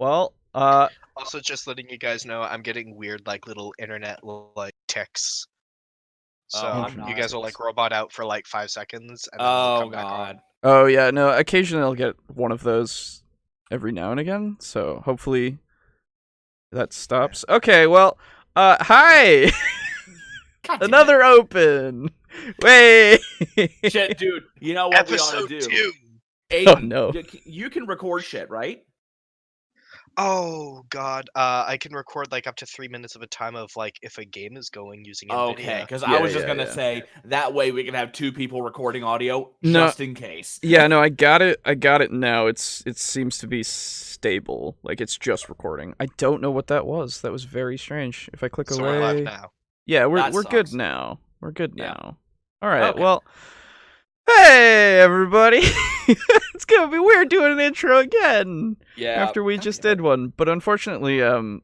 Well, Also, just letting you guys know, I'm getting weird, like, little internet, like, ticks. So I'm you not. guys will, like, robot out for, like, 5 seconds, and then it'll Oh come back on. god. oh yeah, no, occasionally I'll get one of those every now and again, so hopefully that stops. Okay, well, hi! God damn Another open! Wait! Shit, dude. You know what we ought to Episode do? 2! Aiden, Oh, no. You can record shit, right? Oh, God. I can record, like, up to 3 minutes of a time of, like, if a game is going using Okay, NVIDIA. because Yeah, I was just yeah, gonna yeah. say that way we can have 2 people recording audio No. just in case. Yeah, no, I got it now. It seems to be stable. Like, it's just recording. I don't know what that was. That was very strange. If I click So away... we're live now. Yeah, we're That good sucks. now. We're good Yeah. now. All right. Okay. Well, hey everybody. It's gonna be weird doing an intro again. Yeah. After we just did one, but unfortunately,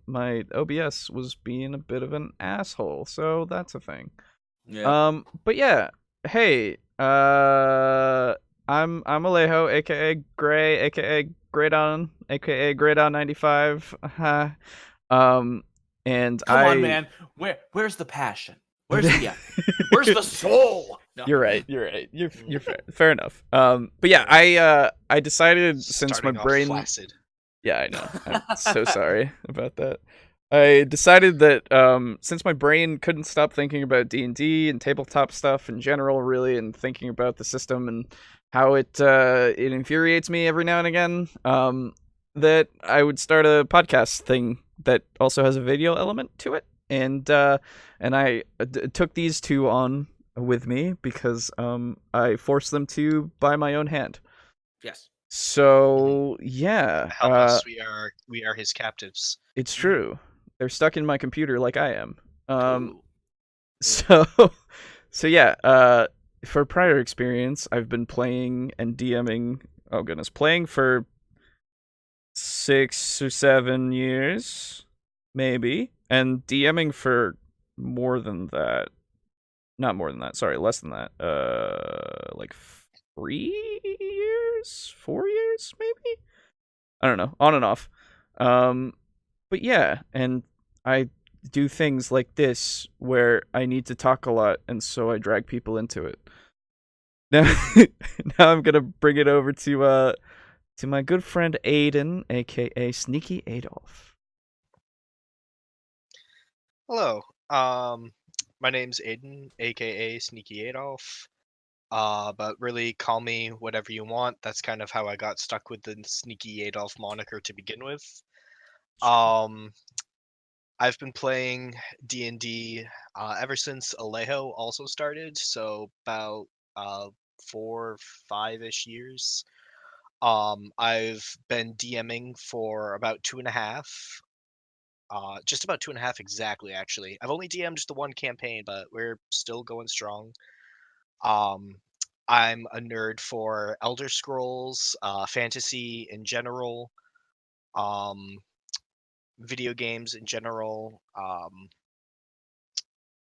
my OBS was being a bit of an asshole, so that's a thing. Yeah. But yeah. Hey. I'm Alejo, aka Gray, aka Graydon, aka Graydon 95. And Come on, man. Where's the passion? Where's the soul? No. You're right. You're fair enough. But yeah, I decided since Starting my off brain... flaccid. Yeah, I know. I'm so sorry about that. I decided that since my brain couldn't stop thinking about D&D and tabletop stuff in general, really, and thinking about the system and how it infuriates me every now and again, that I would start a podcast thing that also has a video element to it. And I took these two on with me because I forced them to by my own hand. Yes. So yeah, Help us. We are his captives. it's true. They're stuck in my computer like I am. Ooh. So yeah. For prior experience, I've been playing and DMing. Oh goodness, playing for 6 or 7 years, maybe, and DMing for more than that. Not more than that. Sorry, less than that. Like 3 years, 4 years, maybe. I don't know. On and off. But yeah, and I do things like this where I need to talk a lot, and so I drag people into it. Now, now I'm gonna bring it over to my good friend Aiden, aka SneakyAdolf. Hello. My name's Aiden, aka SneakyAdolf. But really, call me whatever you want. That's kind of how I got stuck with the SneakyAdolf moniker to begin with. I've been playing D&D ever since Alejo also started, so about 4, 5-ish years. I've been DMing for about 2.5. Just about 2.5 exactly, actually. I've only DM'd the one campaign, but we're still going strong. I'm a nerd for Elder Scrolls, fantasy in general, video games in general,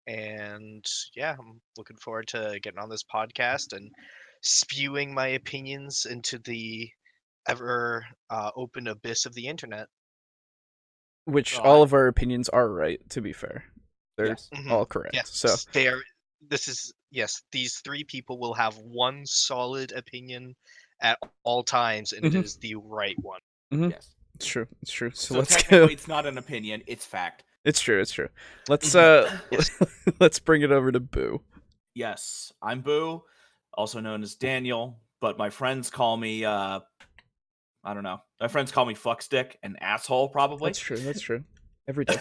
and yeah, I'm looking forward to getting on this podcast and spewing my opinions into the ever open abyss of the internet. Which all of our opinions are right, to be fair. They're Yes. all correct. Yes, So they are. Yes. These 3 people will have one solid opinion at all times, and it is the right one. Yes. It's true. It's true. So let's technically go. it's not an opinion, it's fact. It's true. It's true. Let's Yes. let's bring it over to Boo. Yes, I'm Boo, also known as Daniel, but my friends call me I don't know. My friends call me fuckstick and asshole, probably. That's true. That's true. Every day.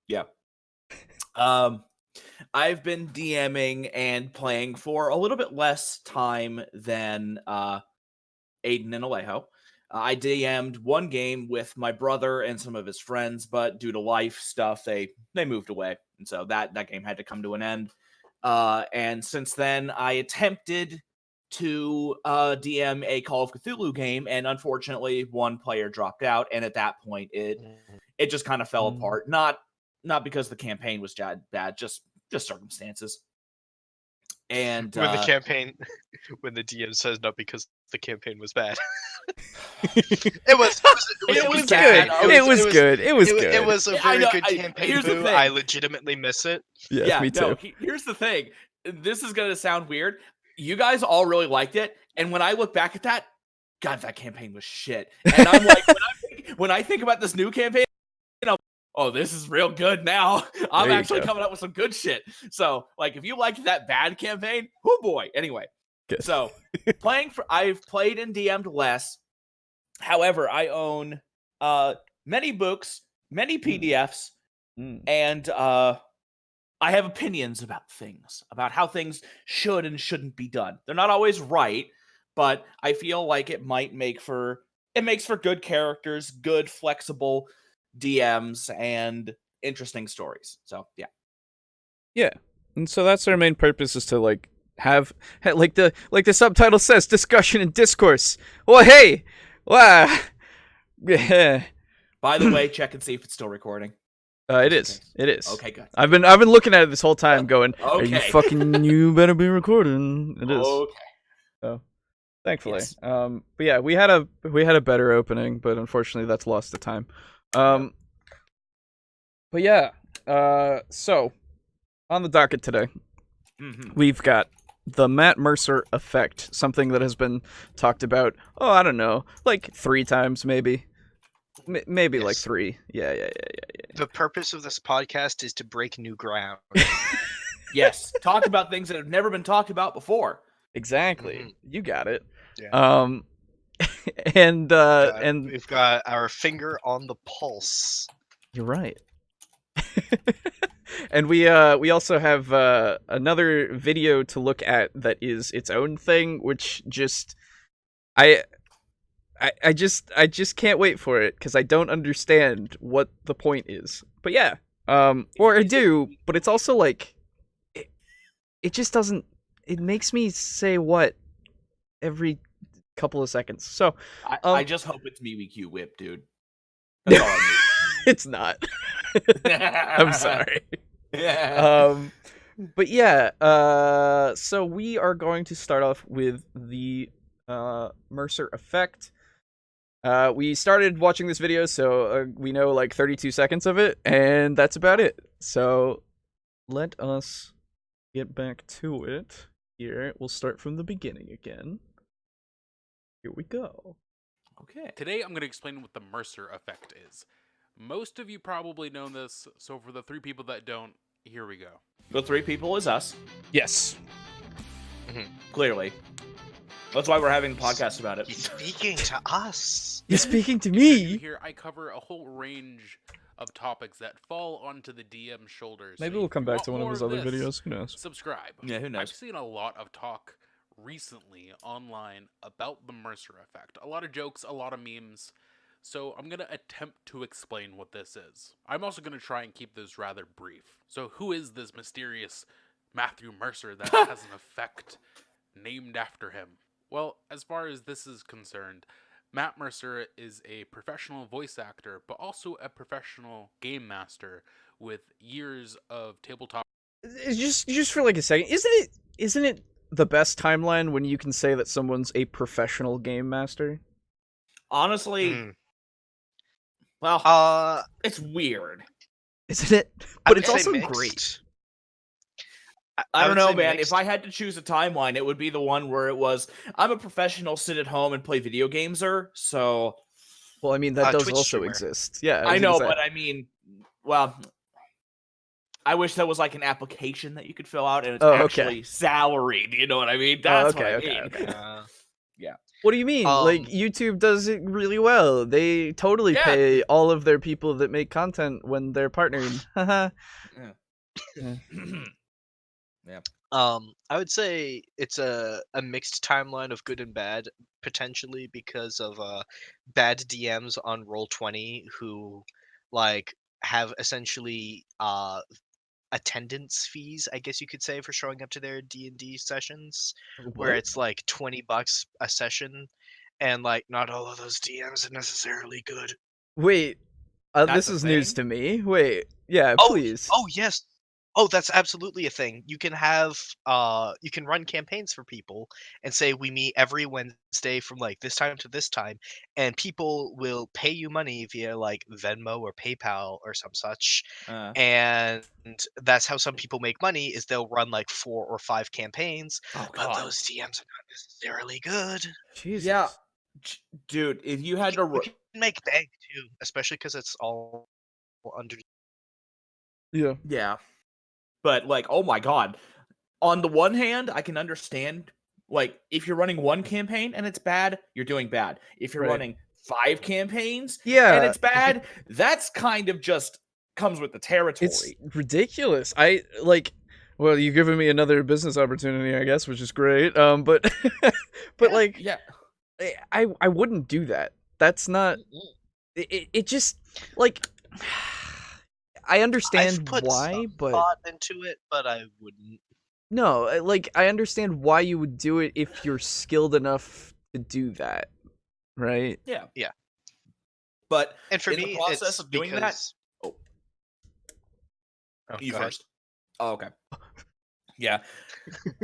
Yeah. I've been DMing and playing for a little bit less time than Aiden and Alejo. I DM'd one game with my brother and some of his friends, but due to life stuff, they moved away, and so that game had to come to an end. And since then, I attempted to DM a Call of Cthulhu game, and unfortunately, one player dropped out, and at that point, it just kind of fell apart. Not because the campaign was bad, just circumstances. And when the campaign, when the DM says not because the campaign was bad. It was It was good. bad. It was good. It was good. It was a Yeah, I very know, good campaign. here's the Boo. thing. I legitimately miss it. Yes, me too. No, here's the thing. This is gonna sound weird. You guys all really liked it, and when I look back at that, God, that campaign was shit. And I'm like, when I think about this new campaign, oh, this is real good now. I'm actually coming up with some good shit. So, like, if you liked that bad campaign, oh boy. Anyway, good. So I've played and DM'd less. However, I own many books, many PDFs, and I have opinions about things, about how things should and shouldn't be done. They're not always right, but I feel like it makes for good characters, good, flexible DMs, and interesting stories. So yeah, and so that's our main purpose, is to like have like the subtitle says, discussion and discourse. Well, hey, wow, yeah. By the way, check and see if it's still recording. It is. It is. Okay, good. I've been looking at it this whole time, going, okay. "Are you fucking? You better be recording." It is. Okay. So, thankfully, Yes. but yeah, we had a better opening, but unfortunately, that's lost to time. But yeah, so on the docket today, we've got the Matt Mercer Effect, something that has been talked about. Oh, I don't know, like 3 times, maybe. Maybe like 3. Yeah. The purpose of this podcast is to break new ground. Yes, talk about things that have never been talked about before. Exactly. You got it. Yeah. And we've got our finger on the pulse. You're right. And we also have another video to look at that is its own thing, which just I just can't wait for it, because I don't understand what the point is. But yeah, or I do, but it's also like it just doesn't. It makes me say what every couple of seconds. So I just hope it's MeWeQ Whip, dude. That's all I need. It's not. I'm sorry. But yeah, so we are going to start off with the Mercer Effect. We started watching this video, so we know like 32 seconds of it, and that's about it. So let us get back to it here. We'll start from the beginning again. Here we go. Okay. Today I'm going to explain what the Mercer Effect is. Most of you probably know this, so for the 3 people that don't, here we go. The 3 people is us. Yes. Clearly. That's why we're having a podcast about it. He's speaking to us. You're speaking to me. Here I cover a whole range of topics that fall onto the DM's shoulders. Maybe so we'll come if you back to want one of his more other this, videos. Who knows? Subscribe. Yeah, who knows? I've seen a lot of talk recently online about the Mercer Effect. A lot of jokes, a lot of memes. So I'm going to attempt to explain what this is. I'm also going to try and keep this rather brief. So who is this mysterious Matthew Mercer that has an effect named after him? Well, as far as this is concerned, Matt Mercer is a professional voice actor, but also a professional game master with years of tabletop. Just for like a second, isn't it the best timeline when you can say that someone's a professional game master? Honestly, well, it's weird, isn't it? But it's also great. I don't know, man. Mixed. If I had to choose a timeline, it would be the one where it was, I'm a professional, sit at home and play video gameser, so... Well, I mean, that does Twitch also streamer. exist. Yeah, I know, but I mean, well, I wish there was like an application that you could fill out and it's actually salaried, you know what I mean? That's what I mean. Okay. Yeah. What do you mean? Like, YouTube does it really well. They totally pay all of their people that make content when they're partnering. Yeah. I would say it's a mixed timeline of good and bad, potentially because of bad DMs on Roll20 who like have essentially attendance fees, I guess you could say, for showing up to their D&D sessions, where it's like $20 a session, and like not all of those DMs are necessarily good. Wait, this is news to me. Wait, yeah, please. Oh yes. that's absolutely a thing. You can have you can run campaigns for people and say we meet every Wednesday from like this time to this time, and people will pay you money via like Venmo or PayPal or some such. Uh, And that's how some people make money is they'll run like 4 or 5 campaigns, oh but god. those DMs are not necessarily good. Jesus. Yeah, dude, if you had to You can make bank too, especially because it's all under. Yeah. yeah. But like, oh my god. On the one hand, I can understand like if you're running one campaign and it's bad, you're doing bad. If you're Right. running 5 campaigns and Yeah. it's bad, that's kind of just comes with the territory. It's ridiculous. I like. Well, you've given me another business opportunity, I guess, which is great. But but like, yeah. I wouldn't do that. That's not. It just like. I I've understand put why, some but thought into it, but I wouldn't. no, like I understand why you would do it if you're skilled enough to do that, right? Yeah. Yeah. But And for in me, the process it's of doing because... that, you go ahead. first. Oh, okay. Yeah.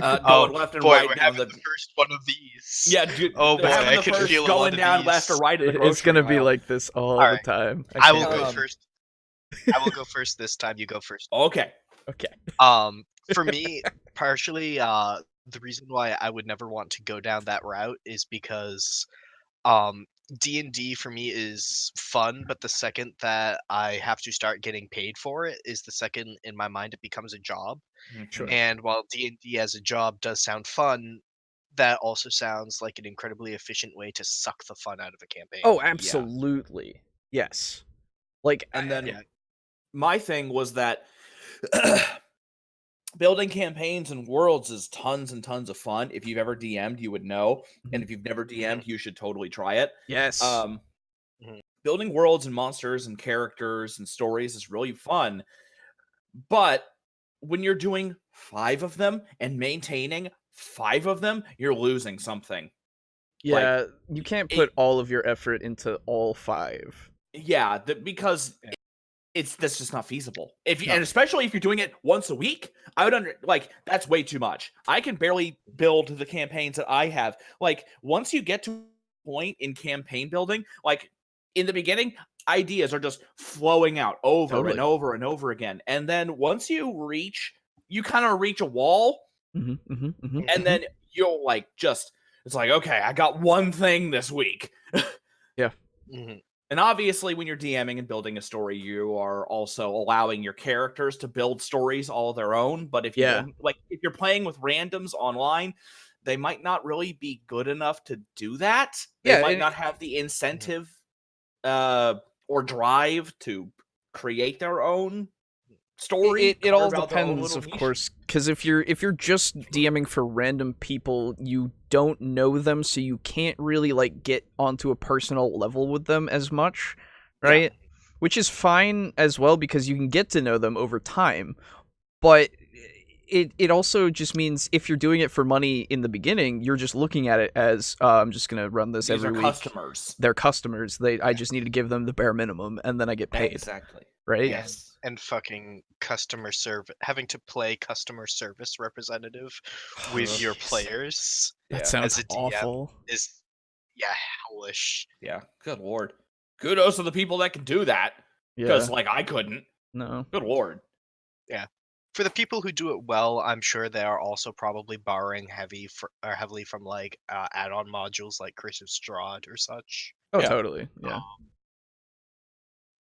Oh, Going left and boy, right we're down having the first one of these. Yeah, dude. Oh boy, having I the can first feel a going lot of down left or these. right of the It's grocery gonna be aisle. like this all All the right. time. I will can't go wait. first. I will go first this time. You go first. Okay. Okay. For me, partially, the reason why I would never want to go down that route is because D&D for me is fun, but the second that I have to start getting paid for it is the second in my mind it becomes a job. Sure. And while D&D as a job does sound fun, that also sounds like an incredibly efficient way to suck the fun out of a campaign. Oh, absolutely. Yes. Like, And then yeah. my thing was that building campaigns and worlds is tons and tons of fun. If you've ever DM'd, you would know. And if you've never DM'd, you should totally try it. yes. Building worlds and monsters and characters and stories is really fun. But when you're doing 5 of them and maintaining 5 of them, you're losing something. Yeah, you can't put all of your effort into all 5. Yeah, because that's just not feasible. No. And especially if you're doing it once a week, I would that's way too much. I can barely build the campaigns that I have. Like once you get to a point in campaign building, like in the beginning, ideas are just flowing out over and over and over again. And then once you kind of reach a wall, and then you'll like just it's like, okay, I got one thing this week. Yeah. And obviously, when you're DMing and building a story, you are also allowing your characters to build stories all their own. But if you if you're playing with randoms online, they might not really be good enough to do that. They might not have the incentive or drive to create their own story. It all depends, of course, because if you're just DMing for random people, you don't know them, so you can't really like get onto a personal level with them as much, right? Yeah. Which is fine as well because you can get to know them over time, but it also just means if you're doing it for money in the beginning, you're just looking at it as I'm just gonna run this every week. Customers. They're customers. I just need to give them the bare minimum, and then I get paid. Exactly. Right? Yes. And fucking customer service, having to play customer service representative with your players. That sounds as a DM awful. Is hellish. Yeah. Good lord. Kudos to the people that can do that. Because like I couldn't. No. Good lord. Yeah. For the people who do it well, I'm sure they are also probably borrowing heavily from like add-on modules like Curse of Strahd or such. Oh, totally. Yeah.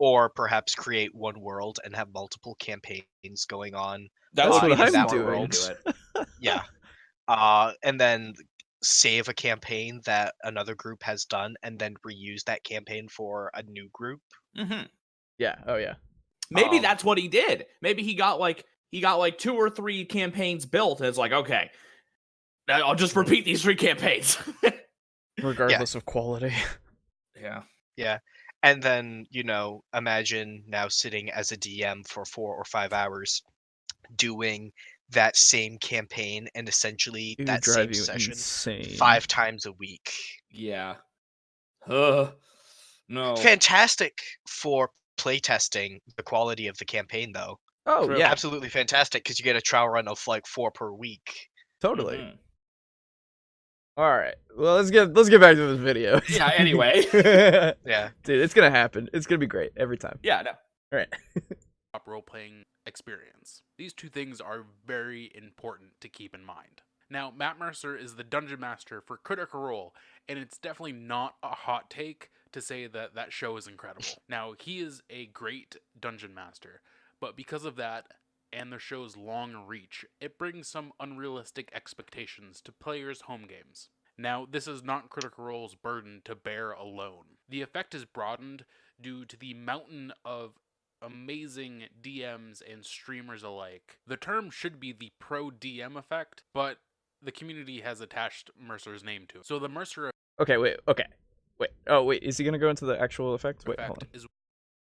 Or perhaps create one world and have multiple campaigns going on. That's what I'm doing. Yeah. And then save a campaign that another group has done and then reuse that campaign for a new group. Yeah. Oh, yeah. Maybe that's what he did. Maybe he got like 2 or 3 campaigns built and it's like, okay, I'll just repeat these 3 campaigns. Regardless of quality. Yeah. Yeah. And then, imagine now sitting as a DM for 4 or 5 hours doing that same campaign and essentially that same session insane. 5 times a week. Yeah. No. Fantastic for playtesting the quality of the campaign, though. Oh True. yeah, Absolutely fantastic because you get a trial run of like 4 per week. totally. Mhm. All right. Well, let's get back to this video. Yeah, anyway. Yeah. Dude, it's gonna happen. It's gonna be great every time. Yeah, no. All right. Role playing experience. These two things are very important to keep in mind. Now, Matt Mercer is the dungeon master for Critical Role, and it's definitely not a hot take to say that that show is incredible. Now, he is a great dungeon master, but because of that and the show's long reach, it brings some unrealistic expectations to players' home games. Now, this is not Critical Role's burden to bear alone. The effect is broadened due to the mountain of amazing DMs and streamers alike. The term should be the pro DM effect, but the community has attached Mercer's name to it. So the Mercer Okay. Wait. Okay. Wait. Oh wait. Is he gonna go into the actual effect? Wait. Hold effect on. is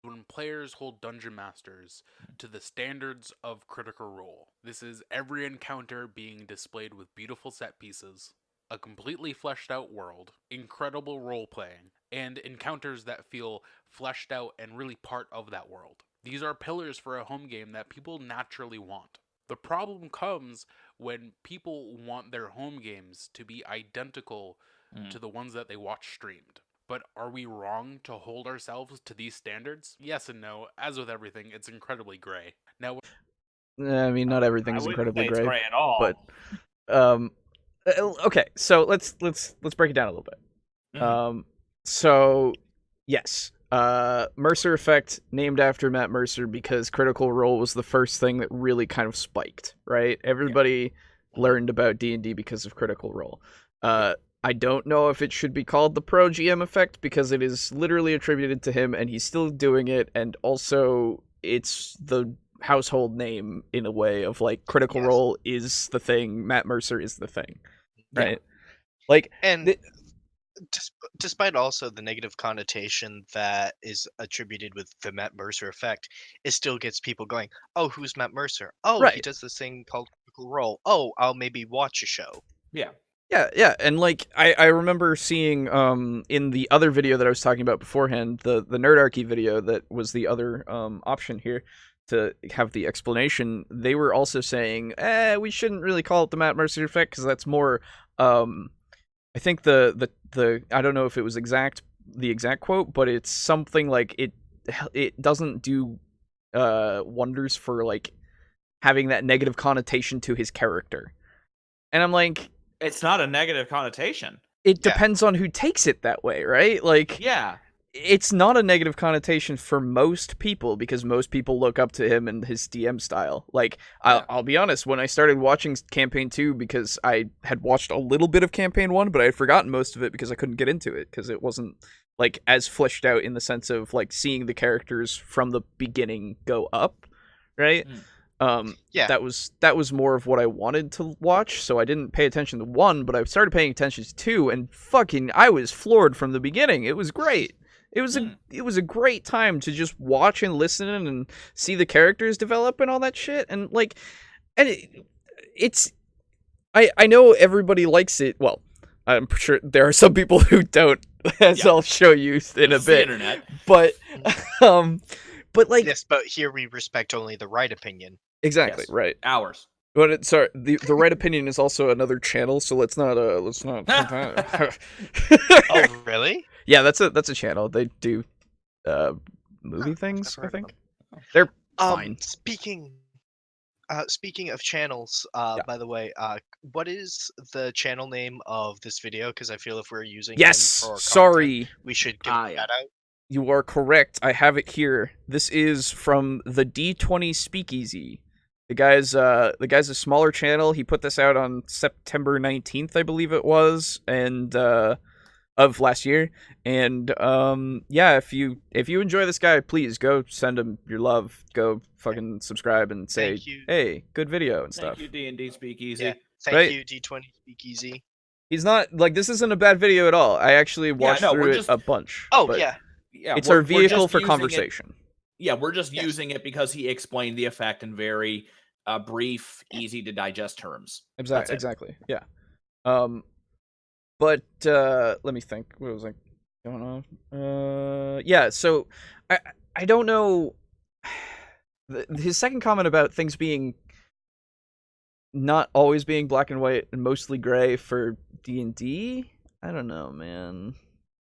when players hold dungeon masters to the standards of Critical Role. This is every encounter being displayed with beautiful set pieces, a completely fleshed out world, incredible role playing, and encounters that feel fleshed out and really part of that world. These are pillars for a home game that people naturally want. The problem comes when people want their home games to be identical to the ones that they watch streamed. But are we wrong to hold ourselves to these standards? Yes and no. As with everything, it's incredibly gray. Now, I mean, not I everything's wouldn't incredibly say it's gray, gray at all. but okay. So let's break it down a little bit. Mhm. So yes, Mercer Effect named after Matt Mercer because Critical Role was the first thing that really kind of spiked, right? Everybody learned about D&D because of Critical Role. I don't know if it should be called the Pro GM Effect because it is literally attributed to him and he's still doing it, and also it's the household name in a way of like Critical Yes. Role is the thing, Matt Mercer is the thing, Yeah. right? Like And despite also the negative connotation that is attributed with the Matt Mercer effect, it still gets people going, "Oh, who's Matt Mercer? Oh, he right. does this thing called Critical Role. Oh, I'll maybe watch a show." Yeah. Yeah, and like I remember seeing in the other video that I was talking about beforehand, the Nerdarchy video that was the other option here to have the explanation. They were also saying, we shouldn't really call it the Matt Mercer effect because that's more I think the I don't know if it was the exact quote, but it's something like it doesn't do wonders for like having that negative connotation to his character. And I'm like, It's not a negative connotation. it Yeah. depends on who takes it that way, right? Like, Yeah. it's not a negative connotation for most people because most people look up to him and his DM style. Like, Yeah. I'll be honest, when I started watching Campaign 2, because I had watched a little bit of Campaign 1, but I had forgotten most of it because I couldn't get into it because it wasn't like as fleshed out in the sense of like seeing the characters from the beginning go up, right? Yeah. That was more of what I wanted to watch, so I didn't pay attention to 1, but I started paying attention to 2, and fucking I was floored from the beginning. It was great. It was a great time to just watch and listen and see the characters develop and all that shit, and like, and it's I know everybody likes it. Well, I'm sure there are some people who don't, as Yeah. I'll show you in a It's the bit. internet. But but like, Yes, but here we respect only the right opinion. exactly Yes. right. Hours. But sorry, the right opinion is also another channel, so let's not. Oh, really? Yeah, that's a channel. They do movie things, I've I heard of think. them. They're fine. Speaking of channels, Yeah. by the way, what is the channel name of this video? Because I feel if we're using Yes, him for our content, sorry. we should give Yeah. that out. You are correct. I have it here. This is from the D20 Speakeasy. The guy's a smaller channel. He put this out on September 19th, I believe it was, and of last year. And yeah, if you enjoy this guy, please go send him your love. Go fucking subscribe and say, Thank you. "Hey, good video" and stuff. Thank you, D&D Speakeasy. Yeah. Thank Right. you, D20 Speakeasy. He's not like, this isn't a bad video at all. I actually watched no, through we're it just- a bunch. Oh, but yeah. Yeah, it's we're- our we're vehicle just for using it- conversation. Yeah, we're just Yes. using it because he explained the effect in very brief, easy to digest terms. That's it. Exactly. Yeah. But let me think. What was I going on? Yeah. So I don't know. his second comment about things being not always being black and white and mostly gray for D&D, I don't know, man.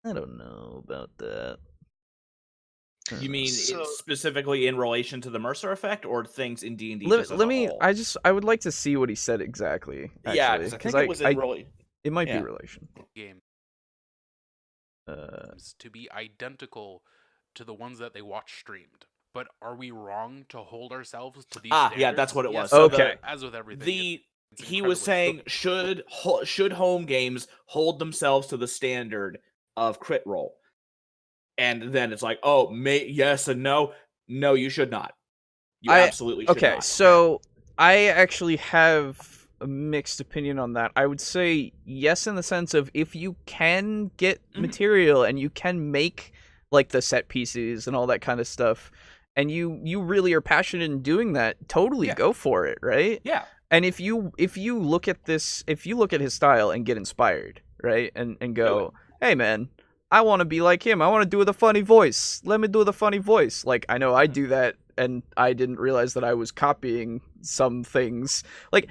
I don't know about that. You mean So- specifically in relation to the Mercer Effect, or things in D&D Let just as me. a whole? I would like to see what he said exactly. Actually, Yeah, because I think it was in relation. It might yeah. be relation. Game Uh, to be identical to the ones that they watch streamed. But are we wrong to hold ourselves to these standards? Yeah, that's what it Yes, was. So Okay. as with everything, it's he was saying should home games hold themselves to the standard of crit roll, and then it's like, oh, yes and no. No, you should not. You absolutely should okay, not. so I actually have a mixed opinion on that. I would say yes in the sense of if you can get material and you can make like the set pieces and all that kind of stuff, and you really are passionate in doing that, totally go for it, right? Yeah. And if you look at his style and get inspired, right, and go, hey man, I want to be like him. I want to do it with a funny voice. Let me do it with a funny voice. Like, I know I do that, and I didn't realize that I was copying some things. Like,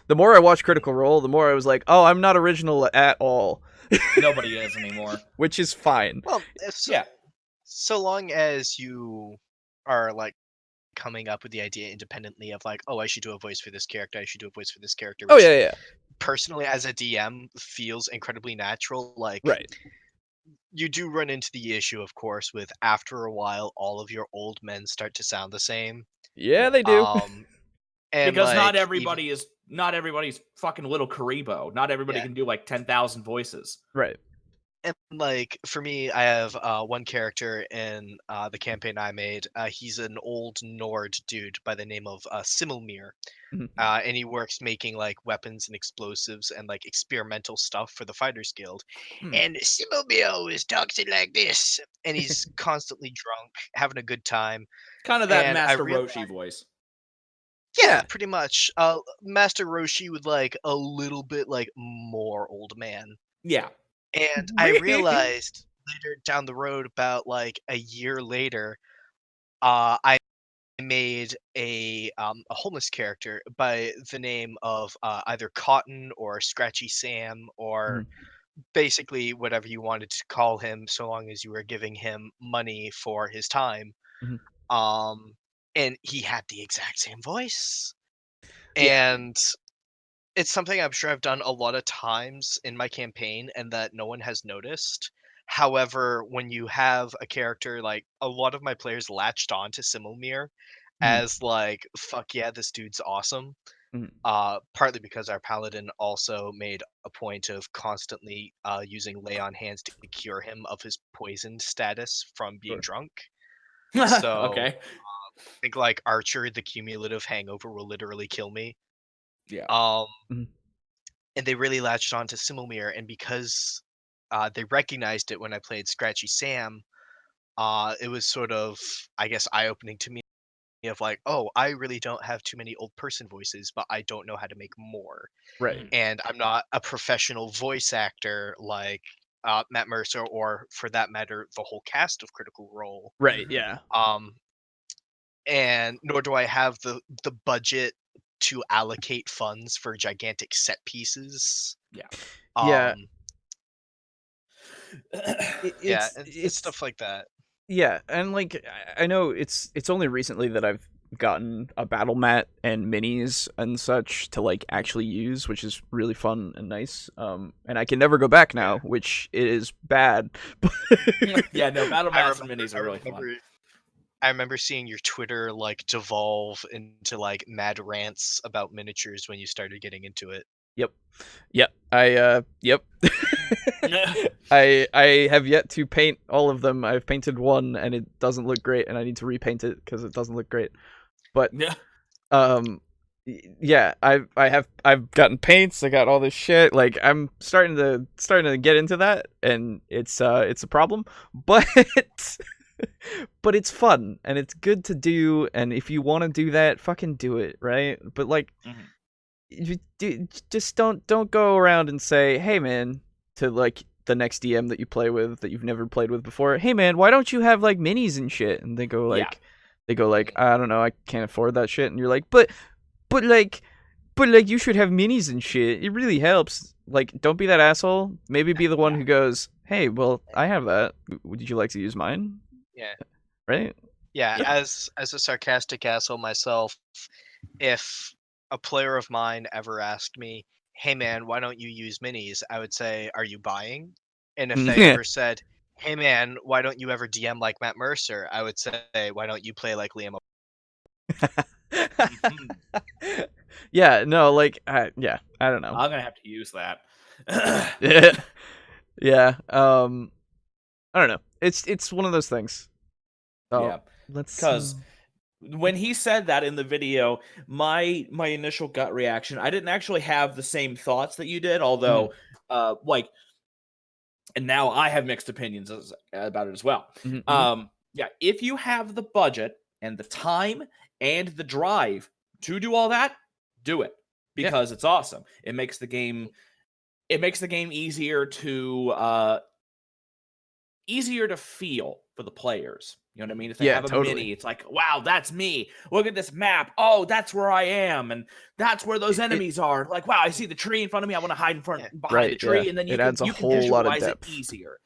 the more I watch Critical Role, the more I was like, oh, I'm not original at all. Nobody is anymore. Which is fine. Well, Yeah. So long as you are like coming up with the idea independently of like, oh, I should do a voice for this character. I should do a voice for this character. Oh which yeah. Personally, as a DM, feels incredibly natural. Like, Right. You do run into the issue, of course, with after a while, all of your old men start to sound the same. Yeah, they do. And because like, not everybody's fucking little Karibo. Not everybody can do like 10,000 voices. Right. And like for me, I have one character in the campaign I made. He's an old Nord dude by the name of Simulmir. And he works making like weapons and explosives and like experimental stuff for the Fighters Guild. And Simulmir is talking like this, and he's constantly drunk, having a good time. Kind of that And Master Roshi voice. Yeah, pretty much. Master Roshi with like a little bit like more old man. Yeah. And I realized later down the road, about like a year later, I made a homeless character by the name of either Cotton or Scratchy Sam, or basically whatever you wanted to call him, so long as you were giving him money for his time. And he had the exact same voice. And it's something I'm sure I've done a lot of times in my campaign and that no one has noticed. However, when you have a character, like a lot of my players latched on to Simulmir as like, fuck yeah, this dude's awesome. Partly because our paladin also made a point of constantly using lay on hands to cure him of his poisoned status from being drunk. So okay. I think like Archer, the cumulative hangover will literally kill me. Yeah. And they really latched on to Simulmir, and because they recognized it when I played Scratchy Sam, it was sort of, I guess, eye-opening to me of like, oh, I really don't have too many old person voices, but I don't know how to make more. Right. And I'm not a professional voice actor like Matt Mercer, or for that matter, the whole cast of Critical Role. Right, yeah. And nor do I have the budget to allocate funds for gigantic set pieces. Yeah. It's stuff like that. Yeah, and like I know it's only recently that I've gotten a battle mat and minis and such to like actually use, which is really fun and nice. And I can never go back now, which is bad. Yeah, no, battle mats and minis are really fun. I remember seeing your Twitter like devolve into like mad rants about miniatures when you started getting into it. Yep. Yep. I have yet to paint all of them. I've painted one and it doesn't look great, and I need to repaint it because it doesn't look great. But yeah, I've gotten paints. I got all this shit. Like I'm starting to get into that, and it's a problem, but but it's fun and it's good to do. And if you want to do that, fucking do it, right? But like. Just don't go around and say, hey man, to like the next DM that you play with that you've never played with before, hey man, why don't you have like minis and shit? And they go like, They go like, I don't know, I can't afford that shit, and you're like, but like you should have minis and shit. It really helps. Like, don't be that asshole. Maybe be the one who goes, hey, well, I have that. Would you like to use mine? Yeah. Right? Yeah. As a sarcastic asshole myself, if a player of mine ever asked me, "Hey man, why don't you use minis?" I would say, "Are you buying?" And if they ever said, "Hey man, why don't you ever DM like Matt Mercer?" I would say, "Why don't you play like Liam?" Yeah, no, like, I don't know. I'm gonna have to use that. Yeah. I don't know. It's one of those things. So, Yeah, let's. because when he said that in the video, my initial gut reaction, I didn't actually have the same thoughts that you did, although, like, and now I have mixed opinions about it as well. Yeah, if you have the budget and the time and the drive to do all that, do it, because it's awesome. It makes the game easier to feel for the players. You know what I mean? If they have a mini, it's like, wow, that's me. Look at this map. Oh, that's where I am, and that's where those enemies are. Like, wow, I see the tree in front of me. I want to hide behind the tree, and then you can visualize it easier.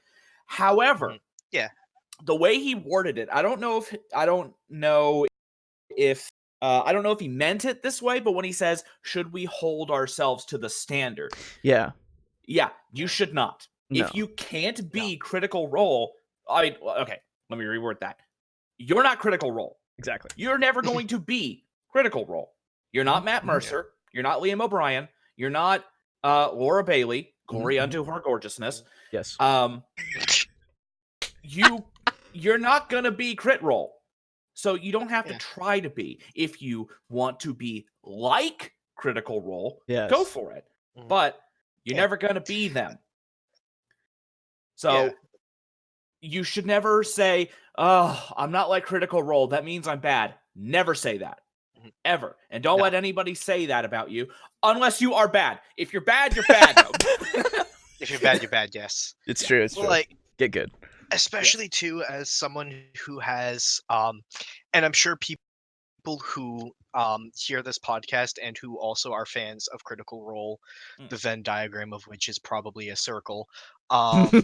However, the way he worded it, I don't know if I don't know if he meant it this way, but when he says, "Should we hold ourselves to the standard?" Yeah, you should not. No. If you can't be Critical Role, okay, let me reword that. You're not Critical Role. Exactly. You're never going to be Critical Role. You're not Matt Mercer. You're not Liam O'Brien. You're not Laura Bailey, glory unto her gorgeousness. Yes. You're not gonna be Crit Role. So you don't have to try to be. If you want to be like Critical Role, go for it. But you're never going to be them. So you should never say, "Oh, I'm not like Critical Role. That means I'm bad." Never say that. Ever. And don't let anybody say that about you unless you are bad. If you're bad, you're bad. If you're bad, you're bad, yes. It's true, it's true. Like, get good. Especially too, as someone who has and I'm sure people who hear this podcast and who also are fans of Critical Role, the Venn diagram of which is probably a circle, and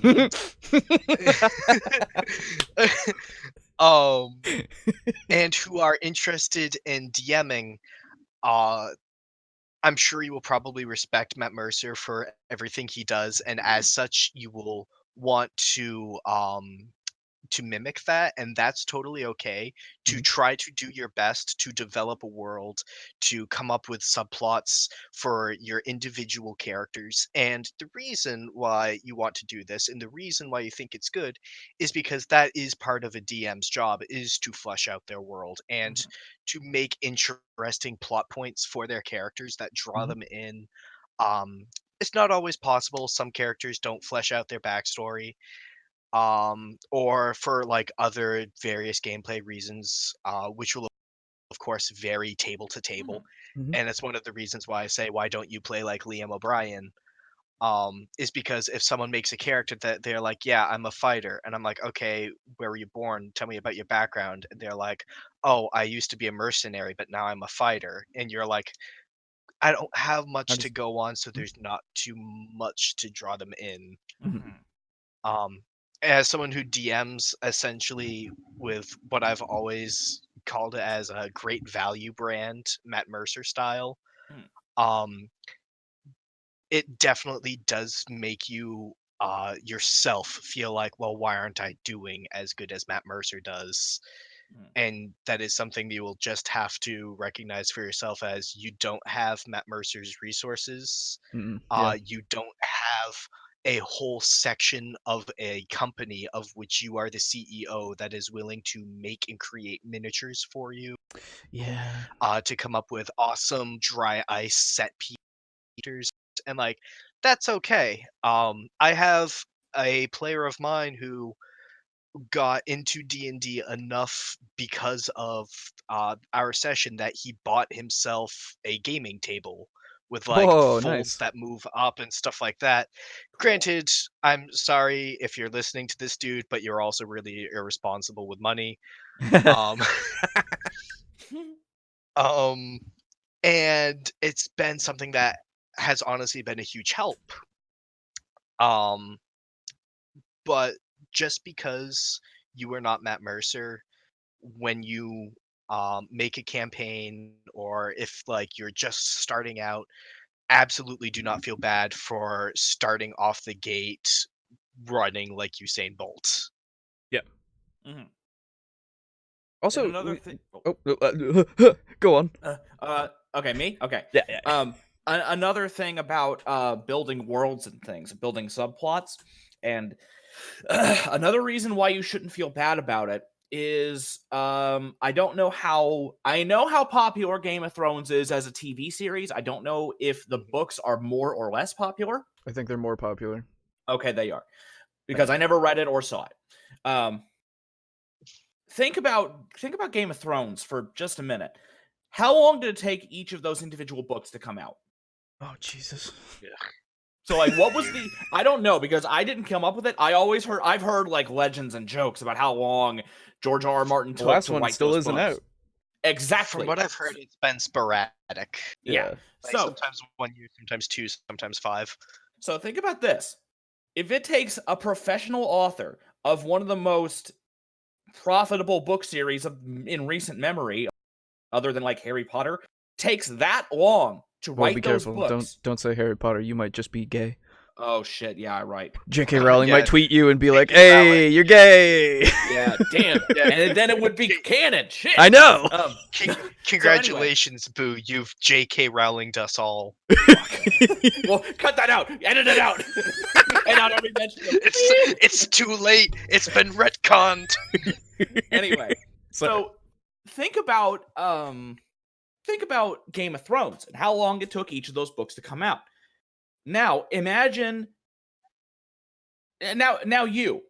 who are interested in DMing, I'm sure you will probably respect Matt Mercer for everything he does, and as such, you will want to mimic that, and that's totally okay. To try to do your best to develop a world, to come up with subplots for your individual characters. And the reason why you want to do this, and the reason why you think it's good, is because that is part of a DM's job, is to flesh out their world and to make interesting plot points for their characters that draw them in. It's not always possible. Some characters don't flesh out their backstory, or for like other various gameplay reasons, which will of course vary table to table. And it's one of the reasons why I say, why don't you play like Liam O'Brien, is because if someone makes a character that they're like, yeah, I'm a fighter, and I'm like, okay, where were you born, tell me about your background, and they're like, oh, I used to be a mercenary but now I'm a fighter, and you're like, I don't have much to go on, so there's not too much to draw them in. Um, as someone who DMs essentially with what I've always called it as a great value brand, Matt Mercer style, um, it definitely does make you yourself feel like, well, why aren't I doing as good as Matt Mercer does? And that is something you will just have to recognize for yourself, as you don't have Matt Mercer's resources. You don't have a whole section of a company of which you are the CEO that is willing to make and create miniatures for you. To come up with awesome dry ice set pieces, and like, that's okay. I have a player of mine who got into D&D enough because of our session that he bought himself a gaming table with like folds that move up and stuff like that. Granted, I'm sorry if you're listening to this dude, but you're also really irresponsible with money. Um, um, and it's been something that has honestly been a huge help. Um, but just because you are not Matt Mercer, when you make a campaign, or if like you're just starting out, absolutely do not feel bad for starting off the gate running like Usain Bolt. Yeah. Mhm. And Also, another thing. go on. Okay, me. Okay. Yeah. Another thing about building worlds and things, building subplots, and another reason why you shouldn't feel bad about it is I know how popular Game of Thrones is as a TV series. I don't know if the books are more or less popular. I think they're more popular. Okay, they are, because I never read it or saw it. Think about Game of Thrones for just a minute. How long did it take each of those individual books to come out? Oh Jesus. So like, what was the? I don't know, because I didn't come up with it. I've heard like legends and jokes about how long George R. R. Martin The took last to one write still those isn't books. out. Exactly. From what I've heard, it's been sporadic. Yeah. Like So sometimes 1 year, sometimes 2, sometimes 5. so think about this. If it takes a professional author of one of the most profitable book series in recent memory, other than like Harry Potter, takes that long to Well, write be those careful. books. Don't say Harry Potter. You might just be gay. Oh shit! Yeah, right. J.K. Rowling Yeah, might tweet you and be like, J.K. "Hey, Rowling. you're gay." Yeah, damn. Yeah. And then it would be canon. Shit. I know. Congratulations, Boo. You've J.K. Rowlinged us all. Well, cut that out. Edit it out. And out every mention of It's too late. It's been retconned. Anyway, so think about Game of Thrones and how long it took each of those books to come out. Now, imagine now you're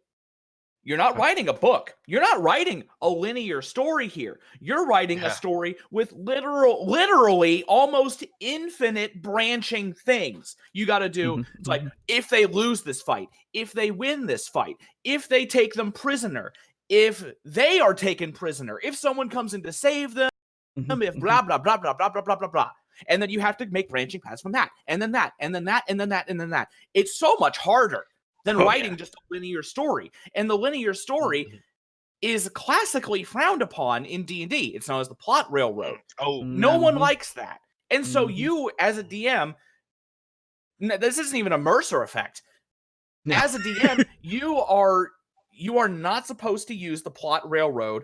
not writing a book. You're not writing a linear story here. You're writing a story with literally almost infinite branching things. You got to do. It's like, if they lose this fight, if they win this fight, if they take them prisoner, if they are taken prisoner, if someone comes in to save them, if blah blah blah blah blah blah blah blah blah. And then you have to make branching paths from that, and then that, and then that, and then that, and then that. It's so much harder than writing just a linear story. And the linear story is classically frowned upon in D&D. It's known as the plot railroad. No one likes that. And so you, as a DM, this isn't even a Mercer effect. No. As a DM, you are not supposed to use the plot railroad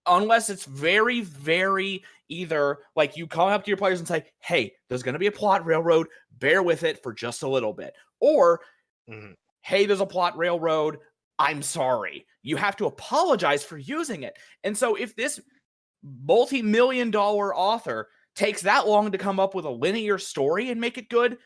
unless it's very, very either like you come up to your players and say, hey, there's going to be a plot railroad, bear with it for just a little bit. Or, hey, there's a plot railroad, I'm sorry. You have to apologize for using it. And so if this multi-million-dollar author takes that long to come up with a linear story and make it good,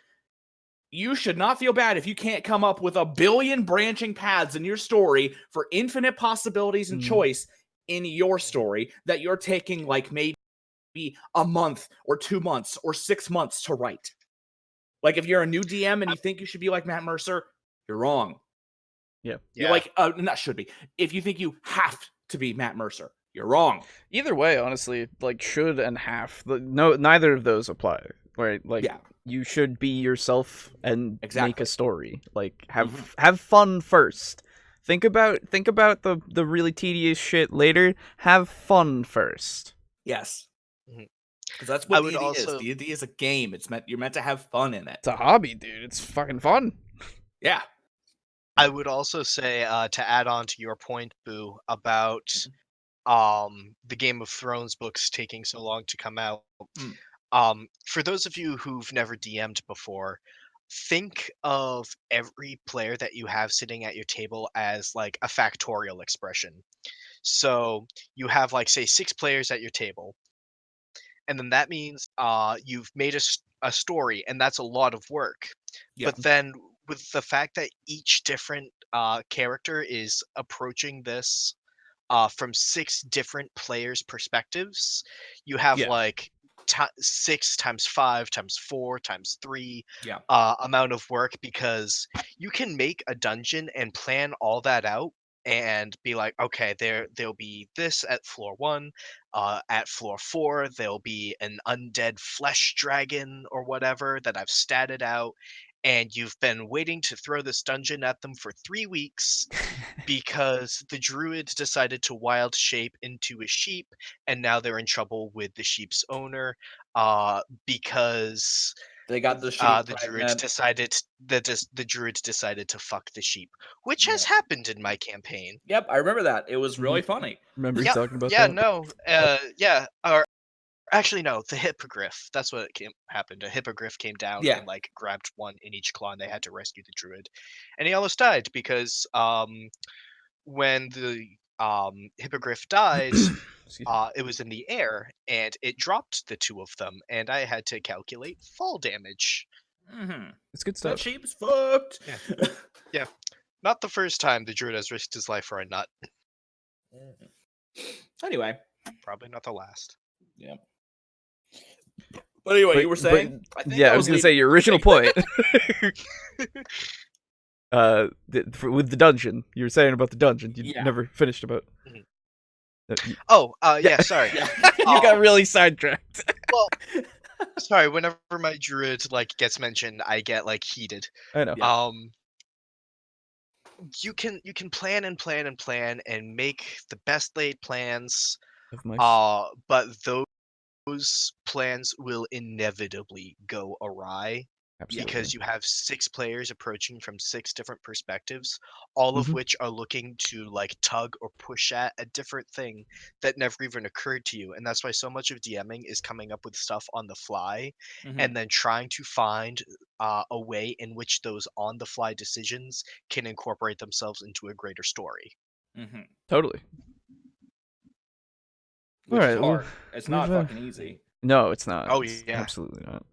you should not feel bad if you can't come up with 1 billion branching paths in your story for infinite possibilities and choice in your story that you're taking like maybe a month or 2 months or 6 months to write. Like if you're a new DM and you think you should be like Matt Mercer, you're wrong. Yeah. You're like, that should be. If you think you have to be Matt Mercer, you're wrong. Either way, honestly, like should and have. Neither of those apply. Right? Like you should be yourself and make a story. Like have fun first. Think about the really tedious shit later. Have fun first. Yes. Because that's what D&D is. D&D is a game. You're meant to have fun in it. It's a hobby, dude. It's fucking fun. Yeah. I would also say, to add on to your point, Boo, about the Game of Thrones books taking so long to come out. For those of you who've never DM'd before, think of every player that you have sitting at your table as like a factorial expression. So you have like, say, 6 players at your table, and then that means you've made a story, and that's a lot of work. But then with the fact that each different character is approaching this from 6 different players' perspectives, you have like 6 times 5 times 4 times 3 amount of work, because you can make a dungeon and plan all that out and be like, okay, there'll be this at floor 1. At floor 4, there'll be an undead flesh dragon or whatever that I've statted out, and you've been waiting to throw this dungeon at them for 3 weeks because the druid decided to wild shape into a sheep, and now they're in trouble with the sheep's owner, because They got the sheep the druid pregnant. decided the druid decided to fuck the sheep, which has Yep. happened in my campaign. Yep, I remember that. It was really funny. Remember you Yeah, talking about yeah, that? no, yeah, or actually no, the hippogriff. That's what happened. A hippogriff came down Yeah. and like grabbed one in each claw, and they had to rescue the druid, and he almost died because when the hippogriff died, Excuse me. it was in the air and it dropped the two of them, and I had to calculate fall damage. Mm-hmm. It's good That stuff. sheep's fucked. Yeah. Not the first time the druid has risked his life for a nut. Anyway. Probably not the last. Yeah. But anyway, But- you were saying? Yeah, I was gonna say your original point. With the dungeon, you were saying about the dungeon. You Yeah. never finished about. Mhm. You Oh, yeah, sorry. Yeah. got really sidetracked. Well, sorry, whenever my druid like gets mentioned, I get like heated. I know. Yeah. You can plan and plan and plan and make the best laid plans, Of mice. but those plans will inevitably go awry Absolutely. because you have 6 players approaching from 6 different perspectives, all of Mhm. which are looking to like tug or push at a different thing that never even occurred to you. And that's why so much of DMing is coming up with stuff on the fly Mhm. and then trying to find a way in which those on the fly decisions can incorporate themselves into a greater story. Mhm. Totally. Which is Alright, well, hard. It's not we've, fucking easy. No, it's not. Oh, It's yeah. absolutely not.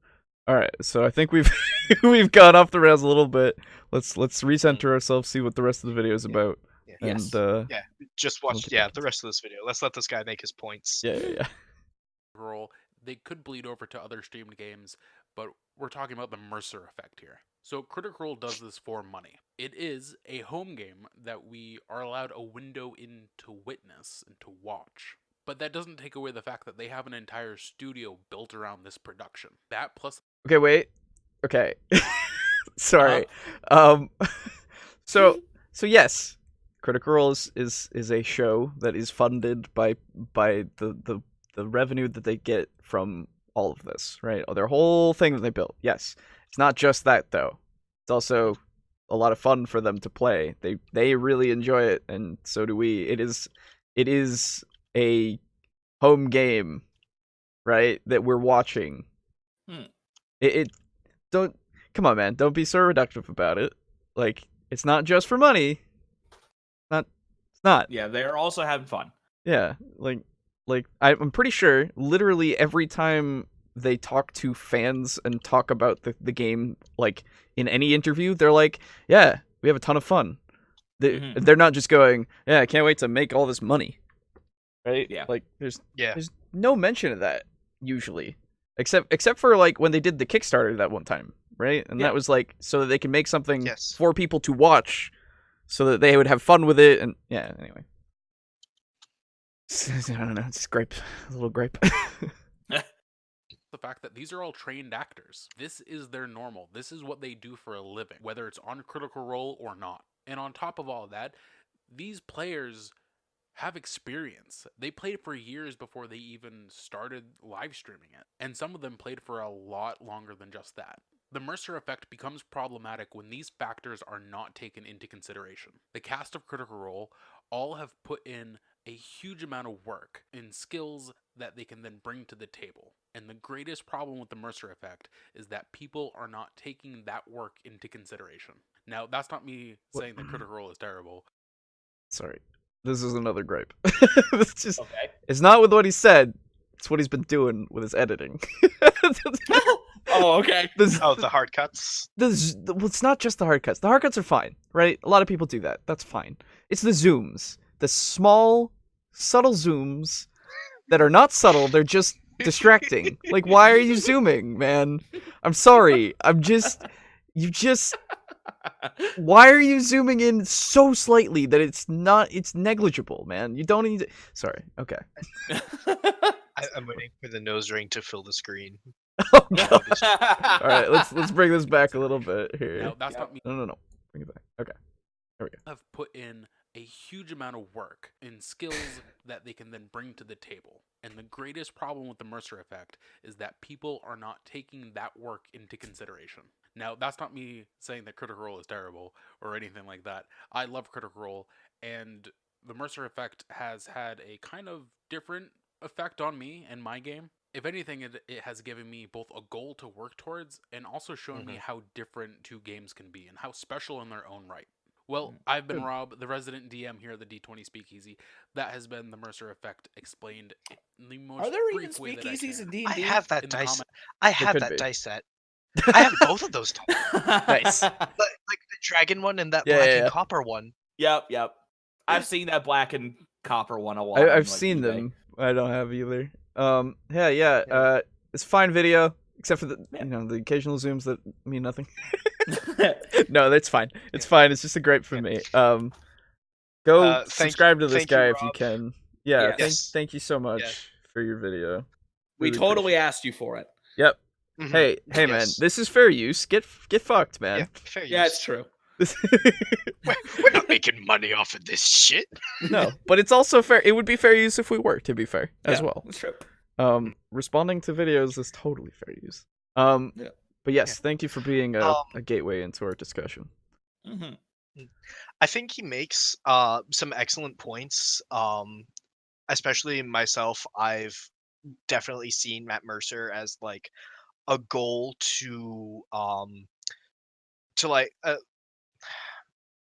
All right, so I think we've we've gone off the rails a little bit. Let's recenter ourselves, see what the rest of the video is about, Yeah. Yes. and Just We'll watch get back the rest of this video. Let's let this guy make his points. yeah. Role, they could bleed over to other streamed games, but we're talking about the Mercer Effect here. So Critical Role does this for money. It is a home game that we are allowed a window in to witness and to watch. But that doesn't take away the fact that they have an entire studio built around this production. That plus Okay, wait. Okay, sorry. So yes, Critical Role is a show that is funded by the revenue that they get from all of this, right? Their whole thing that they built. Yes, it's not just that though. It's also a lot of fun for them to play. They really enjoy it, and so do we. It is a home game, right? That we're watching. It don't come on, man. Don't be so reductive about it. Like, it's not just for money. It's not. Yeah, they're also having fun. Yeah, like I'm pretty sure literally every time they talk to fans and talk about the game, like in any interview, they're like, "Yeah, we have a ton of fun." They're not just going, "Yeah, I can't wait to make all this money." Right? Yeah. Like there's Yeah. no mention of that usually, except for like when they did the Kickstarter that one time, right? And Yeah. that was like so that they can make something Yes. for people to watch, so that they would have fun with it. And yeah, anyway, I don't know, it's gripe, a little gripe. the fact that these are all trained actors. This is their normal. This is what they do for a living, whether it's on Critical Role or not. And on top of all that, these players have experience. They played for years before they even started live streaming it. And some of them played for a lot longer than just that. The Mercer Effect becomes problematic when these factors are not taken into consideration. The cast of Critical Role all have put in a huge amount of work and skills that they can then bring to the table. And the greatest problem with the Mercer Effect is that people are not taking that work into consideration. Now, that's not me saying that Critical Role is terrible. Sorry, this is another gripe. It's just, Okay. it's not with what he said. It's what he's been doing with his editing. Oh, okay. Oh, the hard cuts. Well, it's not just the hard cuts. The hard cuts are fine, right? A lot of people do that. That's fine. It's the zooms. The small, subtle zooms that are not subtle. They're just distracting. Like, why are you zooming, man? I'm sorry. You just... Why are you zooming in so slightly that it's negligible, man? You don't need to... Sorry. Okay. I'm waiting for the nose ring to fill the screen. Oh, God. All right, let's bring this back a little bit here. Now, that's not me. No. Bring it back. Okay. There we go. Have put in a huge amount of work and skills that they can then bring to the table. And the greatest problem with the Mercer Effect is that people are not taking that work into consideration. Now, that's not me saying that Critical Role is terrible or anything like that. I love Critical Role, and the Mercer Effect has had a kind of different effect on me and my game. If anything, it has given me both a goal to work towards and also shown me how different two games can be and how special in their own right. Well, I've been Rob, the resident DM here at the D20 Speakeasy. That has been the Mercer Effect explained in the most Are there even brief way that speakeasies in D&D? I have that in the dice. comment- I have could that be. dice set. I have both of those toys. Nice. Like the dragon one and that Yeah, black yeah, and yeah. copper one. Yep. I've seen that black and copper one a lot. on, I've like, seen eBay. them. I don't have either. Yeah. It's a fine video, except for the the occasional zooms that mean nothing. No, that's fine. It's fine. It's just a gripe for me. Go subscribe to this thank you, guy if you Rob. can. Yeah. Yes. Thank you so much for your video. We Really totally appreciate asked you for it. it. Yep. Mhm. Hey, man. Yes. This is fair use. Get fucked, man. Yeah, fair Yeah, use. it's true. We're not making money off of this shit. No, but it's also fair. It would be fair use if we were, to be fair, as Yeah, well. It's true. Responding to videos is totally fair use. Yeah. But yes, thank you for being a Um, gateway into our discussion. Mm-hmm. I think he makes some excellent points. Especially myself, I've definitely seen Matt Mercer as like a goal to like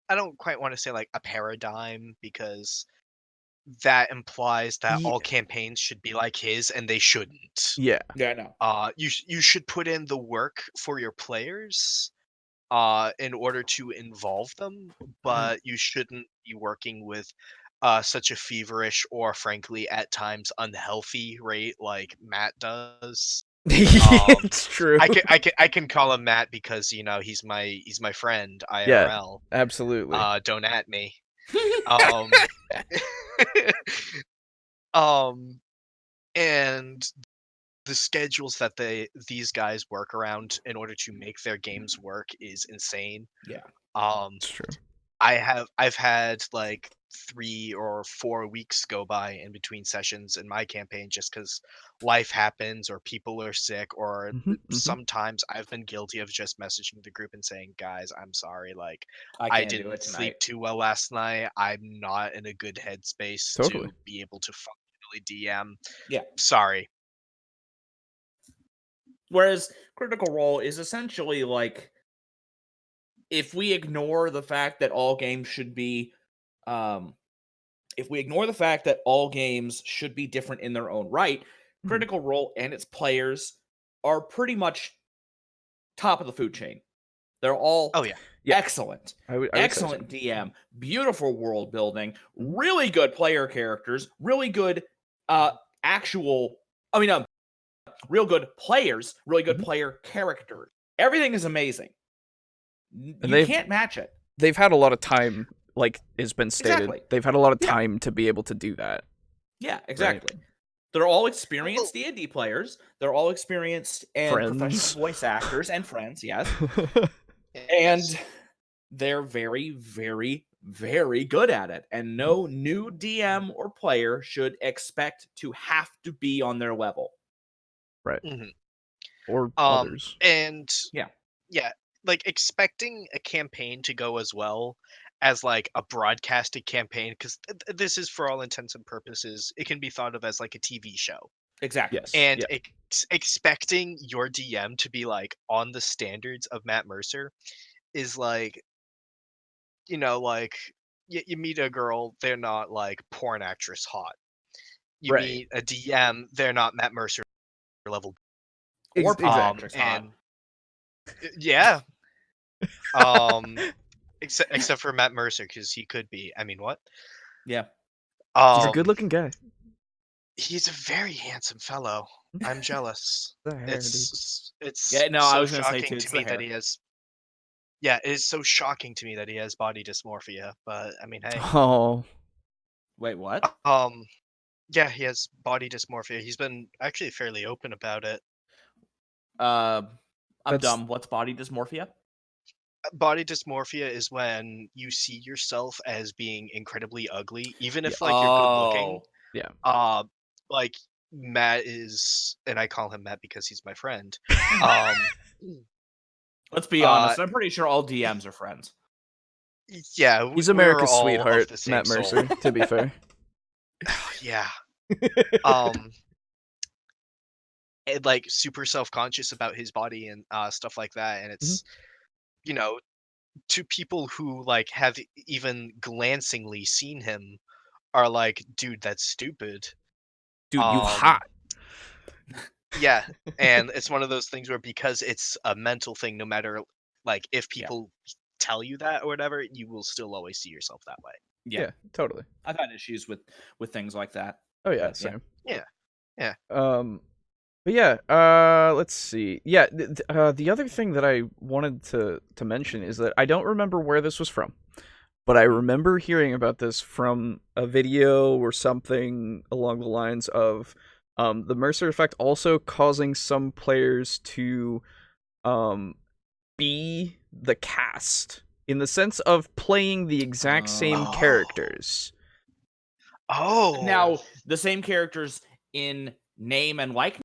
I don't quite want to say like a paradigm because that implies that Ye- all campaigns should be like his, and they shouldn't. Yeah. Yeah, no. You should put in the work for your players in order to involve them, but you shouldn't be working with such a feverish or frankly at times unhealthy rate like Matt does. It's true. I can call him Matt because he's my friend IRL. Absolutely. Don't at me. Um, and the schedules that these guys work around in order to make their games work is insane. Yeah. It's true. I've had like 3 or 4 weeks go by in between sessions in my campaign just because life happens or people are sick or sometimes I've been guilty of just messaging the group and saying, guys, I'm sorry, like I I can't do didn't it tonight. sleep too well last night. I'm not in a good headspace Totally. to be able to functionally DM. Yeah. Sorry. Whereas Critical Role is essentially like, if we ignore the fact that all games should be, different in their own right, Critical Role and its players are pretty much top of the food chain. They're all Oh yeah. Yeah. excellent. I would say so. Excellent DM, beautiful world building, really good player characters, really good real good players, really good player characters. Everything is amazing. You can't match it. They've had a lot of time, like has been stated. Exactly. They've had a lot of time to be able to do that. Yeah, exactly. They're all experienced D&D players. They're all experienced and Friends. professional voice actors and friends, yes. And they're very, very, very good at it. And no new DM or player should expect to have to be on their level. Right. Mhm. Or others. And yeah, like expecting a campaign to go as well as like a broadcasted campaign, because this is for all intents and purposes, it can be thought of as like a TV show. exactly. Yes. And expecting your DM to be like on the standards of Matt Mercer is like, like you meet a girl, they're not like porn actress hot. You Right. meet a DM, they're not Matt Mercer level. Or Exactly. And yeah. Except for Matt Mercer, because he could be. I mean, what? Yeah. He's a good-looking guy. He's a very handsome fellow. I'm jealous. The hair, dude. It's Yeah, no, so I was gonna say shocking too, it's to the me that hair. he has. Yeah, it is so shocking to me that he has body dysmorphia, but I mean, hey. Oh, Wait, what? Yeah, he has body dysmorphia. He's been actually fairly open about it. I'm That's- dumb. What's body dysmorphia? Body dysmorphia is when you see yourself as being incredibly ugly, even if Yeah. like you're good looking. Oh, yeah. Like Matt is, and I call him Matt because he's my friend. Um, let's be honest. I'm pretty sure all DMs are friends. yeah, He's we're America's all sweetheart, of the same Matt soul. Mercer, to be fair. Yeah. And like super self-conscious about his body and stuff like that, and it's you know, to people who like have even glancingly seen him are like, dude, that's stupid. Dude, you hot. Yeah, and it's one of those things where because it's a mental thing, no matter like if people tell you that or whatever, you will still always see yourself that way. Yeah, totally. I've had issues with things like that. Oh yeah, But, same. Yeah. But yeah, let's see. Yeah, the other thing that I wanted to mention is that I don't remember where this was from, but I remember hearing about this from a video or something along the lines of the Mercer Effect also causing some players to be the cast in the sense of playing the exact same Oh. characters. Oh. Now, the same characters in name and likeness,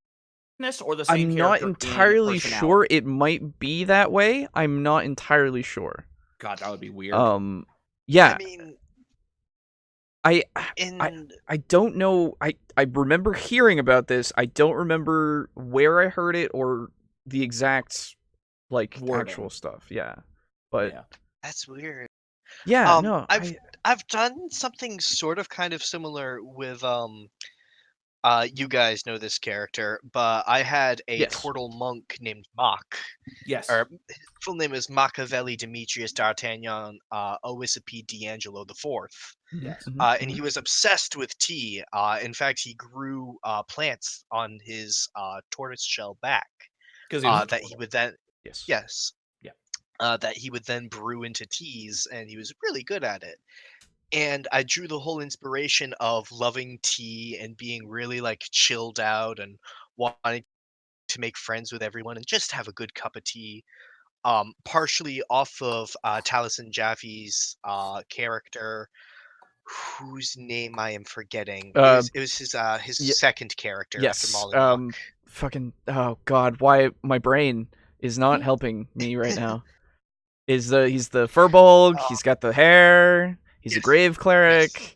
or the same I'm not character entirely in sure. It might be that way. I'm not entirely sure. God, that would be weird. Yeah. I mean, I don't know. I remember hearing about this. I don't remember where I heard it or the exact like Wording. actual stuff. Yeah. But yeah. That's weird. yeah, no. I've done something sort of kind of similar with you guys know this character, but I had a Yes. turtle monk named Mock. Yes. Or his full name is Machiavelli Demetrius D'Artagnan Oisipe D'Angelo IV. Yes. And he was obsessed with tea. In fact, he grew plants on his tortoiseshell back Because that he would then Yes. that he would then brew into teas, and he was really good at it. And I drew the whole inspiration of loving tea and being really like chilled out and wanting to make friends with everyone and just have a good cup of tea. Partially off of Taliesin Jaffe's character, whose name I am forgetting. It was his second character after Yes. Molly. Fucking. Oh God. Why my brain is not helping me right now. He's the Furbolg. He's got the hair. He's a grave cleric.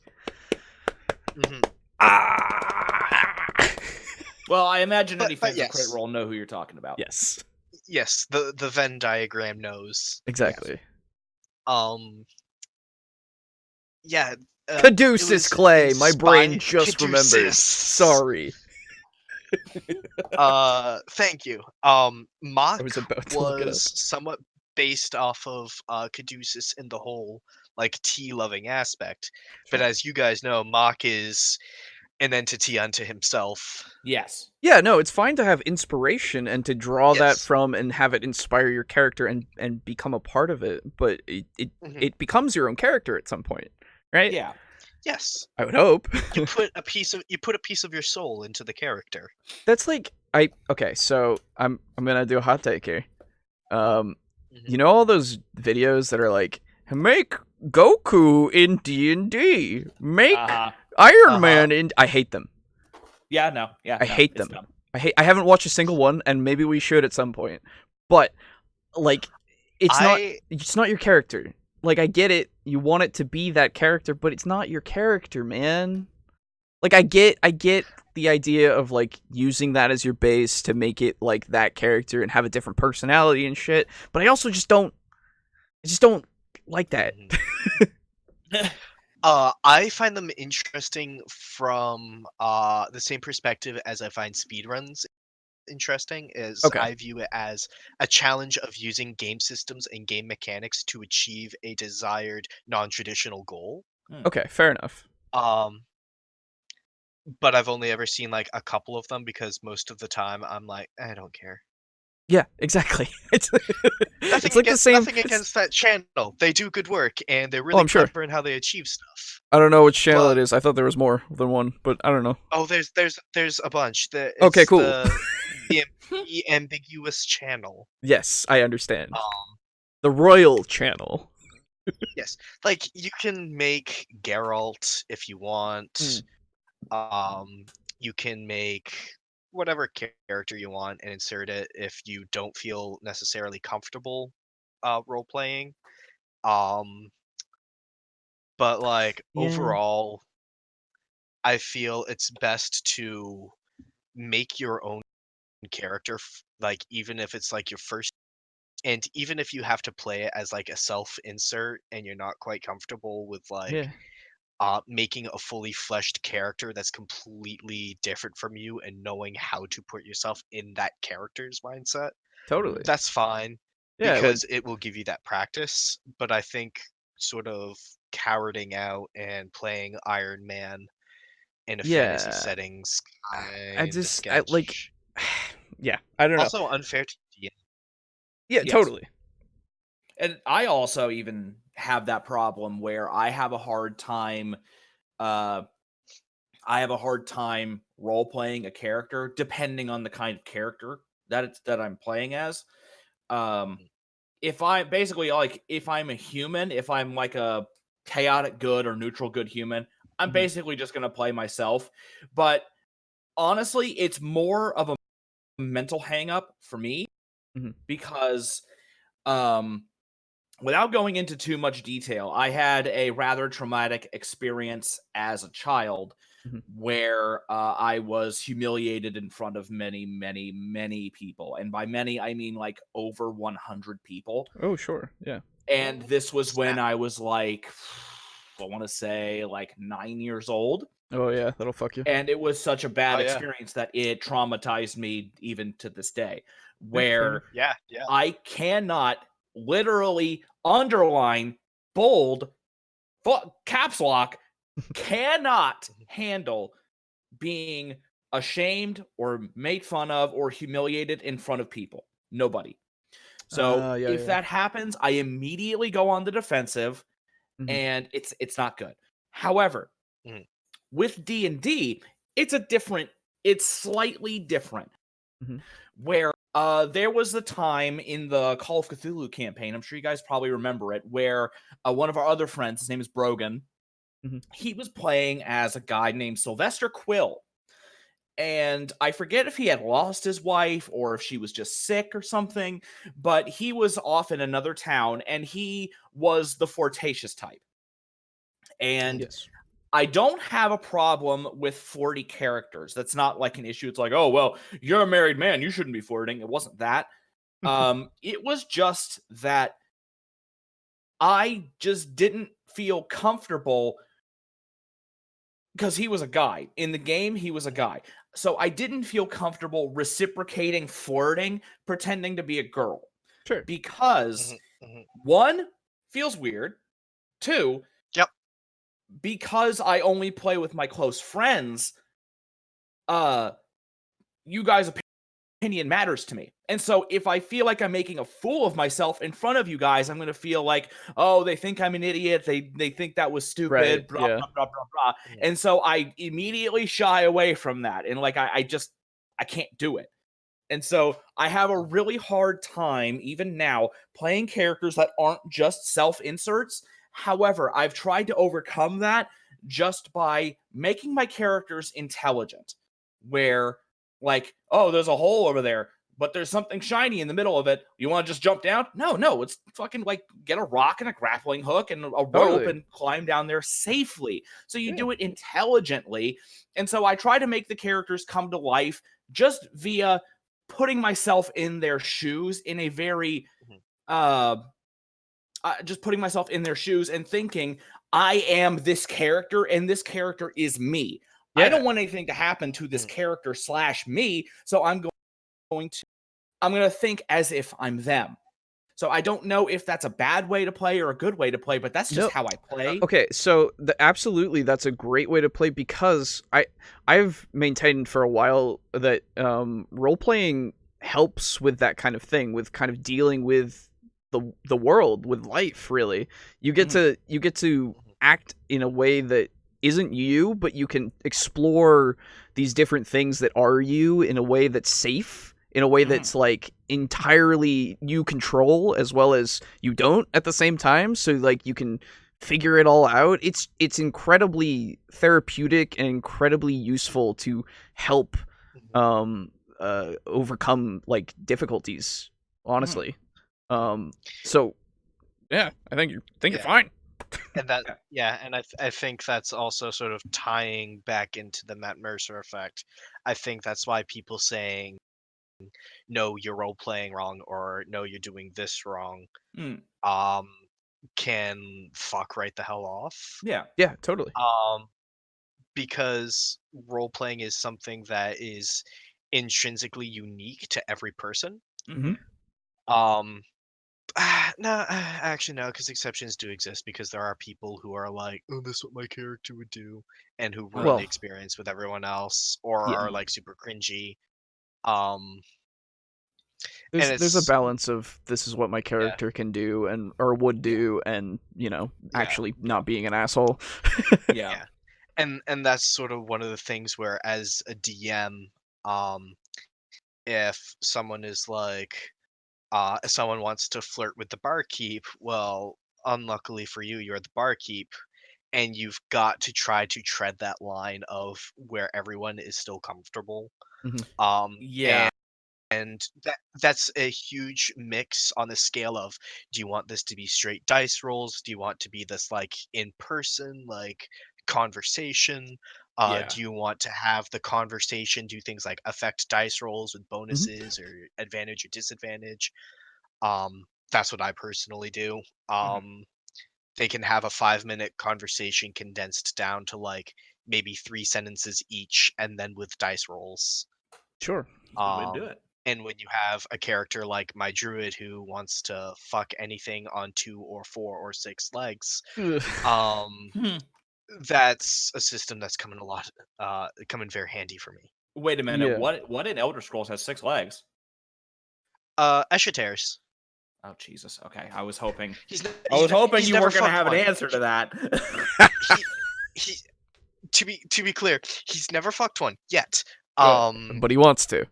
Well, I imagine any fans of yes. Crit Roll know who you're talking about. Yes. Yes, the Venn diagram knows. Exactly. Yeah. Caduceus Clay. My brain just Caduceus. remembered. Sorry. Thank you. Mock I was about to look it up. was somewhat based off of Caduceus in the whole like tea loving aspect. Sure. But as you guys know, Mock is an entity unto himself. Yes. Yeah, no, it's fine to have inspiration and to draw that from and have it inspire your character and become a part of it, but it becomes your own character at some point, right? Yeah. Yes. I would hope. you put a piece of your soul into the character. That's like okay, so I'm gonna do a hot take here. You know all those videos that are like, make Goku in D&D, make Iron Man in. I hate them. Yeah, no, yeah, I hate them. Dumb. I haven't watched a single one, and maybe we should at some point. But like, it's not your character. Like, I get it. You want it to be that character, but it's not your character, man. Like, I get the idea of like using that as your base to make it like that character and have a different personality and shit. But I also just don't like that. I find them interesting from the same perspective as I find speedruns interesting. I view it as a challenge of using game systems and game mechanics to achieve a desired non-traditional goal. Okay, fair enough. But I've only ever seen like a couple of them because most of the time I'm like, I don't care. Yeah, exactly. It's Nothing like the same. Nothing against that channel. They do good work, and they're really I'm sure. clever in how they achieve stuff. I don't know which channel But it is. I thought there was more than one, but I don't know. oh, there's a bunch. Okay, It's cool. the ambiguous channel. Yes, I understand. Um, The Royal Channel. yes, like you can make Geralt if you want. You can make whatever character you want and insert it if you don't feel necessarily comfortable role playing. But like Yeah. overall, I feel it's best to make your own character, like even if it's like your first, and even if you have to play it as like a self insert and you're not quite comfortable with like Yeah. making a fully fleshed character that's completely different from you and knowing how to put yourself in that character's mindset, Totally. that's fine Yeah, like because it will give you that practice. But I think sort of cowarding out and playing Iron Man in a fantasy yeah. settings I kind of just I like sketch. yeah, I don't know. Also unfair to DM. Yeah, Yes. totally. And I also even have that problem where I have a hard time role playing a character depending on the kind of character that I'm playing as. If I basically like if I'm a human, if I'm like a chaotic good or neutral good human, I'm Mhm. basically just going to play myself. But honestly, it's more of a mental hang up for me Mhm. because without going into too much detail, I had a rather traumatic experience as a child Mhm. where I was humiliated in front of many, many, many people. And by many, I mean like over 100 people. Oh, sure. Yeah. And this was when Snap. I was like, I want to say like 9 years old. Oh, yeah, that'll fuck you. And it was such a bad Oh, yeah. experience that it traumatized me even to this day, Yeah, fair where enough. Yeah. I cannot literally underline, bold, caps lock, cannot handle being ashamed or made fun of or humiliated in front of people. Nobody. So Yeah, if yeah. that happens, I immediately go on the defensive, Mhm. and it's not good. However, Mhm. with D&D, it's slightly different. Mhm. Where there was a time in the Call of Cthulhu campaign, I'm sure you guys probably remember it, where one of our other friends, his name is Brogan, Mhm. he was playing as a guy named Sylvester Quill. And I forget if he had lost his wife or if she was just sick or something, but he was off in another town and he was the flirtatious type. And Yes. I don't have a problem with 40 characters. That's not like an issue. It's like, oh, well, you're a married man. You shouldn't be flirting. It wasn't that. It was just that I just didn't feel comfortable because he was a guy. In the game, he was a guy. So I didn't feel comfortable reciprocating flirting, pretending to be a girl. Sure. Because, Mhm. one, feels weird. Two, Yep. because I only play with my close friends, you guys' opinion matters to me. And so if I feel like I'm making a fool of myself in front of you guys, I'm going to feel like, oh, they think I'm an idiot. They think that was stupid, Right. blah, Yeah. blah, blah, blah, blah. Mhm. And so I immediately shy away from that. And like, I can't do it. And so I have a really hard time, even now, playing characters that aren't just self-inserts. However, I've tried to overcome that just by making my characters intelligent, where, like, oh, there's a hole over there, but there's something shiny in the middle of it. You want to just jump down? No, it's fucking like get a rock and a grappling hook and a rope Totally. and climb down there safely. So you Yeah. do it intelligently. And so I try to make the characters come to life just via putting myself in their shoes in a very just putting myself in their shoes and thinking I am this character and this character is me. Yeah. I don't want anything to happen to this character / me, so I'm going to think as if I'm them. So I don't know if that's a bad way to play or a good way to play, but that's just how I play. Okay, so absolutely that's a great way to play because I've maintained for a while that role playing helps with that kind of thing, with kind of dealing with the world, with life. Really, you get to act in a way that isn't you, but you can explore these different things that are you in a way that's safe, in a way that's like entirely you control as well as you don't at the same time. So like you can figure it all out. It's incredibly therapeutic and incredibly useful to help overcome like difficulties, honestly. So yeah, I think you're fine. And that, and I think that's also sort of tying back into the Matt Mercer effect. I think that's why people saying, no, you're role playing wrong, or no, you're doing this wrong, can fuck right the hell off. Yeah. Yeah, totally. Because role playing is something that is intrinsically unique to every person. No, actually no, because exceptions do exist, because there are people who are like, oh, this is what my character would do, and who ruin the experience with everyone else, or are like super cringy. There's a balance of this is what my character can do and or would do, and actually not being an asshole. Yeah. And that's sort of one of the things where, as a DM, if someone is like, if someone wants to flirt with the barkeep, well, unluckily for you, you're the barkeep, and you've got to try to tread that line of where everyone is still comfortable. And that's a huge mix on the scale of, do you want this to be straight dice rolls? Do you want to be this like in person, like conversation? Do you want to have the conversation do things like affect dice rolls with bonuses or advantage or disadvantage? That's what I personally do. They can have a 5-minute conversation condensed down to like maybe 3 sentences each, and then with dice rolls. Sure. Do it. And when you have a character like my druid who wants to fuck anything on 2 or 4 or 6 legs, that's a system that's coming very handy for me. Wait a minute. What in Elder Scrolls has 6 legs? Eschatairs. Oh Jesus. Okay, I was hoping. He's you weren't going to have one. an answer to that. he, to be clear, he's never fucked one yet. But he wants to.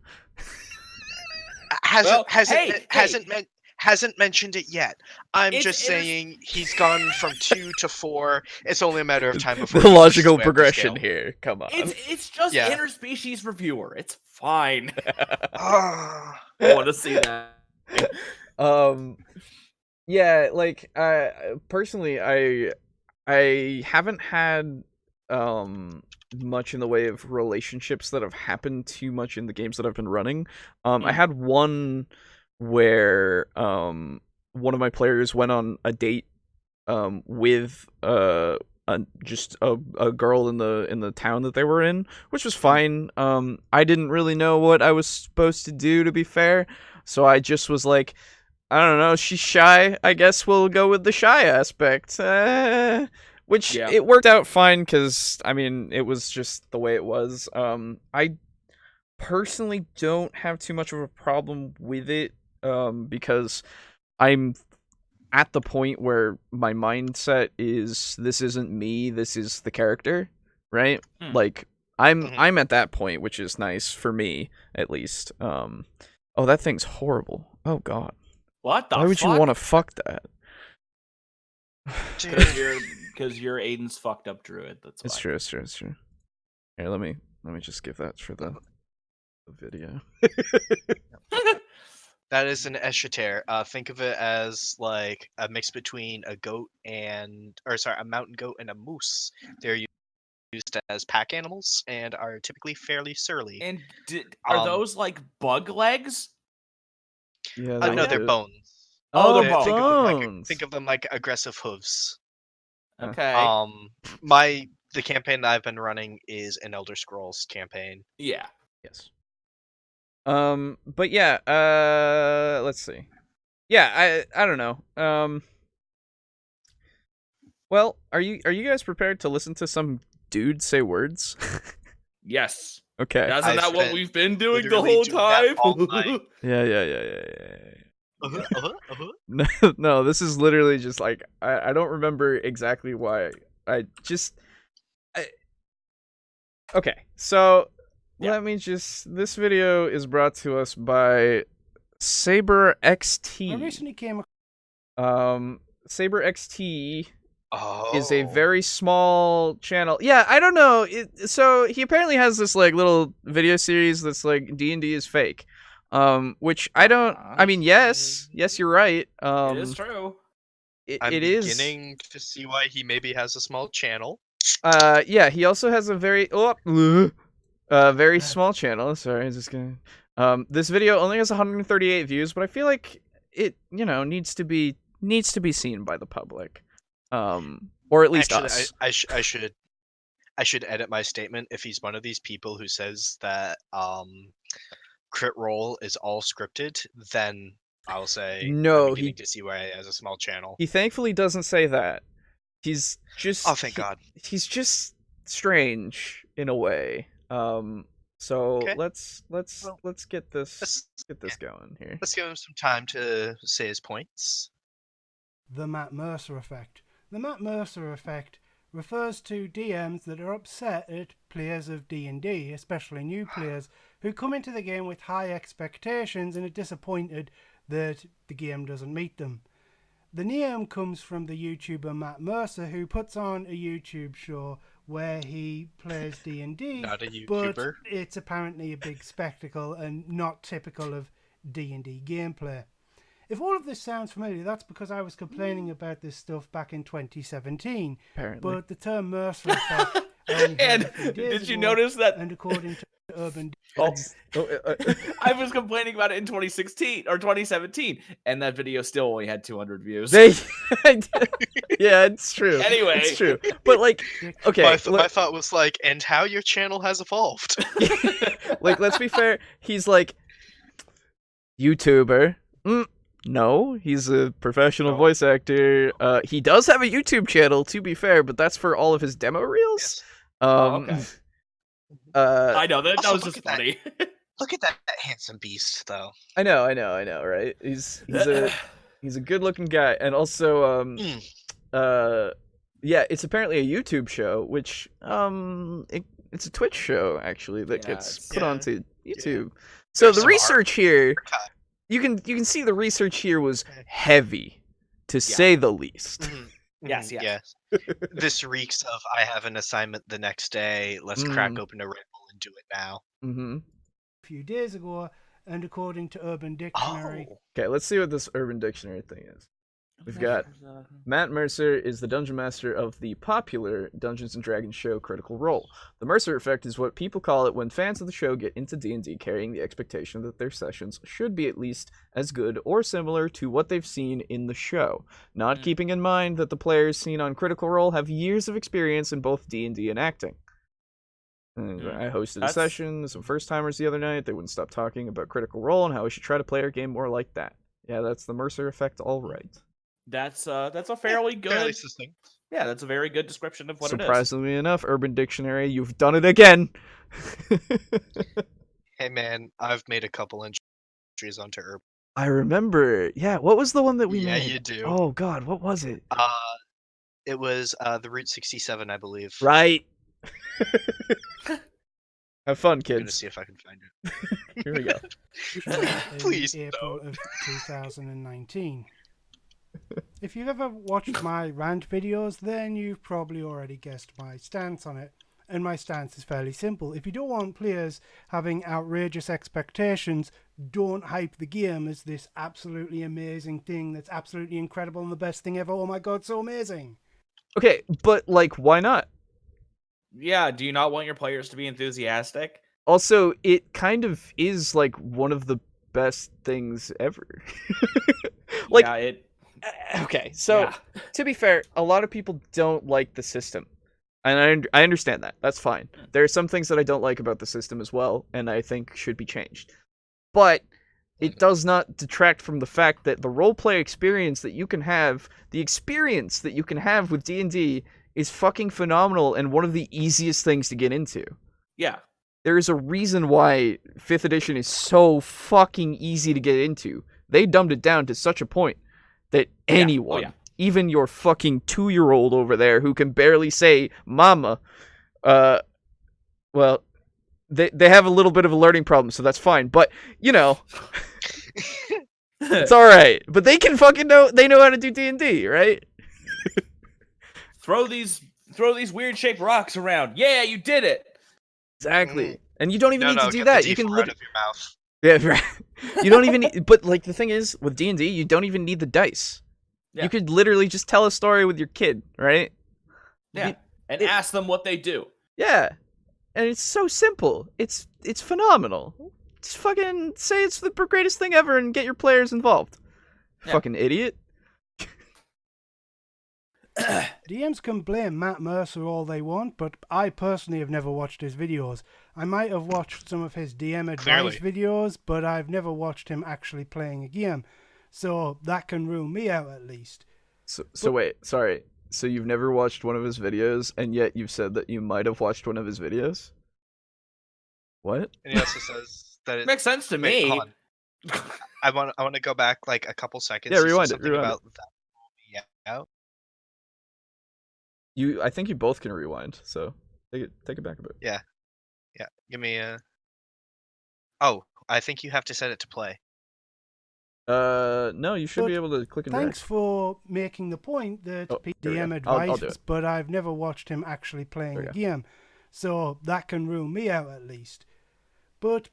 Hasn't mentioned it yet. I'm just saying he's gone from 2 to 4. It's only a matter of time before the logical progression here. Come on. It's just interspecies reviewer. It's fine. I want to see that. Yeah, like personally I haven't had much in the way of relationships that have happened too much in the games that I've been running. I had one where one of my players went on a date with just a girl in the town that they were in, which was fine. I didn't really know what I was supposed to do, to be fair, so I just was like, I don't know, she's shy, I guess we'll go with the shy aspect. Which it worked out fine, because, I mean, it was just the way it was. I personally don't have too much of a problem with it, because I'm at the point where my mindset is, this isn't me, this is the character, right? Like, I'm at that point, which is nice for me, at least. Oh, that thing's horrible. Oh, God. What the Why would fuck? you want to fuck that? Because you're Aiden's fucked up druid. That's why. It's true. Here, let me just give that for the video. That is an Eschater. Think of it as like a mix between a mountain goat and a moose. They're used as pack animals and are typically fairly surly. And are those like bug legs? Yeah, no, they're bones. Oh, they're bones. Think of them like aggressive hooves. Okay. The campaign that I've been running is an Elder Scrolls campaign. Yeah. Yes. But yeah, let's see. Yeah, I don't know. Well, are you guys prepared to listen to some dude say words? Yes. Okay. Isn't I that what spent we've been doing the literally whole doing that time? all night. Yeah. Uh-huh. No, this is literally just like I don't remember exactly why. Okay, so Yeah. let me just. This video is brought to us by SabreXT. I recently came SabreXT Oh. is a very small channel. Yeah, I don't know. So he apparently has this like little video series that's like D&D is fake. Which I don't. I mean, yes, you're right. It is true. I'm It is. beginning to see why he maybe has a small channel. Yeah, he also has a very very small channel. Sorry, I'm just gonna. This video only has 138 views, but I feel like it, needs to be seen by the public, or at least Actually, us. I should edit my statement. If he's one of these people who says that crit roll is all scripted, then I'll say No, I'm beginning to see why he has a small channel. He thankfully doesn't say that. He's just. Oh, thank God. He's just strange in a way. So Okay. let's get this let's- going here. Let's give him some time to say his points. the Matt Mercer Effect. The Matt Mercer Effect refers to DMs that are upset at players of D&D, especially new players, who come into the game with high expectations and are disappointed that the game doesn't meet them. The name comes from the YouTuber Matt Mercer, who puts on a YouTube show where he plays D&D, Not a but YouTuber. it's apparently a big spectacle and not typical of D&D gameplay. If all of this sounds familiar, that's because I was complaining about this stuff back in 2017. Apparently. But the term Mercer Effect... I only heard And a few days did you ago, notice that? And according to Urban... I was complaining about it in 2016 or 2017, and that video still only had 200 views. Yeah, it's true. Anyway. It's true. But like, okay, My thought was like, and how your channel has evolved. like, let's be fair. He's like YouTuber. No, he's a professional voice actor. He does have a YouTube channel, to be fair, but that's for all of his demo reels. Yes. Okay. I know that Also, was look just at that. funny. Look at that handsome beast, though. I know, right? He's a good-looking guy, and also yeah, it's apparently a YouTube show, which it's a Twitch show actually that gets put onto YouTube. So There's the some research here, cut. you can see the research here was heavy, to say the least. Yes. Yes. This reeks of I have an assignment the next day. Let's crack open a Red Bull and do it now. Mm-hmm. A few days ago, and according to Urban Dictionary... Oh. Okay, let's see what this Urban Dictionary thing is. We've got Matt Mercer is the dungeon master of the popular Dungeons & Dragons show Critical Role. The Mercer Effect is what people call it when fans of the show get into D&D carrying the expectation that their sessions should be at least as good or similar to what they've seen in the show, not keeping in mind that the players seen on Critical Role have years of experience in both D&D and acting. I hosted a session with some first-timers the other night. They wouldn't stop talking about Critical Role and how we should try to play our game more like that. Yeah, that's the Mercer Effect, all right. That's a fairly good. Fairly succinct. Yeah, that's a very good description of what it is. Surprisingly enough, Urban Dictionary, you've done it again. Hey man, I've made a couple entries onto Urban. I remember. Yeah, what was the one that we made? Yeah, you do. Oh god, what was it? It was the Route 67, I believe. Right. Have fun, I'm gonna kids. see if I can find it. Here we go. Please, in April no. of 2019. If you've ever watched my rant videos, then you've probably already guessed my stance on it. And my stance is fairly simple. If you don't want players having outrageous expectations, don't hype the game as this absolutely amazing thing that's absolutely incredible and the best thing ever. Oh my god, so amazing. Okay, but like, why not? Yeah, do you not want your players to be enthusiastic? Also, it kind of is like one of the best things ever. Like, yeah, it. Okay, so Yeah. to be fair, a lot of people don't like the system. And I understand that. That's fine. There are some things that I don't like about the system as well, and I think should be changed. But it does not detract from the fact that the roleplay experience that you can have, the experience that you can have with D&D is fucking phenomenal and one of the easiest things to get into. Yeah. There is a reason why 5th edition is so fucking easy to get into. They dumbed it down to such a point that anyone, even your fucking 2-year-old over there who can barely say mama, well, they have a little bit of a learning problem, so that's fine. But, you know, it's alright. But they can fucking they know how to do D&D, right? Throw these weird shaped rocks around. Yeah, you did it. Exactly. And you don't even need to do get that. The You can out of your mouth. Yeah, right. You don't even need, but like the thing is with D&D, you don't even need the dice. Yeah. You could literally just tell a story with your kid, right? Yeah. And ask them what they do. Yeah. And it's so simple. It's phenomenal. Just fucking say it's the greatest thing ever and get your players involved. Yeah. Fucking idiot. DMs can blame Matt Mercer all they want, but I personally have never watched his videos. I might have watched some of his DM advice videos, but I've never watched him actually playing a game. So that can rule me out at least. So wait, sorry. So you've never watched one of his videos, and yet you've said that you might have watched one of his videos? What? And he also says that it makes sense to me. Hold on. I want to go back like a couple seconds. Yeah, rewind it. About that. Yeah. I think you both can rewind, so take it back a bit. Yeah. Give me a. Oh, I think you have to set it to play. No, you should be able to click and drag. Thanks for making the point that DM advice, but I've never watched him actually playing a game, so that can rule me out at least. But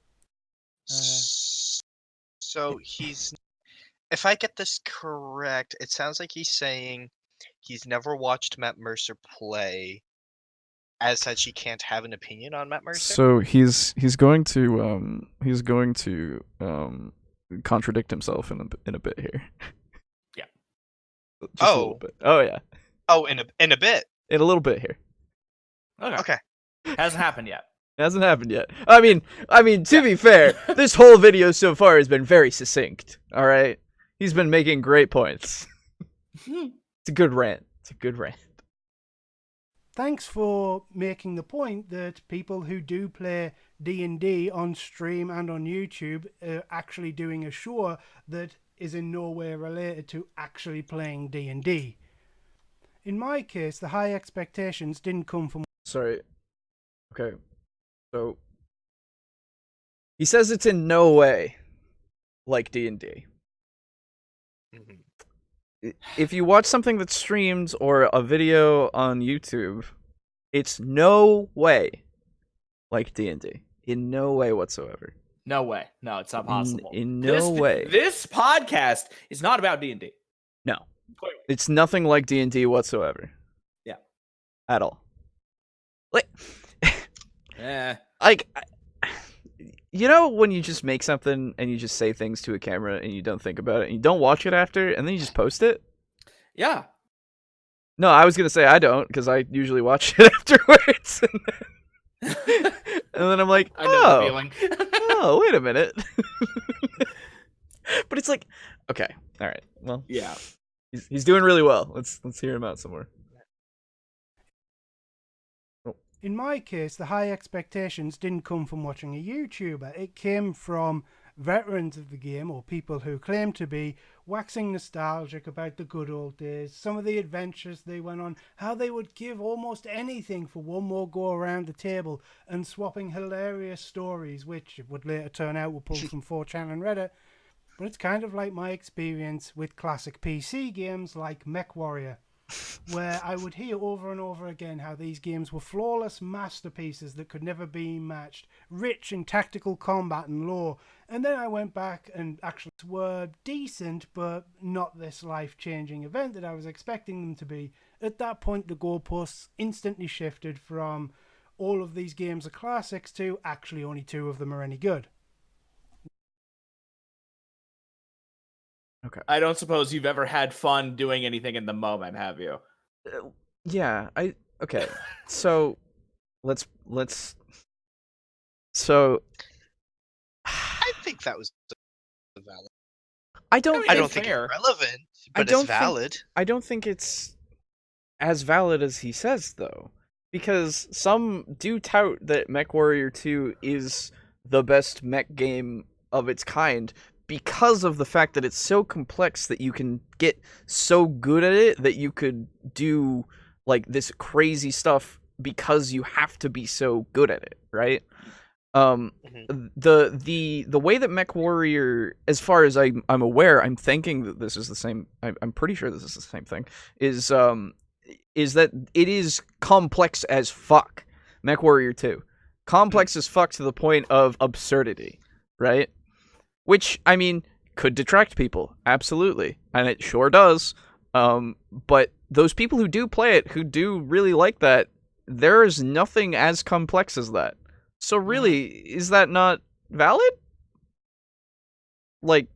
so he's. If I get this correct, it sounds like he's saying he's never watched Matt Mercer play. As such, he can't have an opinion on Matt Mercer. So he's going to contradict himself in a bit here. Yeah. Just a little bit. Oh yeah. Oh, in a bit. In a little bit here. Okay. Hasn't happened yet. Hasn't happened yet. I mean, to be fair, this whole video so far has been very succinct. All right, he's been making great points. It's a good rant. Thanks for making the point that people who do play D&D on stream and on YouTube are actually doing a show that is in no way related to actually playing D&D. In my case, the high expectations didn't come from... Sorry. Okay. So he says it's in no way like D&D. If you watch something that's streamed or a video on YouTube, it's no way like D&D. In no way whatsoever. No way. No, it's not possible. In no way. This podcast is not about D&D. No. It's nothing like D&D whatsoever. Yeah. At all. Like, like, you know when you just make something and you just say things to a camera and you don't think about it and you don't watch it after and then you just post it? Yeah. No, I was going to say I don't because I usually watch it afterwards. And then I'm like, I know the feeling. Oh, wait a minute. But it's like, okay, all right. Well, yeah. He's doing really well. Let's hear him out some more. In my case, the high expectations didn't come from watching a YouTuber. It came from veterans of the game, or people who claim to be, waxing nostalgic about the good old days, some of the adventures they went on, how they would give almost anything for one more go around the table, and swapping hilarious stories, which would later turn out were pulled from 4chan and Reddit. But it's kind of like my experience with classic PC games like MechWarrior, where I would hear over and over again how these games were flawless masterpieces that could never be matched, rich in tactical combat and lore, and then I went back and actually were decent, but not this life-changing event that I was expecting them to be. At that point, the goalposts instantly shifted from all of these games are classics to actually only 2 of them are any good. Okay. I don't suppose you've ever had fun doing anything in the moment, have you? Yeah, okay. So let's so I think that was valid. I don't think it's relevant, but it's valid. I don't think it's as valid as he says though. because some do tout that MechWarrior 2 is the best mech game of its kind because of the fact that it's so complex that you can get so good at it that you could do like this crazy stuff because you have to be so good at it, right? The way that MechWarrior, as far as I'm aware, I'm thinking that this is the same. I'm pretty sure this is the same thing. Is that it is complex as fuck. MechWarrior 2, complex as fuck to the point of absurdity, right? Which I mean could detract people, absolutely, and it sure does. But those people who do play it, who do really like that, there is nothing as complex as that. So really, is that not valid? Like,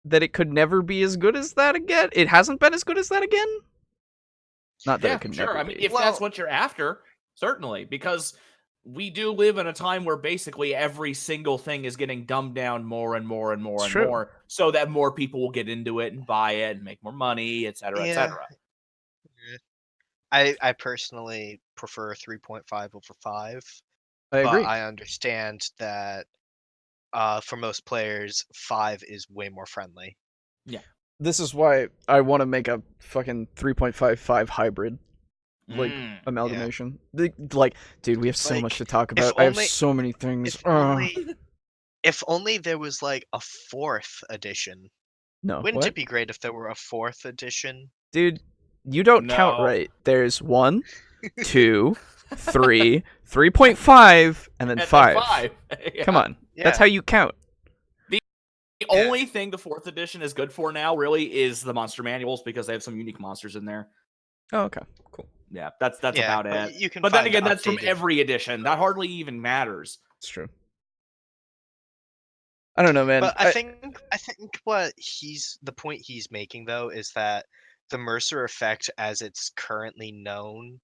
that it could never be as good as that again? It hasn't been as good as that again? Not that it could never I mean, be. if that's what you're after, certainly, because we do live in a time where basically every single thing is getting dumbed down more and more and more It's and true. more, so that more people will get into it and buy it and make more money, etc., etc. I personally prefer 3.5 over 5. I agree. But I understand that for most players, 5 is way more friendly. Yeah. This is why I want to make a fucking 3.55 hybrid. Like, amalgamation. Yeah. Like, dude, we have so much to talk about. I have so many things. If only there was, like, a 4th edition. No, Wouldn't what? it be great if there were a 4th edition? Dude, you don't count right. There's 1, 2, 3, 3.5, and then 5. Yeah. Come on. Yeah. That's how you count. The only thing the 4th edition is good for now, really, is the monster manuals, because they have some unique monsters in there. Oh, okay. Cool. Yeah, that's about it. You can but then find again, that's from updated- every edition. That hardly even matters. It's true. I don't know, man. But I think what the point he's making, though, is that the Mercer Effect, as it's currently known,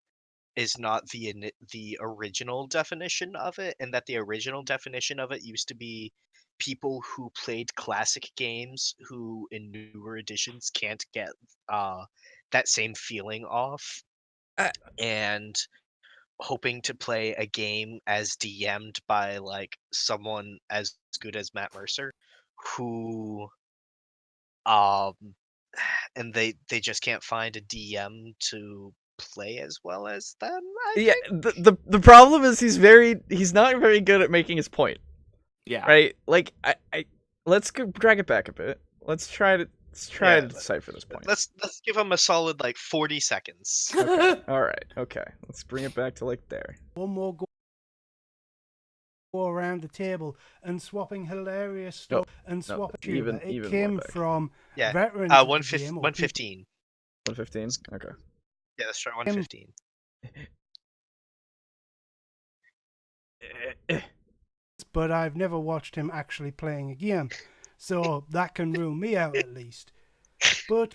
is not the original definition of it, and that the original definition of it used to be people who played classic games who in newer editions can't get that same feeling off, and hoping to play a game as DM'd by like someone as good as Matt Mercer, who and they just can't find a DM to play as well as them. I think. The problem is he's not very good at making his point. Yeah. Right? Like let's drag it back a bit. Let's try to decipher this point. Let's give him a solid like 40 seconds. Okay. All right. Okay. Let's bring it back to like there. One more go around the table and swapping hilarious stuff and swapping. Even it came from veterans. 115. 115. Okay. Yeah, let's try 115. But I've never watched him actually playing a game, so that can rule me out at least. But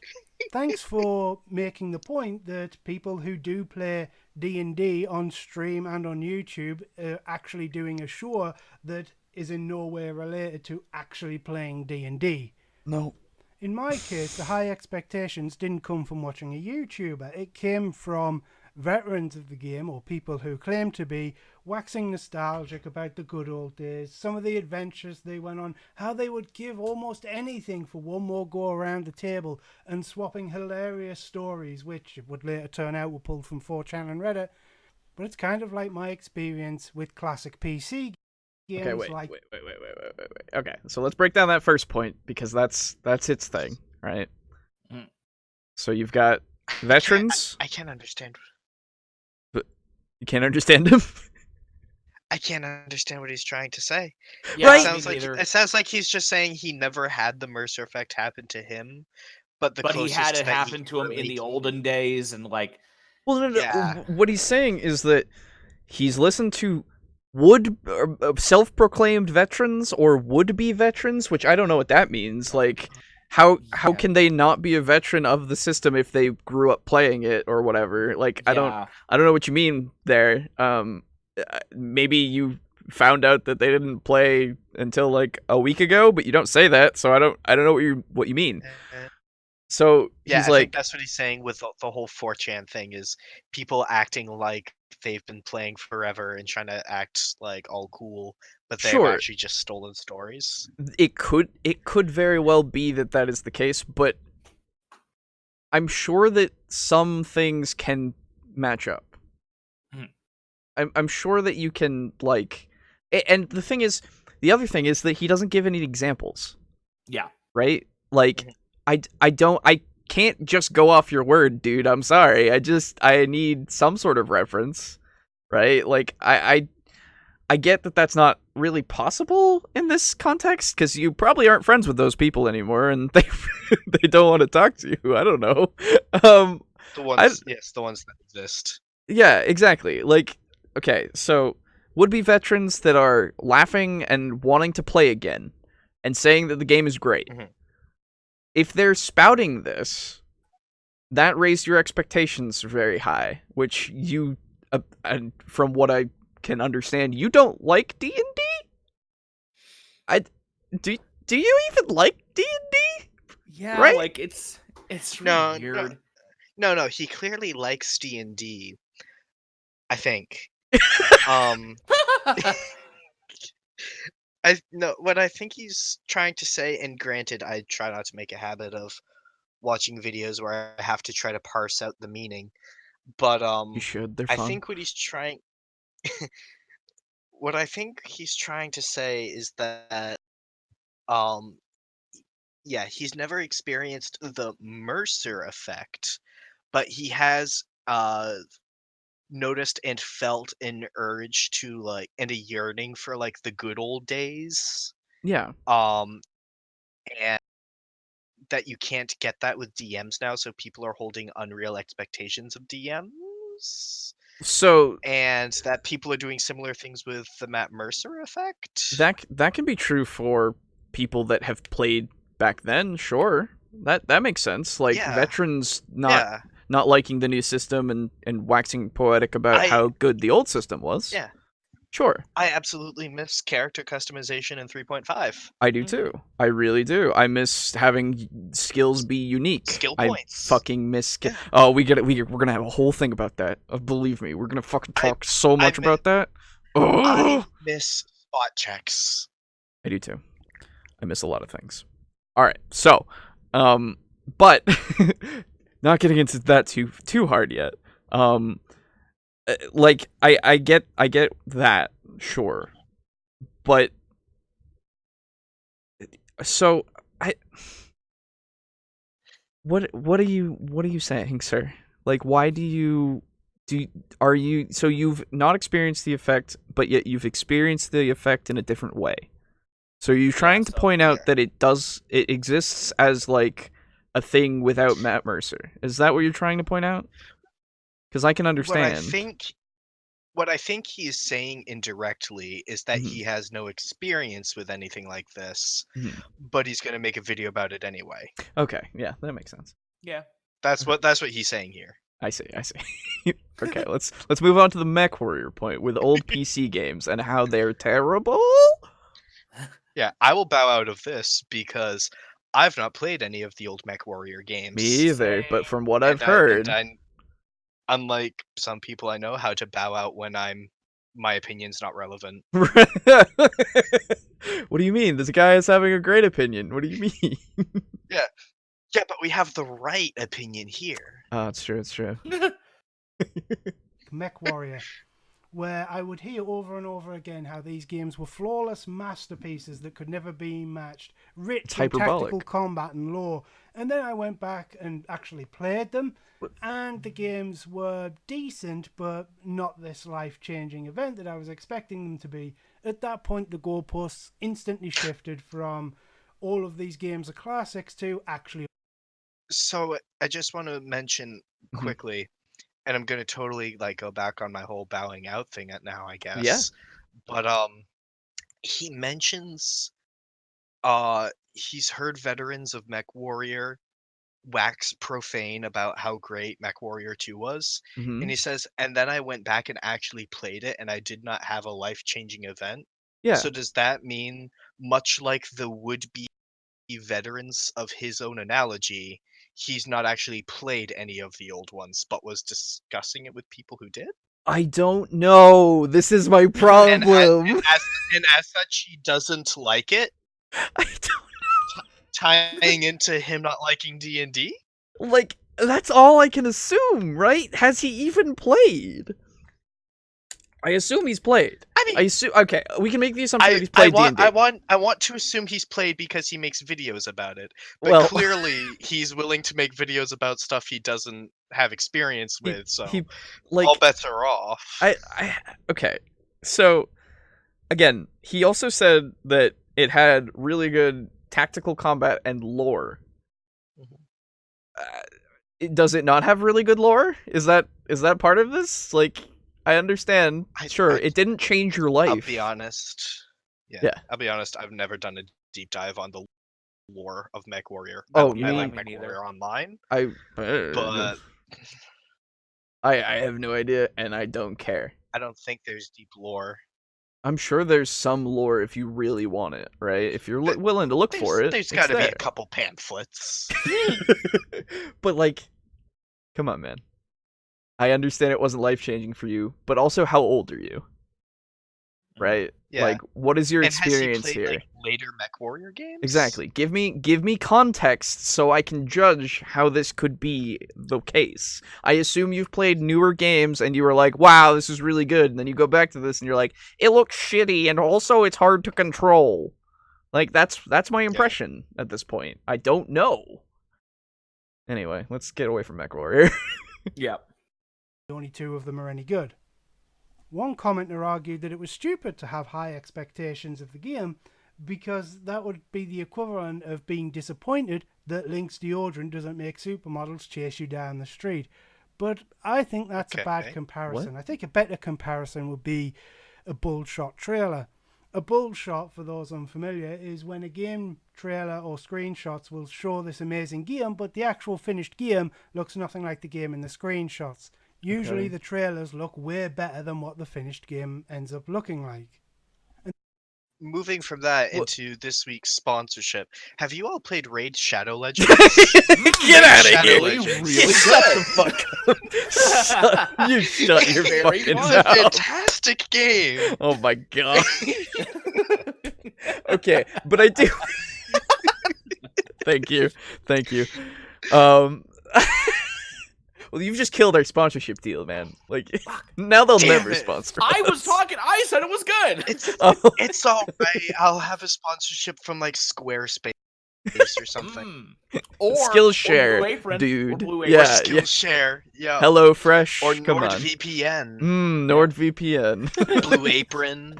thanks for making the point that people who do play D&D on stream and on YouTube are actually doing a show that is in no way related to actually playing D&D. No. In my case, the high expectations didn't come from watching a YouTuber. It came from veterans of the game, or people who claim to be, waxing nostalgic about the good old days, some of the adventures they went on, how they would give almost anything for one more go around the table, and swapping hilarious stories, which would later turn out were pulled from 4chan and Reddit. But it's kind of like my experience with classic PC games. Okay, wait. Okay, so let's break down that first point, because that's its thing, right? So you've got veterans. I can't understand. But you can't understand him? I can't understand what he's trying to say. Yeah, right? It sounds like he's just saying he never had the Mercer Effect happen to him, but he had it happen to him in the olden days, and like. Well, no. What he's saying is that he's listened to self-proclaimed veterans or would-be veterans, which I don't know what that means. Like, how can they not be a veteran of the system if they grew up playing it or whatever? Like, I don't know what you mean there. Maybe you found out that they didn't play until like a week ago, but you don't say that, so I don't know what you mean. So Yeah, he's I think like, that's what he's saying with the whole 4chan thing is people acting like they've been playing forever and trying to act like all cool, but they've sure, actually just stolen stories. it could very well be that is the case, but I'm sure that some things can match up. Mhm. I'm sure that you can like, and the thing is, the other thing is that he doesn't give any examples, Yeah. right? Like, Mhm. I can't just go off your word, dude. I'm sorry. I need some sort of reference, right? Like, I get that that's not really possible in this context because you probably aren't friends with those people anymore, and they they don't want to talk to you. I don't know. Um, The I ones, yes, the ones that exist. yeah, exactly. Like, okay, so would-be veterans that are laughing and wanting to play again, and saying that the game is great. Mhm. If they're spouting this, that raised your expectations very high, which you, and from what I can understand, you don't like D&D? Do you even like D&D? Yeah, Right? like it's No, weird. no, he clearly likes D&D, I think. Um, what I think he's trying to say, and granted, I try not to make a habit of watching videos where I have to try to parse out the meaning, but You should. They're I fun. think what I think he's trying to say is that um yeah, he's never experienced the Mercer effect, but he has noticed and felt an urge to and a yearning for the good old days. Yeah. Um and that you can't get that with DMs now, so people are holding unreal expectations of DMs. So And that people are doing similar things with the Matt Mercer effect. that can be true for people that have played back then, sure. That makes sense. Like Yeah, veterans yeah. not liking the new system and waxing poetic about I how good the old system was. yeah, Sure. I absolutely miss character customization in 3.5. I do Mhm. too. I really do. I miss having skills be unique. Skill I points. fucking miss Yeah. Oh, we're gonna have a whole thing about that. Believe me, we're gonna fucking I talk so I much mi about that. I Oh, miss spot checks. I do too. I miss a lot of things. All right, so, but not getting into that too hard yet. Like I get that, sure, but so I what are you saying, sir? Like, why are you so you've not experienced the effect, but yet you've experienced the effect in a different way? So are you trying to so point Yeah. out that it exists as like a thing without Matt Mercer? Is that what you're trying to point out? Because I can What I understand. think what I think he is saying indirectly is that Mhm, he has no experience with anything like this, mhm. but he's gonna make a video about it anyway. Okay, yeah, that makes sense. yeah. That's what he's saying here. I see. Okay, let's move on to the Mech Warrior point with old PC games and how they're terrible. Yeah, I will bow out of this because I've not played any of the old Mech Warrior Me games, either, but from what I've and heard, I, unlike some people I know, how to bow out when my opinion's not relevant. what do you mean? This guy is having a great opinion. What do you mean? Yeah, yeah, but we have the right opinion here. Oh, it's true. It's true. Mech Warrior, where I would hear over and over again how these games were flawless masterpieces that could never be matched, rich It's in hyperbolic. tactical combat and lore. And then I went back and actually played them, and the games were decent, but not this life-changing event that I was expecting them to be. At that point, the goalposts instantly shifted from all of these games are classics to actually. So I just want to mention Mhm. quickly, and I'm gonna totally go back on my whole bowing out thing at now, I Yeah. guess. But he mentions he's heard veterans of Mech Warrior wax profane about how great Mech Warrior 2 was, Hmm. and he says, and then I went back and actually played it, and I did not have a life-changing event. Yeah. So does that mean, much like the would-be veterans of his own analogy, he's not actually played any of the old ones, but was discussing it with people who did. I don't know. This is my problem. And as such, he doesn't like it. I don't Tying into him not liking D&D. like. That's all I can assume, right? Has he even played? I assume he's played. I mean, I assume. Okay, we can make the assumption that he's played D&D. I want to assume he's played because he makes videos about it. But Well, clearly, he's willing to make videos about stuff he doesn't have experience with. So all bets are off. Okay. So again, he also said that it had really good tactical combat and lore. Does it not have really good lore? Is that part of this? Like, I understand. Sure, it didn't change your life. I'll be honest. Yeah. I'll be honest. I've never done a deep dive on the lore of MechWarrior. Oh, I like MechWarrior Online. But I have no idea, and I don't care. I don't think there's deep lore. I'm sure there's some lore if you really want it, right? If you're willing to look for it, there's got to be a couple pamphlets. But like, come on, man. I understand it wasn't life-changing for you, but also, how old are you? Right? Yeah. Like, what is your experience has he played, here? Like, later MechWarrior games? Exactly. Give me context so I can judge how this could be the case. I assume you've played newer games and you were like, wow, this is really good. And then you go back to this and you're like, it looks shitty and also it's hard to control. Like, that's my impression at this point. I don't know. Anyway, let's get away from MechWarrior. Yep. Only 2 of them are any good. One commenter argued that it was stupid to have high expectations of the game because that would be the equivalent of being disappointed that Link's deodorant doesn't make supermodels chase you down the street. But I think that's a bad comparison. I think a better comparison would be a bullshot trailer. A bullshot, for those unfamiliar, is when a game trailer or screenshots will show this amazing game, but the actual finished game looks nothing like the game in the screenshots. Usually the trailers look way better than what the finished game ends up looking like. Moving from that into this week's sponsorship, have you all played Raid Shadow Legends? Get out of here! Legends. Really shut the fuck up. You shut your fucking mouth. It's a fantastic game. Oh my god. Okay, but I do. Thank you. Well, you've just killed our sponsorship deal, man. Like, now they'll never sponsor us. I was talking. I said it was good. It's all right. I'll have a sponsorship from like Squarespace or something. Or Skillshare, Blue Apron, dude. Or Blue Or Apron. Skillshare. Yeah. HelloFresh. Or Come on. NordVPN. NordVPN. Blue Apron.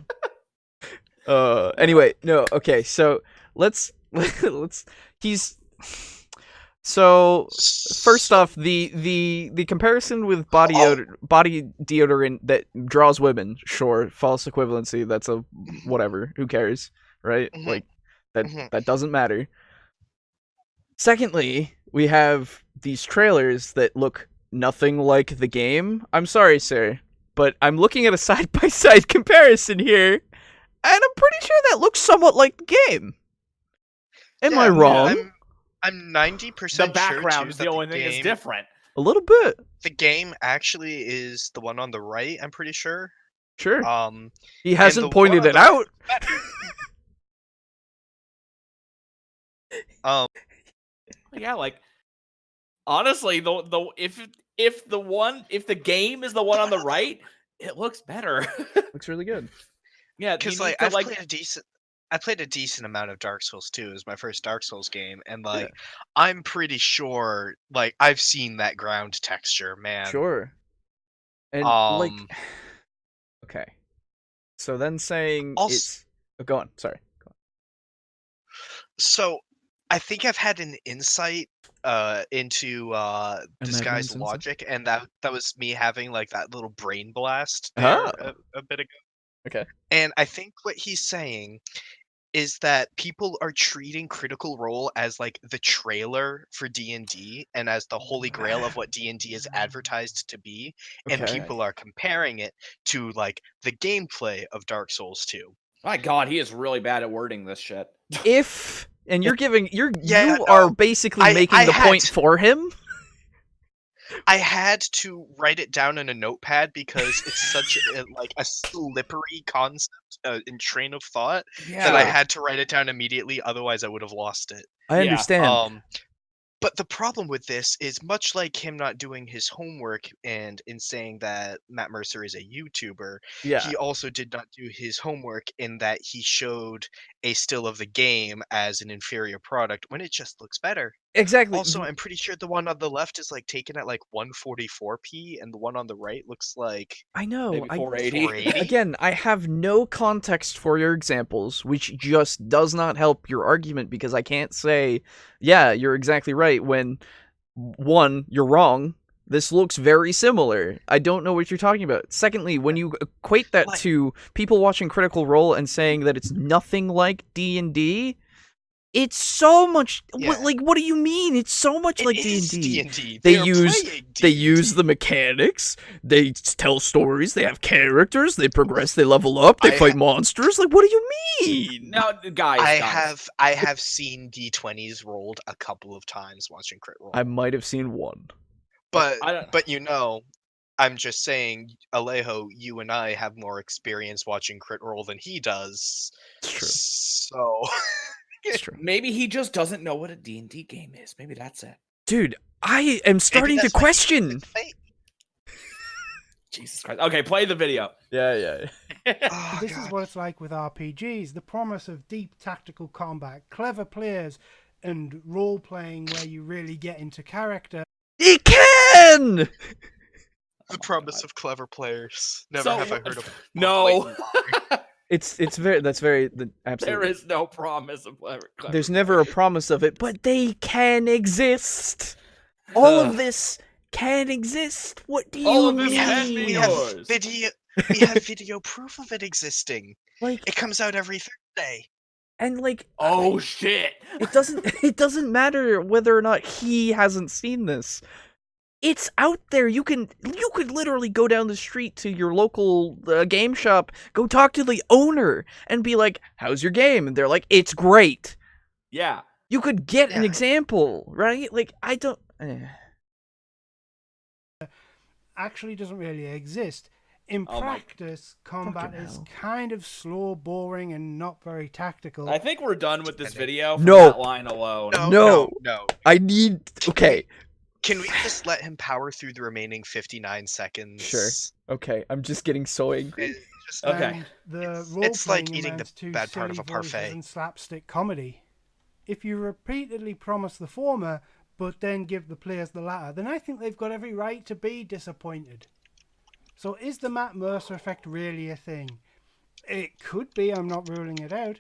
Anyway, no. Okay, so let's. So first off, the comparison with body deodorant that draws women, sure, false equivalency. That's a whatever. Who cares, right? Mhm. Like that doesn't matter. Secondly, we have these trailers that look nothing like the game. I'm sorry, sir, but I'm looking at a side-by-side comparison here, and I'm pretty sure that looks somewhat like the game. Am I wrong? I'm 90% The background sure is the only thing that's different. A little bit. The game actually is the one on the right, I'm pretty sure. Sure. He hasn't pointed it out. Yeah, like honestly, if the game is the one on the right, it looks better. Looks really good. Yeah, because like I played a decent amount of Dark Souls 2. It was my first Dark Souls game, and like I'm pretty sure like I've seen that ground texture, man. Sure. And like, okay. So then saying it's go on. Sorry. Go on. So I think I've had an insight into Disguised Logic, and that was me having like that little brain blast there a bit ago. Okay. And I think what he's saying is that people are treating Critical Role as like the trailer for D&D and as the holy grail of what D&D is advertised to be, and people are comparing it to like the gameplay of Dark Souls 2. My god, he is really bad at wording this shit. If and you're giving you Yeah, are no. basically making the point for him. I had to write it down in a notepad because it's such a slippery concept in train of thought that I had to write it down immediately. Otherwise, I would have lost it. I understand. But the problem with this is much like him not doing his homework and in saying that Matt Mercer is a YouTuber, Yeah. he also did not do his homework in that he showed a still of the game as an inferior product when it just looks better. Exactly. Also, I'm pretty sure the one on the left is like taken at like 144p, and the one on the right looks like I know. Maybe 480. Again, I have no context for your examples, which just does not help your argument because I can't say, yeah, you're exactly right when, one, you're wrong. This looks very similar. I don't know what you're talking about. Secondly, when you equate that to people watching Critical Role and saying that it's nothing like D&D, it's so much. What do you mean? It's so much like D&D. They use the mechanics. They tell stories. They have characters. They progress. They level up. They fight monsters. Like, what do you mean? Now, guys, I have seen D20s rolled a couple of times watching Crit Roll. I might have seen one. But I'm just saying, Alejo, you and I have more experience watching Crit Roll than he does. It's true. So. It's true. Maybe he just doesn't know what a D&D game is. Maybe that's it. Dude, I am starting to question. Jesus Christ. Okay, play the video. Yeah. This is what it's like with RPGs. The promise of deep tactical combat, clever players, and role-playing where you really get into character. It can! The promise of clever players. Never have I heard of No. Absolutely. There is no promise of clever. There's never a promise of it, but they can exist. All of this can exist. What do you mean? We have video proof of it existing. Like, it comes out every Thursday. And like, shit! It doesn't matter whether or not he hasn't seen this. It's out there. You could literally go down the street to your local game shop, go talk to the owner, and be like, "How's your game?" And they're like, "It's great." Yeah. You could get an example, right? Like, I don't. Actually, doesn't really exist. In practice, combat is kind of slow, boring, and not very tactical. I think we're done with this video from No. that line alone. No. I need. Okay. Can we just let him power through the remaining 59 seconds? Sure. Okay, I'm just getting so angry. Okay. It's like eating the bad part of a parfait. And slapstick comedy. If you repeatedly promise the former, but then give the players the latter, then I think they've got every right to be disappointed. So is the Matt Mercer effect really a thing? It could be, I'm not ruling it out.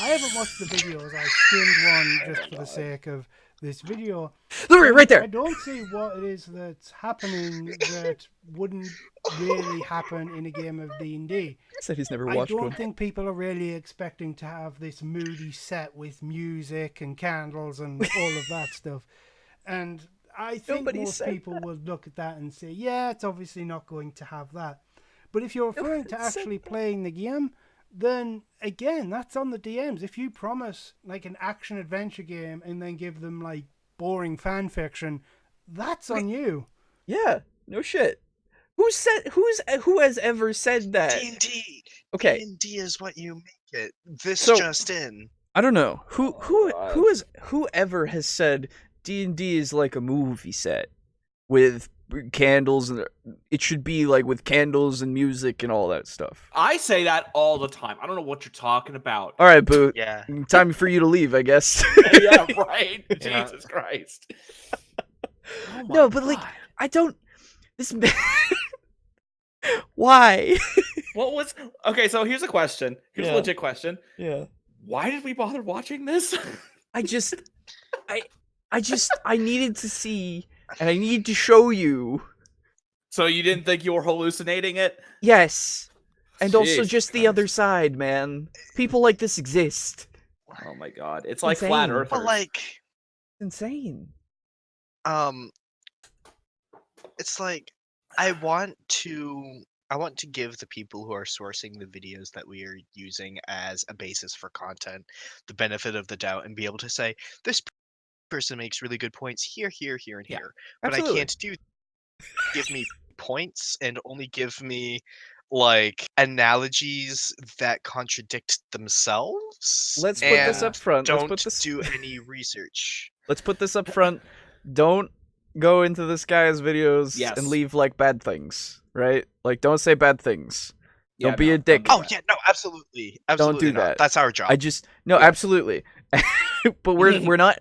I haven't watched the videos, I skimmed one just for the sake of this video. Right there. I don't see what it is that's happening that wouldn't really happen in a game of D&D. Said he's never watched one. I don't think people are really expecting to have this moody set with music and candles and all of that stuff. And I think most people will look at that and say, yeah, it's obviously not going to have that. But if you're referring to actually playing the game, then again, that's on the DMs. If you promise like an action adventure game and then give them like boring fan fiction, that's on you. Yeah, no shit. Who has ever said that? D&D. Okay. D&D is what you make it. This just in. I don't know. Whoever has said D&D is like a movie set with candles, and it should be like with candles and music and all that stuff. I say that all the time. I don't know what you're talking about. All right, Boot. Yeah. Time for you to leave, I guess. Yeah, right. Yeah. Jesus Christ. Oh no, but like, I don't. This. Why? What was? Okay, so here's a question. Here's a legit question. Yeah. Why did we bother watching this? I needed to see, and I need to show you. So you didn't think you were hallucinating it? Yes. And also Jeez, just the other side, man. People like this exist. Oh my god. It's like flat earthers. But like, insane. It's like, I want to to give the people who are sourcing the videos that we are using as a basis for content the benefit of the doubt and be able to say this person makes really good points here, here, here, and Yeah, here. But I absolutely. can't give me points and only give me like analogies that contradict themselves. Let's put this and up front. Let's Don't put this. do any research. Let's put this up front. Don't go into this guy's videos Yes. and leave like bad things, right? Like, don't say bad things. Yeah, Don't be no, a dick. don't do Oh that. yeah, no, absolutely, absolutely do not. that. That's our job. I just no, absolutely. But we're not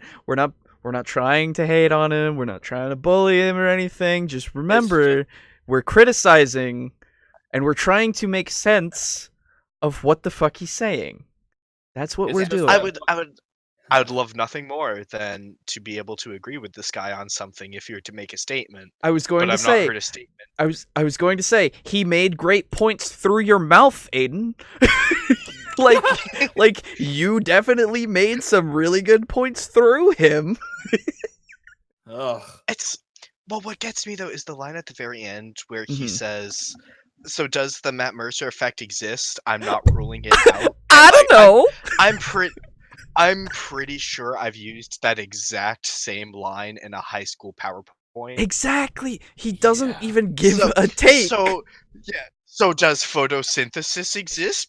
trying to hate on him. We're not trying to bully him or anything. Just remember, we're criticizing, and we're trying to make sense of what the fuck he's saying. That's what It's we're just doing. I would love nothing more than to be able to agree with this guy on something if you were to make a statement. I was going But to I've say. not heard a statement. I was going to say he made great points through your mouth, Aiden. like you definitely made some really good points through him. Ugh. Well, what gets me though is the line at the very end where he Mhm. says, "So does the Matt Mercer effect exist? I'm not ruling it out." I don't know. I'm pretty sure I've used that exact same line in a high school PowerPoint. Exactly. He doesn't Yeah. even give a take. So yeah. So does photosynthesis exist?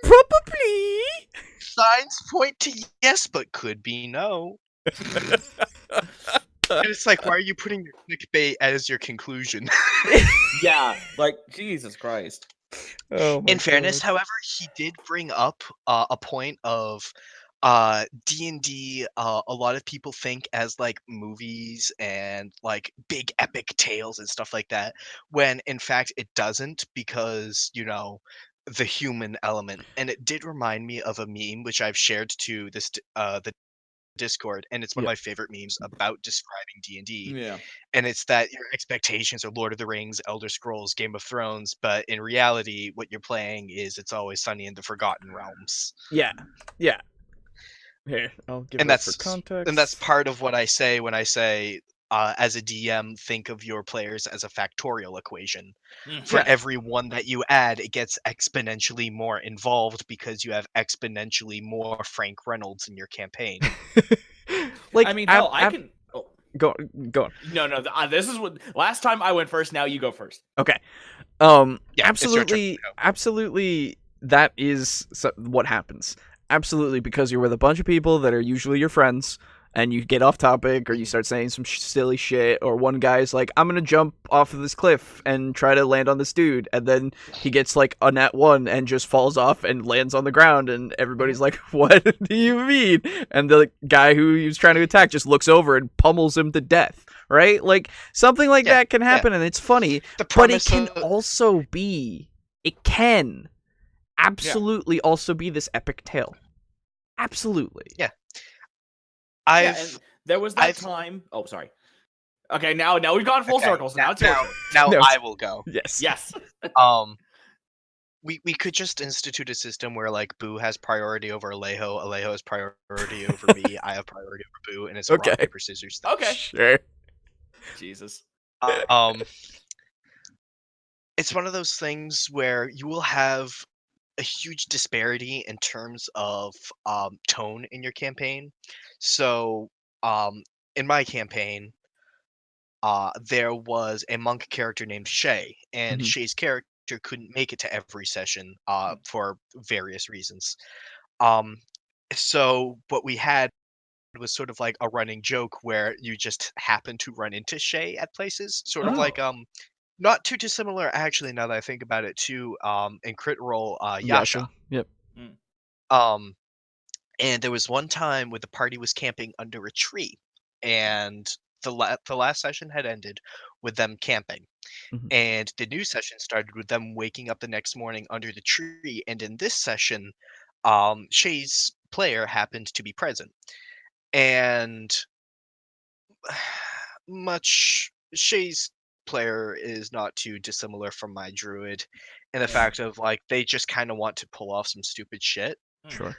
Probably. Signs point to yes, but could be no. And it's like, why are you putting your clickbait as your conclusion? Yeah, like Jesus Christ. Oh my In fairness, God. however, he did bring up a point of D&D. A lot of people think as like movies and like big epic tales and stuff like that, when in fact it doesn't, because the human element. And it did remind me of a meme which I've shared to the Discord, and it's one of Yeah. my favorite memes about describing D&D. Yeah. And it's that your expectations are Lord of the Rings, Elder Scrolls, Game of Thrones, but in reality, what you're playing is It's Always Sunny in the Forgotten Realms. Yeah. Yeah. Here, I'll give And that for that's context. and that's part of what I say when I say, as a DM, think of your players as a factorial equation. For Yeah. every one that you add, it gets exponentially more involved because you have exponentially more Frank Reynolds in your campaign. Like, I mean, hell, I can. Oh. Go on. No. This is what. Last time I went first. Now you go first. Okay. Yeah, it's your turn. Absolutely, absolutely. That is what happens. Absolutely, because you're with a bunch of people that are usually your friends, and you get off topic, or you start saying some silly shit, or one guy's like, "I'm gonna jump off of this cliff and try to land on this dude," and then he gets like a nat 1 and just falls off and lands on the ground, and everybody's like, "What do you mean?" And the guy who he was trying to attack just looks over and pummels him to death. Right? Like something like that can happen, and it's funny, but it can also be. It can absolutely also be this epic tale. Absolutely. Yeah. And there was that time. Oh, sorry. Okay, now we've gone full circle. So now it's your turn. Now No. I will go. Yes. Yes. We could just institute a system where like Boo has priority over Alejo, Alejo has priority over me, I have priority over Boo, and it's a rock, paper, scissors thing. Okay. Sure. Jesus. It's one of those things where you will have a huge disparity in terms of tone in your campaign. So in my campaign, there was a monk character named Shay, and Mhm. Shay's character couldn't make it to every session for various reasons. So what we had was sort of like a running joke where you just happen to run into Shay at places, sort of like not too dissimilar actually, now that I think about it, to in Crit Roll Yasha. Yep. And there was one time where the party was camping under a tree, and the last session had ended with them camping. Mhm. And the new session started with them waking up the next morning under the tree. And in this session, Shay's player happened to be present. And Shay's player is not too dissimilar from my druid in the fact of like they just kind of want to pull off some stupid shit. Sure.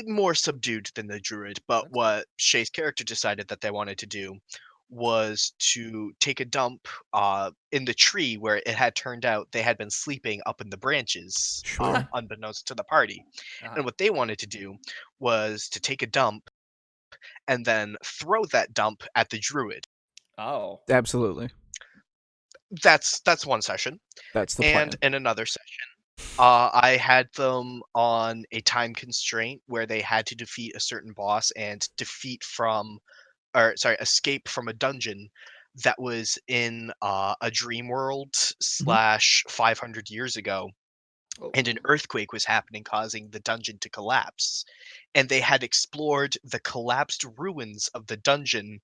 More subdued than the druid, but what Shay's character decided that they wanted to do was to take a dump in the tree where it had turned out they had been sleeping up in the branches, Sure. unbeknownst to the party. Uh-huh. And what they wanted to do was to take a dump and then throw that dump at the druid. Oh. Absolutely. That's one session. That's the And plan. in another session, I had them on a time constraint where they had to defeat a certain boss and escape from a dungeon that was in a dream world slash 500 years ago, Oh. and an earthquake was happening, causing the dungeon to collapse. And they had explored the collapsed ruins of the dungeon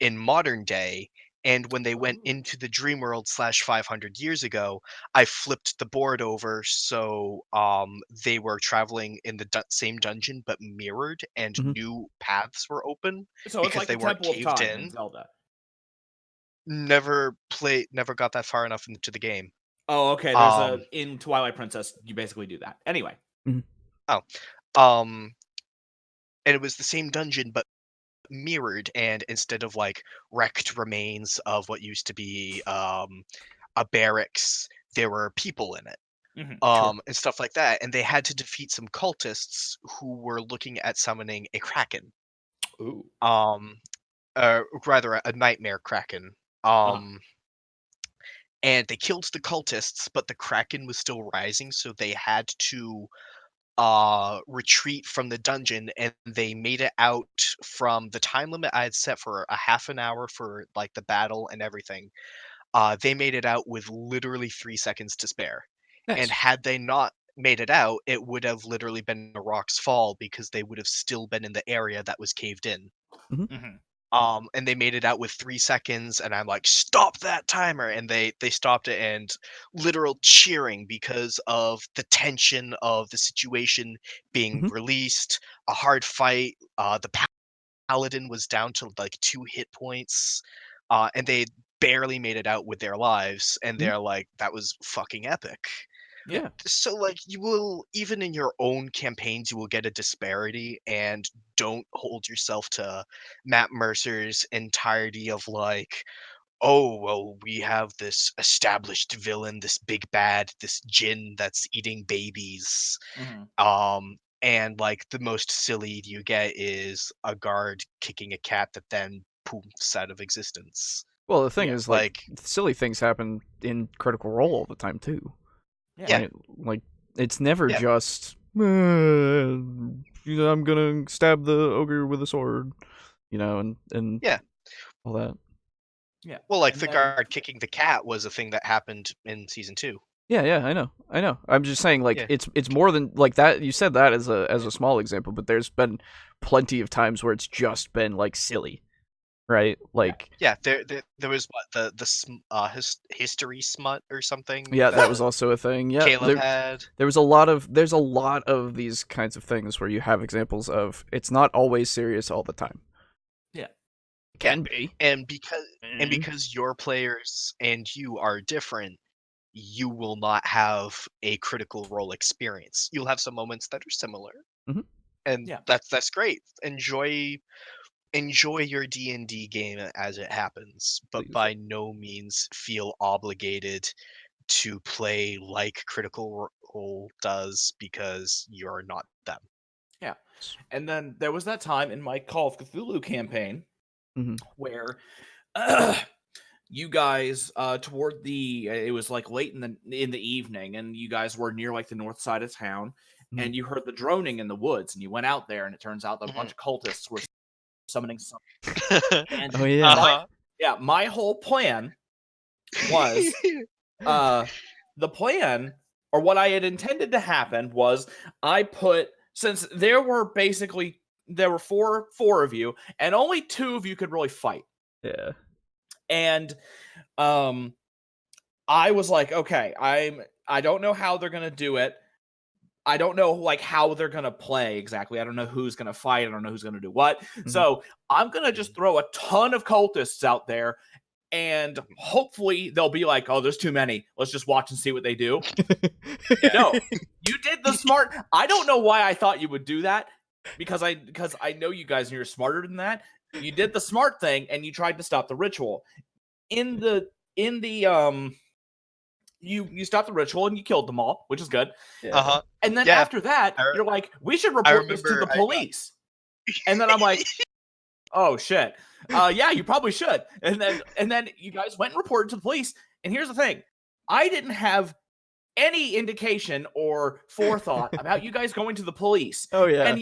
in modern day. And when they went into the dream world slash 500 years ago, I flipped the board over so they were traveling in the same dungeon but mirrored, and Mhm. new paths were open So it's because like they the weren't Temple of caved Time in in. Zelda. Never got that far enough into the game. Oh, okay. There's in Twilight Princess, you basically do that. Anyway. And it was the same dungeon but mirrored, and instead of like wrecked remains of what used to be a barracks, there were people in it. Sure. And stuff like that, and they had to defeat some cultists who were looking at summoning a kraken, Ooh. rather a nightmare kraken. And they killed the cultists, but the kraken was still rising, so they had to retreat from the dungeon, and they made it out from the time limit I had set for a half an hour for like the battle and everything. They made it out with literally 3 seconds to spare. And Nice. had they not made it out, it would have literally been a rock's fall because they would have still been in the area that was caved in. Mhm. And they made it out with 3 seconds, and I'm like, "Stop that timer!" And they stopped it, and literal cheering because of the tension of the situation being Mhm. released, a hard fight. The paladin was down to like 2 hit points, and they barely made it out with their lives, and Mhm. they're like, "That was fucking epic." Yeah. So like, you will, even in your own campaigns, you will get a disparity, and don't hold yourself to Matt Mercer's entirety of like, oh well, we have this established villain, this big bad, this djinn that's eating babies. Mhm. And like the most silly you get is a guard kicking a cat that then poops out of existence. Well, the thing Yeah. is, like, Like, silly things happen in Critical Role all the time too. Yeah. Right? Like, it's never Yeah. just I'm gonna stab the ogre with a sword, and Yeah. all that. Yeah. well, like And the then- guard kicking the cat was a thing that happened in season 2. Yeah, I know. I'm just saying, like, Yeah. it's more than like that. You said that as a small example, but there's been plenty of times where it's just been like silly, right? Like, Yeah, there was what history smut or something. yeah, that was also a thing. Yeah, Caleb had. there's a lot of these kinds of things where you have examples of it's not always serious all the time. Yeah. It can be. And because your players and you are different, you will not have a critical role experience. You'll have some moments that are similar, Mhm. and Yeah. that's great. Enjoy your D&D game as it happens, but Please. by no means feel obligated to play like Critical Role does because you're not them. Yeah. And then there was that time in my Call of Cthulhu campaign Mhm. where you guys toward it was like late in the evening, and you guys were near like the north side of town, Mhm. and you heard the droning in the woods, and you went out there, and it turns out that a bunch of Mm-hmm. cultists were summoning some. And Oh yeah. my whole plan was the plan, or what I had intended to happen was, since there were four of you, and only 2 of you could really fight. Yeah. And I was like, okay, I don't know how they're gonna do it. I don't know like how they're gonna play exactly. I don't know who's gonna fight. I don't know who's gonna do what. So I'm gonna just throw a ton of cultists out there, and hopefully they'll be like, oh, there's too many. Let's just watch and see what they do. No, you did the smart. I don't know why I thought you would do that. because I know you guys and you're smarter than that. You did the smart thing and you tried to stop the ritual. In the you stopped the ritual and you killed them all, which is good. Uh-huh. And then Yeah. after that, you're like, we should I report this to remember the police. And then I'm like, oh shit. Yeah, you probably should. And then you guys went and reported to the police. And here's the thing. I didn't have any indication or forethought about you guys going to the police. Oh yeah.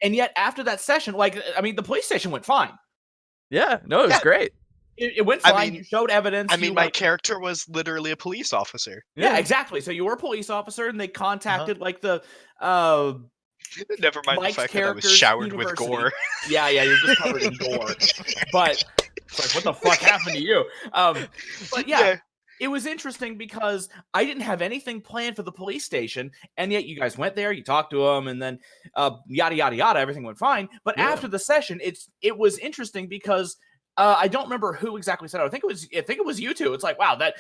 And yet after that session, like, I mean, the police station went fine. Yeah, no, it was great. It went fine. I mean- you showed evidence. I mean, you, my like- character was literally a police officer. Yeah, exactly. So you were a police officer, and they contacted like the Never mind the Mike's fact that I was character's showered university. with gore. Yeah, you're just covered in gore. But it's like, what the fuck happened to you? But yeah, it was interesting because I didn't have anything planned for the police station, and yet you guys went there, you talked to them, and then yada yada yada, everything went fine. But after the session, it was interesting because I don't remember who exactly said it. I think it was you two. It's like, wow, that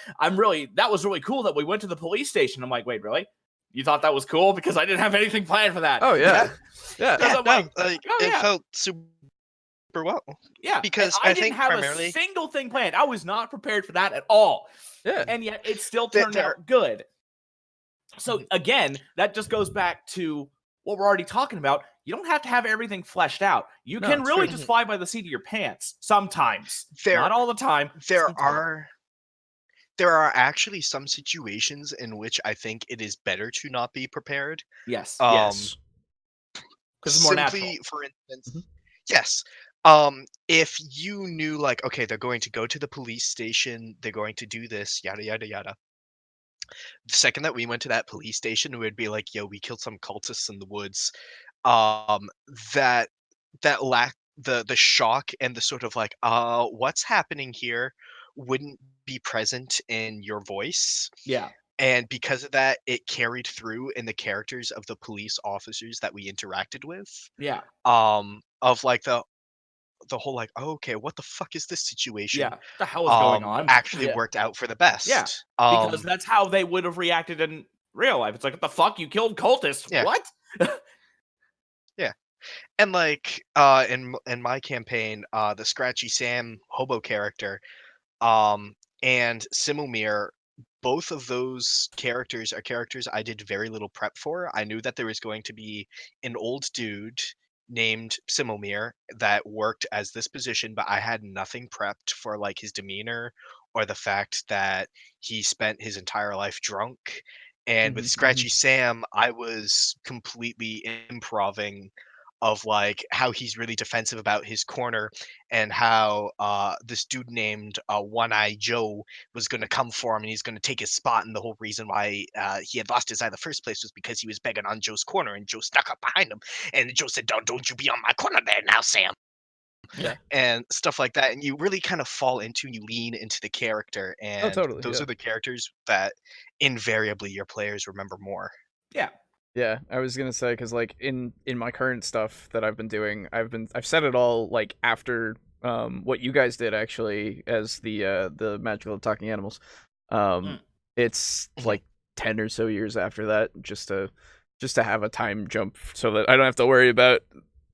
was really cool that we went to the police station. I'm like, wait, really? You thought that was cool? Because I didn't have anything planned for that. Oh yeah. Yeah. I'm like, it felt super well. Yeah, because I I didn't think have primarily a single thing planned. I was not prepared for that at all. Yeah. And yet it still turned out good. So again, that just goes back to what we're already talking about. You don't have to have everything fleshed out. You can really just fly by the seat of your pants sometimes. Not all the time. There are actually some situations in which I think it is better to not be prepared. Yes. Yes. Because it's more natural. For instance, yes. If you knew, like, okay, they're going to go to the police station, they're going to do this, yada yada yada. The second that we went to that police station, it would be like, yo, we killed some cultists in the woods. That lack the shock and the sort of like, what's happening here wouldn't be present in your voice. Yeah. And because of that, it carried through in the characters of the police officers that we interacted with. Yeah. Of like the whole like, oh, okay, what the fuck is this situation? Yeah. What the hell is going on? Actually worked out for the best. Yeah. Because that's how they would have reacted in real life. It's like, what the fuck? You killed cultists. Yeah. What? Yeah. And like in my campaign, the Scratchy Sam hobo character, and Simomir, both of those characters are characters I did very little prep for. I knew that there was going to be an old dude named Simomir that worked as this position, but I had nothing prepped for like his demeanor or the fact that he spent his entire life drunk. And with Scratchy Sam, I was completely improving of like how he's really defensive about his corner and how this dude named One Eye Joe was going to come for him and he's going to take his spot, and the whole reason why he had lost his eye in the first place was because he was begging on Joe's corner and Joe snuck up behind him and Joe said, don't you be on my corner there now, Sam. Yeah. And stuff like that, and you really kind of fall into and you lean into the character, and those are the characters that invariably your players remember more. Yeah, I was gonna say, because like in my current stuff that I've been doing, I've said it all like after what you guys did actually as the magical talking animals. It's like 10 or so years after that, just to have a time jump so that I don't have to worry about,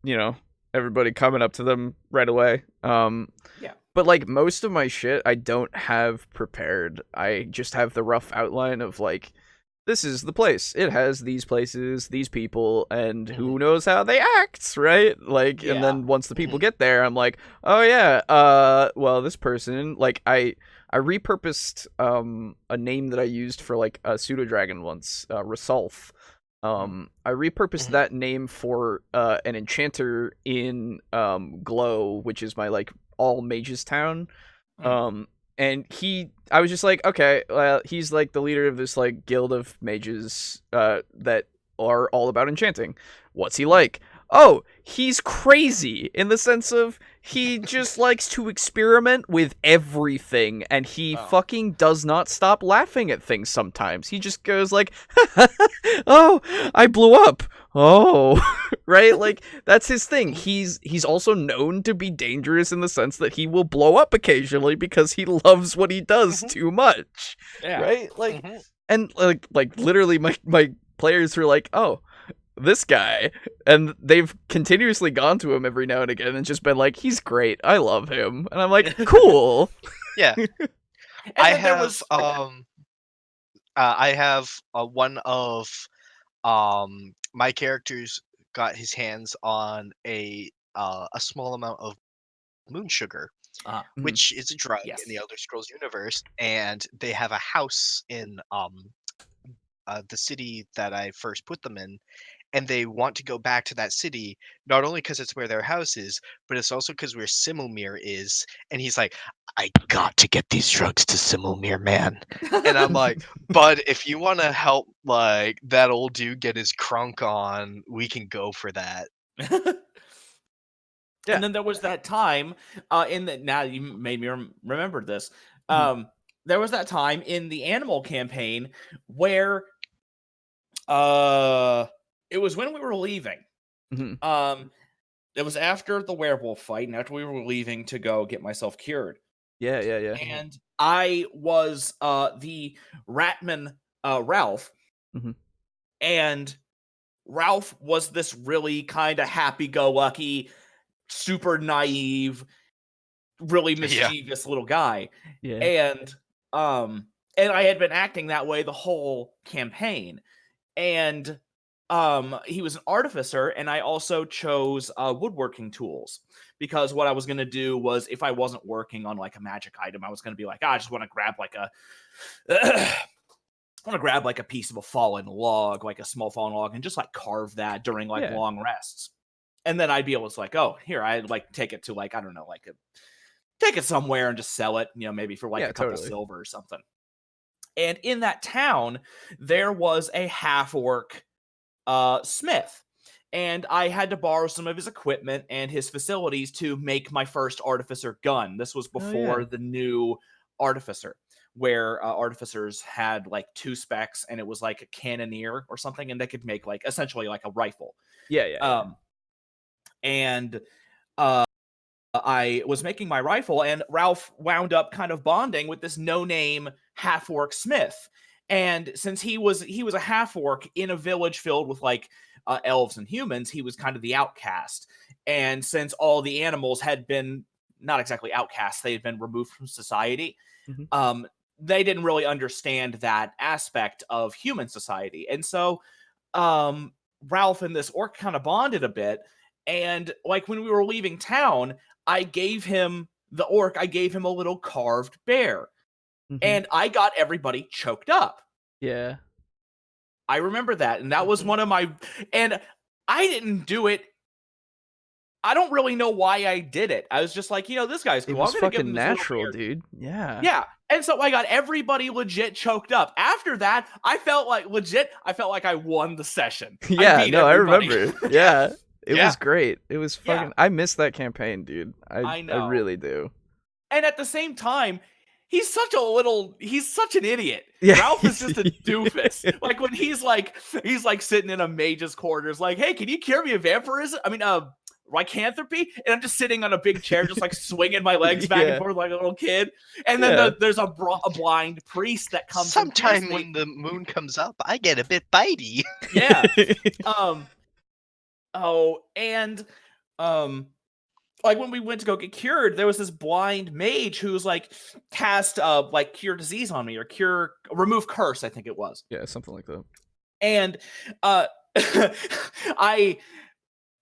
you know, everybody coming up to them right away. But like most of my shit I don't have prepared. I just have the rough outline of like, this is the place. It has these places, these people, and who knows how they act, right? Like, and then once the people get there, I'm like, oh yeah, well, this person, like, I repurposed a name that I used for like a pseudo dragon once, Rasalth. I repurposed that name for an enchanter in Glow, which is my like all mages town. And I was just like, okay, well, he's like the leader of this like guild of mages that are all about enchanting. What's he like? Oh, he's crazy in the sense of he just likes to experiment with everything, and he fucking does not stop laughing at things sometimes. He just goes like, oh, I blew up. Oh, right? Like, that's his thing. He's also known to be dangerous in the sense that he will blow up occasionally because he loves what he does too much. Yeah. Right? Like, and like literally my players were like, oh, this guy, and they've continuously gone to him every now and again and just been like, he's great, I love him, and I'm like, cool. Yeah. And I then there have was one of my characters got his hands on a small amount of moon sugar, Mhm. which is a drug Yes. in the Elder Scrolls universe, and they have a house in the city that I first put them in, and they want to go back to that city, not only because it's where their house is, but it's also because where Simulmir is. And he's like, I got to get these drugs to Simulmir, man. And I'm like, bud, if you want to help like that old dude get his crunk on, we can go for that. Yeah. And then there was that time now you made me remember this. Mhm. There was that time in the animal campaign where it was when we were leaving. Mhm. It was after the werewolf fight and after we were leaving to go get myself cured. Yeah. And I was the Ratman Ralph. Mhm. And Ralph was this really kind of happy-go-lucky, super naive, really mischievous little guy. Yeah. And I had been acting that way the whole campaign. And he was an artificer, and I also chose woodworking tools because what I was going to do was, if I wasn't working on like a magic item, I was going to be like, I just want to grab like a piece of a fallen log, like a small fallen log, and just like carve that during like Yeah. long rests. And then I'd be able to like, oh, here, I'd like take it to like, I don't know, like take it somewhere and just sell it, maybe for like Yeah, a couple totally. silver or something. And in that town, there was a half-orc smith. And I had to borrow some of his equipment and his facilities to make my first artificer gun. This was before the new artificer, where artificers had like 2 specs, and it was like a cannoneer or something, and they could make like essentially like a rifle. Yeah. And I was making my rifle, and Ralph wound up kind of bonding with this no-name half-orc smith. And since he was a half-orc in a village filled with like elves and humans, he was kind of the outcast. And since all the animals had been not exactly outcasts, they had been removed from society, Mhm. they didn't really understand that aspect of human society. And so Ralph and this orc kind of bonded a bit. And like when we were leaving town, I gave him a little carved bear. Mhm. And I got everybody choked up. Yeah. I remember that. And that was one of my, and I didn't do it. I don't really know why I did it. I was just like, this guy's It cool. I'm was going to give fucking him this little natural, bear. dude. Yeah. Yeah. And so I got everybody legit choked up. After that, I felt like I won the session. I Yeah, beat no, I everybody. remember. Yeah. It Yeah. was great. It was Yeah. fucking I miss that campaign, dude. I I know. really do. And at the same time, he's such an idiot. Yeah. Ralph is just a doofus. Like when he's like sitting in a mage's quarters, like, hey, can you cure me of vampirism? I mean, lycanthropy? And I'm just sitting on a big chair, just like swinging my legs back and Yeah. forth like a little kid. And then Yeah. there's a blind priest that comes. Sometime and when the moon comes up, I get a bit bitey. yeah. Like when we went to go get cured, there was this blind mage who's like cast like cure disease on me, or remove curse, I think it was. Yeah, something like that. And I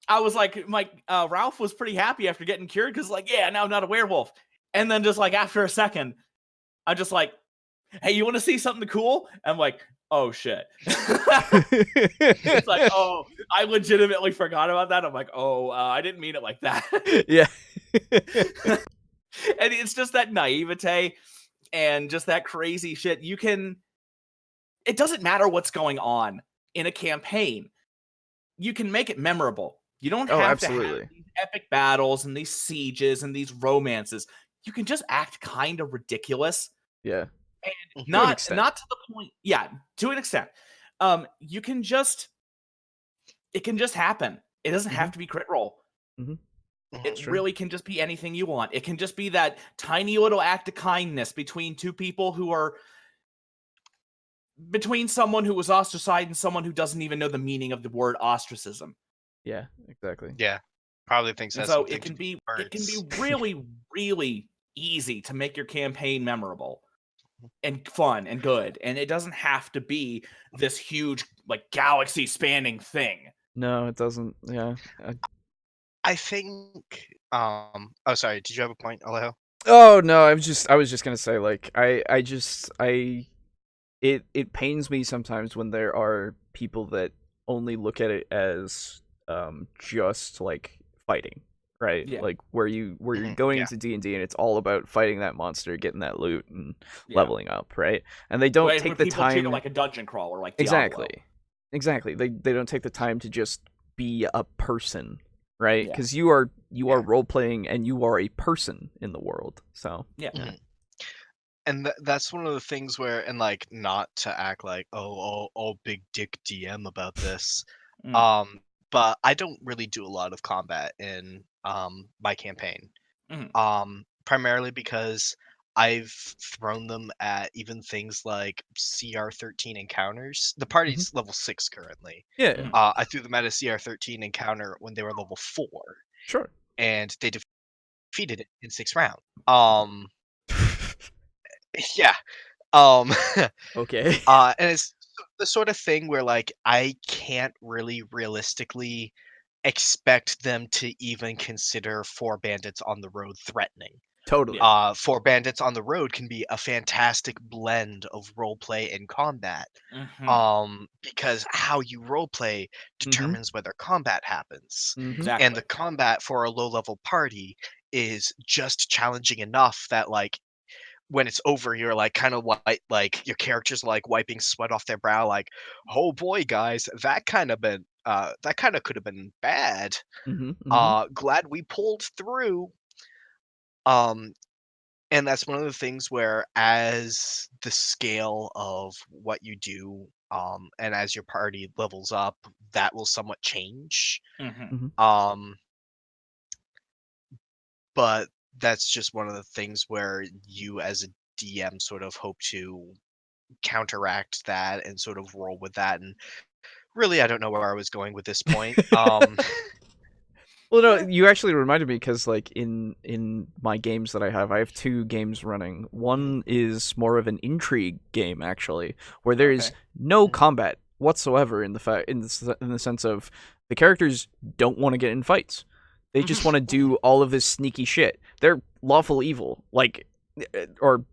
was like, Ralph was pretty happy after getting cured because like, yeah, now I'm not a werewolf. And then just like after a second, I'm just like, hey, you want to see something cool? I'm like, oh shit. It's like, oh, I legitimately forgot about that. I'm like, oh, I didn't mean it like that. Yeah. And it's just that naivete and just that crazy shit. It doesn't matter what's going on in a campaign. You can make it memorable. You don't have to have these epic battles and these sieges and these romances. You can just act kind of ridiculous. Yeah. And not to the point. Yeah, to an extent. It can just happen. It doesn't have to be crit roll. It really can just be anything you want. It can just be that tiny little act of kindness between 2 people who are between someone who was ostracized and someone who doesn't even know the meaning of the word ostracism. Yeah, exactly. Yeah, probably thinks And that's so something it can to do be with words. really, really easy to make your campaign memorable and fun and good, and it doesn't have to be this huge, like, galaxy spanning thing. No, it doesn't. Yeah. I think. Oh, sorry. Did you have a point, Alejo? Oh no, I was just gonna say, like, it pains me sometimes when there are people that only look at it as just like fighting, right? Yeah. Like where you're going Yeah. into D&D and it's all about fighting that monster, getting that loot, and Yeah. leveling up, right? And they don't When take the people treat it time. like a dungeon crawler, like Diablo. Exactly. They don't take the time to just be a person, right? Yeah. Because you are Yeah. role playing and you are a person in the world. So Yeah. Mhm. And that's one of the things where, and like, not to act like oh big dick DM about this, Mm. but I don't really do a lot of combat in my campaign, Mhm. primarily because I've thrown them at even things like CR13 encounters. The party's level 6 currently. yeah, Mhm. I threw them at a CR13 encounter when they were level 4, sure. and they defeated it in 6 rounds. Yeah. Um, Okay. and it's the sort of thing where, like, I can't really realistically expect them to even consider 4 bandits on the road threatening. Totally. Yeah. 4 bandits on the road can be a fantastic blend of roleplay and combat. Because how you roleplay determines whether combat happens. Exactly. And the combat for a low-level party is just challenging enough that, like, when it's over, you're like kind of like your characters like wiping sweat off their brow, like, oh boy, guys, that kind of could have been bad. Glad we pulled through. Um, and that's one of the things where, as the scale of what you do, and as your party levels up, that will somewhat change. Um, but that's just one of the things where you, as a DM, sort of hope to counteract that and sort of roll with that. And really, I don't know where I was going with this point. Well, no, you actually reminded me because, like, in my games that I have 2 games running. One is more of an intrigue game, actually, where there is no combat whatsoever in the sense of the characters don't want to get in fights. They just want to do all of this sneaky shit. They're lawful evil, like, or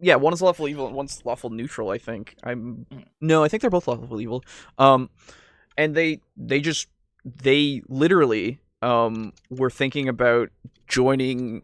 yeah, one is lawful evil and one's lawful neutral. I think I think they're both lawful evil. And they literally were thinking about joining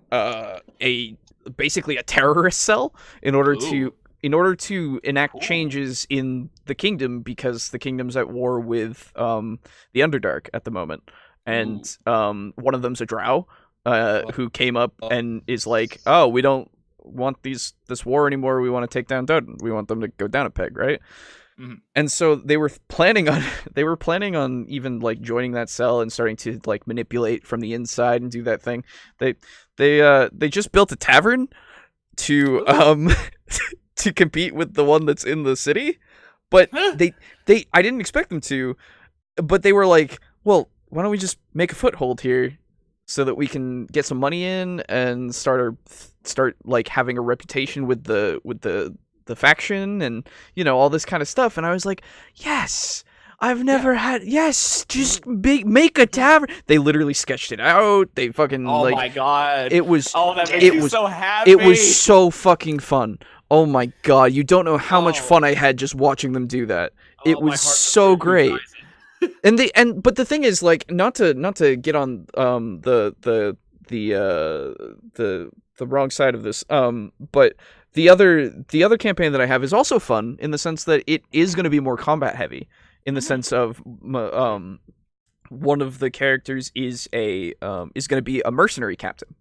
basically a terrorist cell in order to enact changes in the kingdom, because the kingdom's at war with the Underdark at the moment, and one of them's a drow who came up and is like, oh, we don't want this war anymore, we want to take down Dud, we want them to go down a peg, right? And so they were planning on even like joining that cell and starting to like manipulate from the inside and do that thing. They just built a tavern to to compete with the one that's in the city, but I didn't expect them to, but they were like, well, why don't we just make a foothold here so that we can get some money in and start like having a reputation with the faction and, you know, all this kind of stuff. And I was like, yes, I've never had, yes, just make a tavern. They literally sketched it out. They fucking my god, it was that makes me so happy. It was so fucking fun. Oh my god, you don't know how much fun I had just watching them do that. It was so great. But the thing is, like, not to get on the wrong side of this, but the other campaign that I have is also fun in the sense that it is going to be more combat heavy, in the sense of one of the characters is going to be a mercenary captain.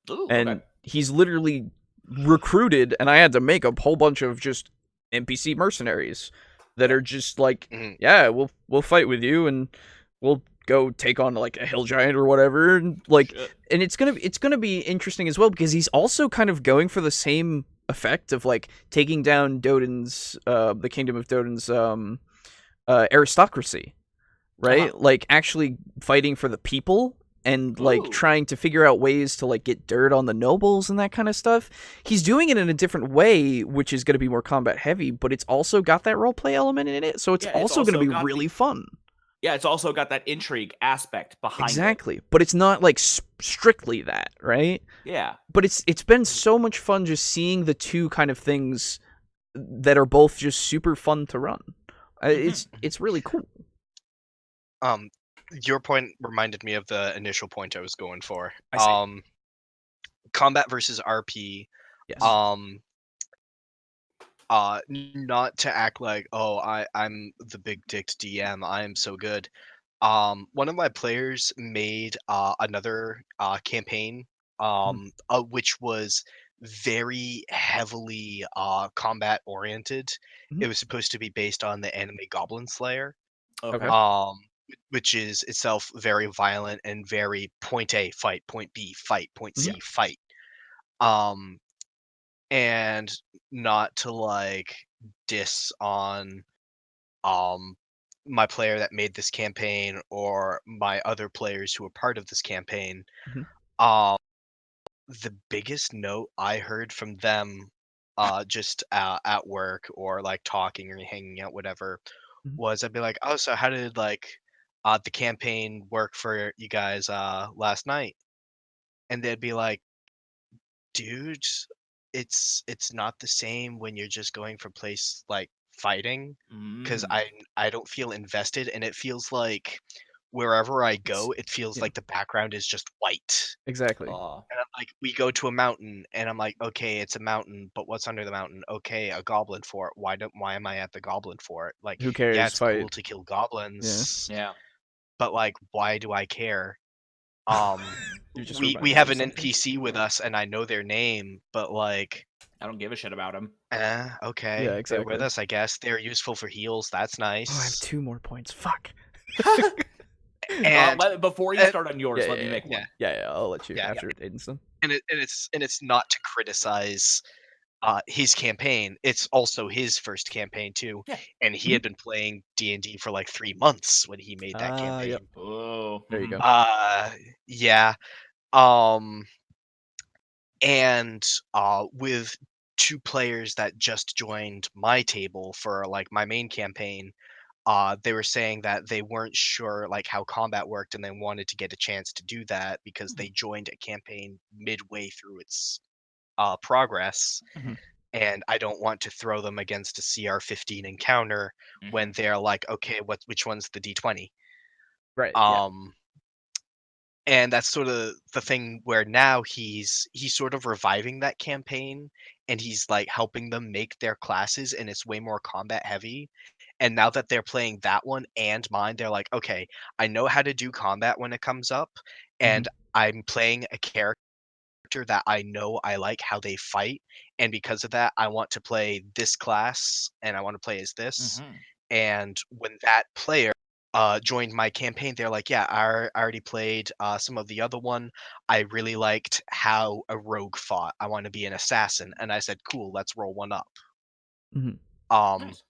Ooh, and he's literally recruited, and I had to make a whole bunch of just NPC mercenaries that are just like, yeah, we'll fight with you, and we'll go take on like a hill giant or whatever, and like, and it's gonna be interesting as well, because he's also kind of going for the same effect of like taking down Doden's the kingdom of Doden's aristocracy, right? Like actually fighting for the people and like Ooh. trying to figure out ways to like get dirt on the nobles and that kind of stuff. He's doing it in a different way, which is going to be more combat heavy, but it's also got that roleplay element in it, so it's also going to be really fun. Yeah, it's also got that intrigue aspect behind it. Exactly, but it's not like strictly that, right? Yeah. But it's been so much fun just seeing the two kind of things that are both just super fun to run. It's really cool. Your point reminded me of the initial point I was going for. I see. Combat versus RP. Yes. Not to act like, oh, I'm the big dicked DM, I am so good. One of my players made another campaign, which was very heavily combat oriented. It was supposed to be based on the anime Goblin Slayer, Okay. which is itself very violent and very point A, fight, point B, fight, point C, fight. And not to like diss on my player that made this campaign or my other players who were part of this campaign. The biggest note I heard from them just at work or like talking or hanging out, whatever, was I'd be like, oh, so how did like the campaign work for you guys last night? And they'd be like, dude, it's not the same when you're just going from place like fighting, because I don't feel invested, and it feels like wherever I go, it feels like the background is just white. Exactly. And I'm like, we go to a mountain, and I'm like, okay, it's a mountain, but what's under the mountain? Okay, a goblin fort. Why am I at the goblin fort? Like, Who cares? yeah, it's Fight. cool to kill goblins. Yeah. But like, why do I care? You We have an NPC with us, and I know their name, but like, I don't give a shit about them. okay, Yeah, they're exactly. with us, I guess. They're useful for heals. That's nice. Oh, I have 2 more points. Fuck. And before you start on yours, let me make one. Yeah, I'll let you Yeah, after Aiden's done. and it's not to criticize his campaign. It's also his first campaign too, Yeah. and he had been playing D&D for like 3 months when he made that campaign. Yep. Oh, There you go. Yeah. And with 2 players that just joined my table for like my main campaign, they were saying that they weren't sure like how combat worked, and they wanted to get a chance to do that because they joined a campaign midway through its progress. And I don't want to throw them against a CR15 encounter when they're like, okay, which one's the D20? Right. And that's sort of the thing where now he's sort of reviving that campaign, and he's like helping them make their classes, and it's way more combat heavy. And now that they're playing that one and mine, they're like, okay, I know how to do combat when it comes up, and I'm playing a character that I know I like how they fight, and because of that, I want to play this class, and I want to play as this. And when that player joined my campaign, they're like, yeah, I already played some of the other one. I really liked how a rogue fought. I want to be an assassin. And I said, cool, let's roll one up. Nice.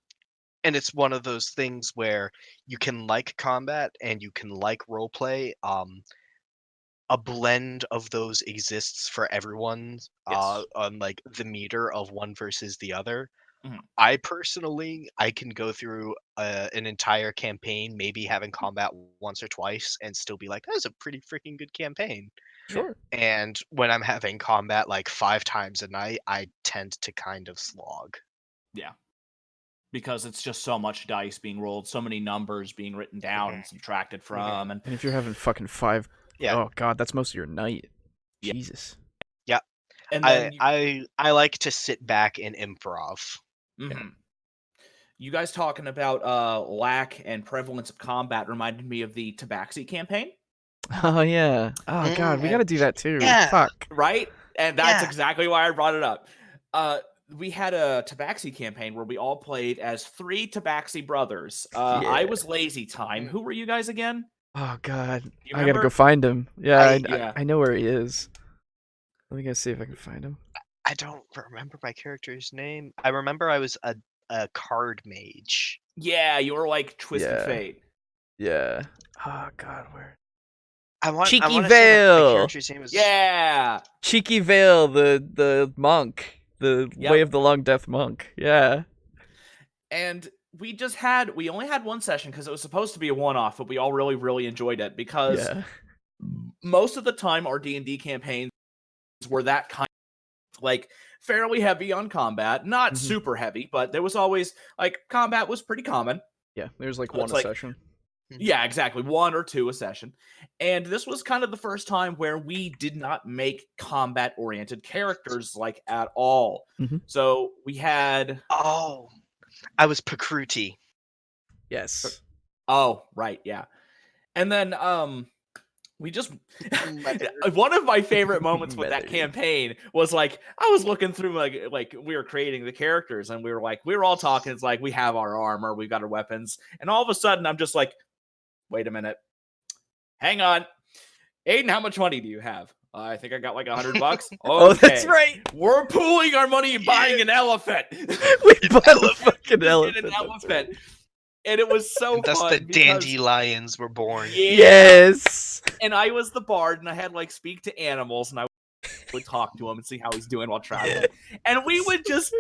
And it's one of those things where you can like combat and you can like roleplay. A blend of those exists for everyone on like the meter of one versus the other. I personally, I can go through an entire campaign, maybe having combat once or twice, and still be like, that's a pretty freaking good campaign. Sure. And when I'm having combat like 5 times a night, I tend to kind of slog. Yeah. Because it's just so much dice being rolled, so many numbers being written down and subtracted from. And if you're having fucking 5, oh god, that's most of your night. Jesus. Yeah. And then I like to sit back and improv. You guys talking about lack and prevalence of combat reminded me of the Tabaxi campaign. Oh yeah. Oh god, we got to do that too. Yeah. Fuck. Right? And that's exactly why I brought it up. We had a Tabaxi campaign where we all played as 3 Tabaxi brothers. I was Lazy Time. Who were you guys again? Oh god. You I got to remember? go find him. Yeah, Yeah. I know where he is. Let me go see if I can find him. I don't remember my character's name. I remember I was a card mage. Yeah, you were like Twisted Yeah. Fate. Yeah. Oh God, where? I want Cheeky to say my Veil! character's name was Yeah. Cheeky Veil, the monk, the Yep. Way of the Long Death monk. Yeah. And we only had one session because it was supposed to be a one-off, but we all really, really enjoyed it because Yeah. most of the time our D&D campaigns were that kind of, like, fairly heavy on combat. Not Mhm. super heavy, but there was always, like, combat was pretty common. Yeah. There's like So one it's a like- session. Yeah, exactly. 1 or 2 a session. And this was kind of the first time where we did not make combat-oriented characters, like, at all. Mhm. So we had... Oh, I was Pakruti. Yes. Oh, right, yeah. And then, we just... Leather. One of my favorite moments with that Leather. campaign was, like, I was looking through, like we were creating the characters, and we were all talking, it's like, we have our armor, we've got our weapons, and all of a sudden, I'm just like, wait a minute. Hang on. Aiden, how much money do you have? I think I got like $100. Okay. Oh, that's right. We're pooling our money and buying an elephant. We bought a fucking Get elephant. an elephant. And it was so Thus fun. the because- dandelions were born. Yeah. Yes. And I was the bard, and I had like speak to animals, and I would talk to him and see how he's doing while traveling. And we would just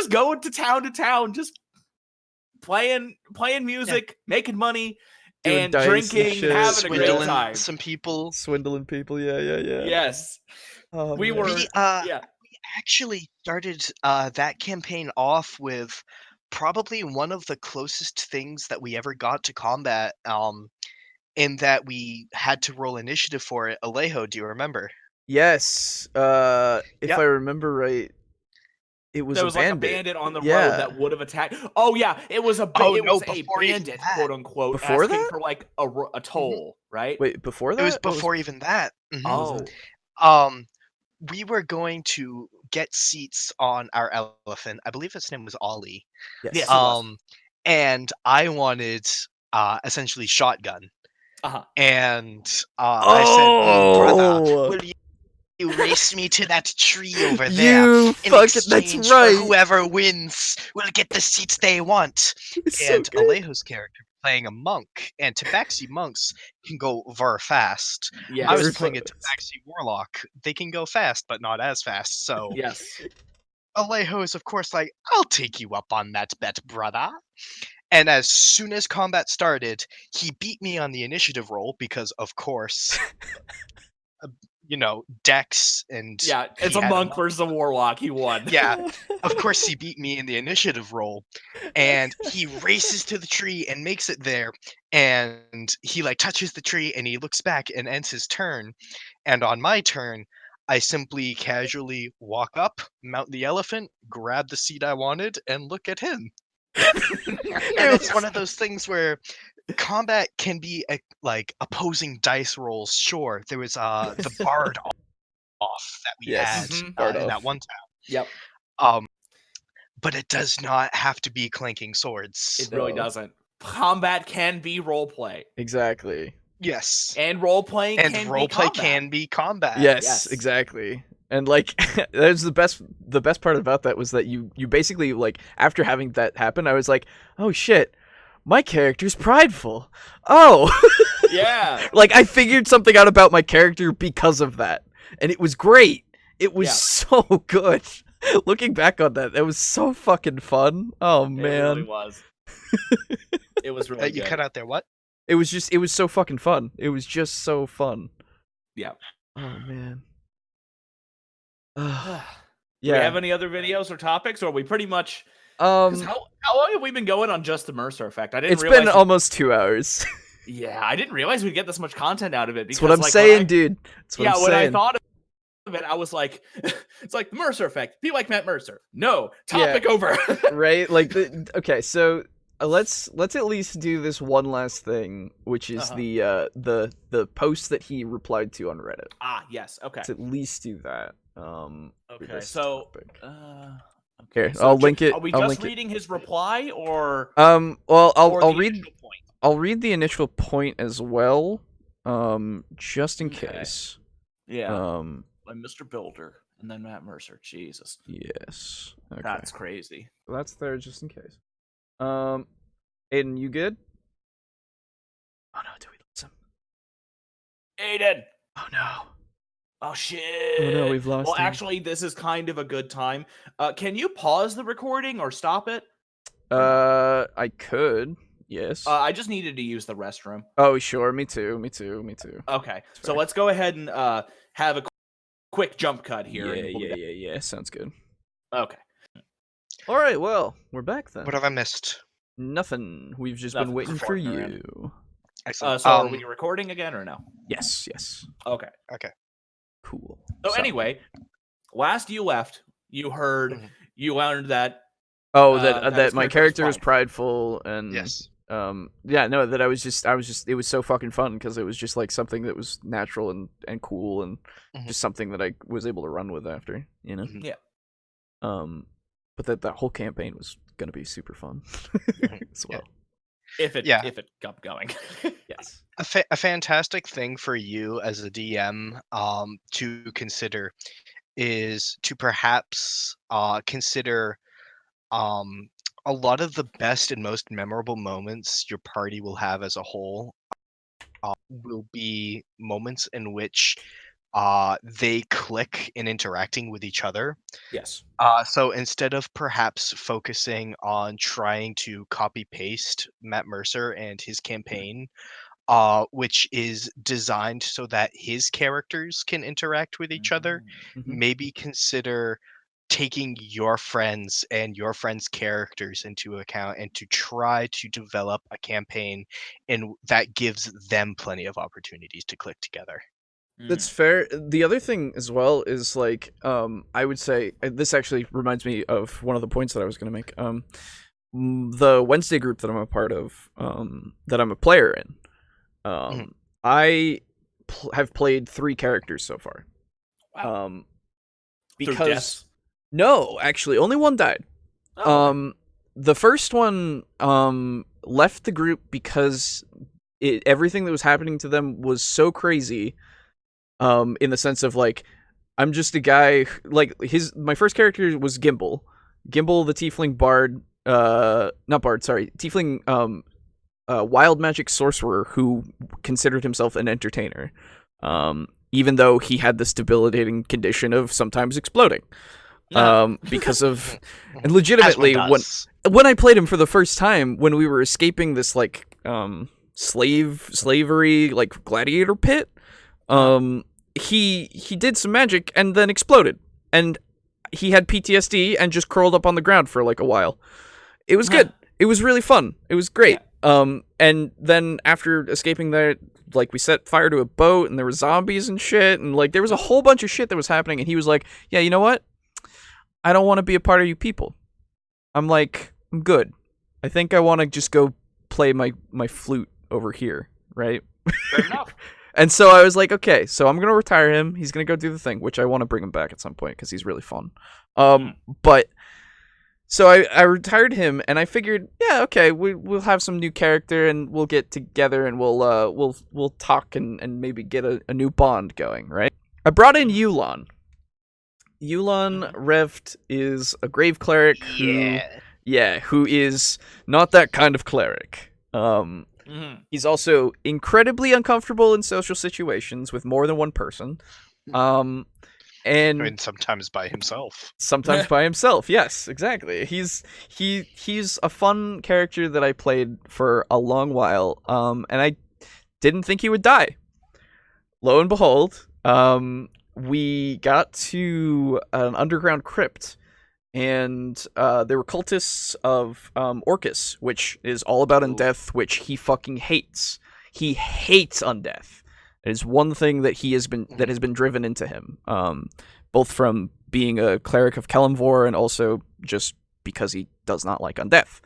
go to town, just playing music, making money, Doing and dice and drinking, shit. and having a great Swindling time. some people. Swindling people. Yeah. Yes, Oh, we man. were. We Yeah. actually started that campaign off with probably one of the closest things that we ever got to combat. In that we had to roll initiative for it. Alejo, do you remember? Yes. If Yep. I remember right, it was There a was like a bandit. bandit on the Yeah. road that would have attacked. Oh yeah, it was a Oh, it no, was a before even bandit, that. quote unquote, Before asking that? for like a toll, right? Wait, before that? It was What before even that. Mhm. Oh, We were going to get seats on our elephant. I believe its name was Ollie. Yes. Yes. It was. And I wanted essentially shotgun. Uh-huh. And I said, brother, Oh! will you race me to that tree over there? You In fucking. That's exchange for right. whoever wins will get the seats they want. It's so And good. Alejo's character playing a monk, and Tabaxi monks can go very fast. Yes. I was Very playing a fast. Tabaxi warlock. They can go fast, but not as fast. So Yes. Alejo is, of course, like, I'll take you up on that bet, brother. And as soon as combat started, he beat me on the initiative roll because, of course, Dex and Yeah. It's he a had monk versus a warlock. He won. Yeah, of course he beat me in the initiative roll, and he races to the tree and makes it there, and he like touches the tree and he looks back and ends his turn, and on my turn, I simply casually walk up, mount the elephant, grab the seat I wanted, and look at him. And it's one of those things where combat can be like opposing dice rolls. Sure, there was the bard off that we Yes. had Bard in off. that one town. Yep. But it does not have to be clanking swords. It really No. doesn't. Combat can be roleplay, Exactly. Yes. and roleplaying And can be roleplay combat. can be combat. Yes, Yes. exactly. And like that's the best part about that was that you basically like after having that happen, I was like, "Oh shit. My character's prideful." Oh. Yeah. Like I figured something out about my character because of that. And it was great. It was Yeah. so good. Looking back on that, it was so fucking fun. Oh It man. really was. It was really You good. cut out there what? It was so fucking fun. It was just so fun. Yeah. Oh man. Do Yeah. we have any other videos or topics, or are we pretty much? 'Cause how long have we been going on just the Mercer Effect? I didn't It's realize. been almost 2 hours. Yeah, I didn't realize we'd get this much content out of it. That's Because, what I'm like, saying, dude. That's what Yeah, I'm when saying. I thought of it, I was like, it's like the Mercer Effect. Be like Matt Mercer. No, topic over. Right? Like okay, so let's at least do this one last thing, which is Uh-huh. the post that he replied to on Reddit. Yes. Okay. Let's at least do that. For Okay. this So, topic. okay. Here, I'll link it. Are we I'll just link it. reading his reply, or? Well, or I'll the read initial point? I'll read the initial point as well, just in Okay. case. Yeah. Um, By Mr. Builder. And then Matt Mercer. Jesus. Yes. Okay. That's crazy. Well, that's there just in case. Aiden, you good? Oh no, do we lose him? Aiden! Oh no. Oh shit! Oh no, we've lost Well, him. actually, this is kind of a good time. Can you pause the recording or stop it? I could. Yes. I just needed to use the restroom. Oh, sure. Me too. Okay, so fair. let's go ahead and have a quick jump cut here. and we'll be Yeah. Sounds good. back. Okay. All right. Well, we're back then. What have I missed? Nothing. We've just Nothing. been waiting for Farting around. you. Excellent. So are we recording again or no? Yes. Okay. Cool. So anyway, last you left, you heard, Mhm. you learned that. Oh, that that his my character character was was prideful and Yes. yeah, no, that I was just it was so fucking fun because it was just like something that was natural and cool and Mhm. just something that I was able to run with after, you know. Mhm. Yeah. But that whole campaign was gonna be super fun as well. If it kept going. Yes. A fantastic thing for you as a DM to consider is to perhaps consider a lot of the best and most memorable moments your party will have as a whole will be moments in which they click in interacting with each other. Yes. So instead of perhaps focusing on trying to copy paste Matt Mercer and his campaign, which is designed so that his characters can interact with each other, Mhm. maybe consider taking your friends and your friends' characters into account and to try to develop a campaign and that gives them plenty of opportunities to click together. That's fair. The other thing as well is like I would say this actually reminds me of one of the points that I was going to make. The Wednesday group that I'm a part of, that I'm a player in. I have played 3 characters so far. Wow. Because deaths? no, actually only one died. Oh, okay. The first one left the group because everything that was happening to them was so crazy. In the sense of like, I'm just a guy like my first character was Gimbal the tiefling bard, not bard, sorry, tiefling wild magic sorcerer who considered himself an entertainer, even though he had this debilitating condition of sometimes exploding, because of, and legitimately when I played him for the first time when we were escaping this like slavery like gladiator pit, he did some magic and then exploded, and he had PTSD and just curled up on the ground for like a while. It was good. It was really fun. It was great. And then after escaping there, like we set fire to a boat and there were zombies and shit, and like there was a whole bunch of shit that was happening, and he was like, yeah, you know what? I don't want to be a part of you people. I'm like, I'm good. I think I want to just go play my flute over here, right? Fair enough. And so I was like, okay, so I'm going to retire him. He's going to go do the thing, which I want to bring him back at some point because he's really fun. But so I retired him, and I figured, yeah, okay, we'll have some new character, and we'll get together, and we'll talk and maybe get a new bond going, right? I brought in Yulon. Yulon Revt is a grave cleric who is not that kind of cleric. He's also incredibly uncomfortable in social situations with more than one person. And I mean, sometimes by himself. Sometimes by himself, yes, exactly. He's a fun character that I played for a long while, and I didn't think he would die. Lo and behold, we got to an underground crypt, and there were cultists of Orcus, which is all about undeath, which he fucking hates. He hates undeath. It is one thing that has been driven into him, both from being a cleric of Kelemvor and also just because he does not like undeath.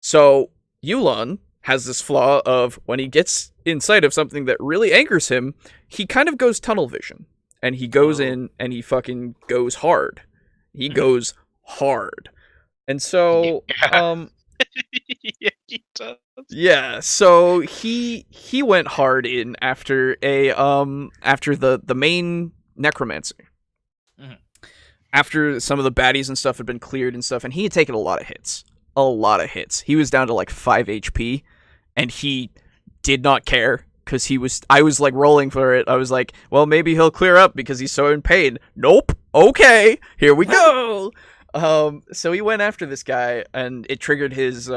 So Yulon has this flaw of when he gets inside of something that really angers him, he kind of goes tunnel vision, and he goes in and he fucking goes hard. He goes hard. And so Yeah, he does. yeah, so he went hard in after the main necromancer. Mhm. After some of the baddies and stuff had been cleared and stuff, and he had taken a lot of hits. A lot of hits. He was down to like 5 HP, and he did not care, because I was like rolling for it. I was like, well, maybe he'll clear up because he's so in pain. Nope. Okay, here we go. So he went after this guy, and it triggered his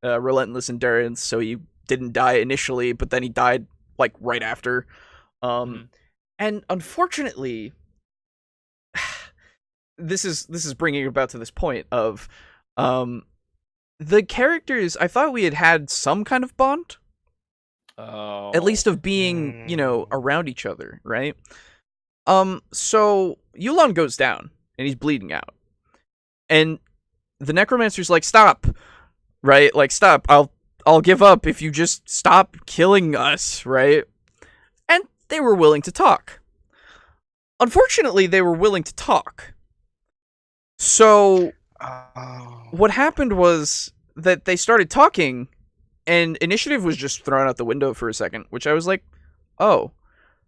relentless endurance, so he didn't die initially, but then he died like right after. And unfortunately, this is bringing it about to this point of the characters. I thought we had some kind of bond, at least of being, around each other, right? So Yulon goes down and he's bleeding out, and the necromancer's like, stop, right? Like, stop. I'll give up if you just stop killing us, right? And they were willing to talk. Unfortunately, they were willing to talk. So what happened was that they started talking, and initiative was just thrown out the window for a second, which I was like, oh.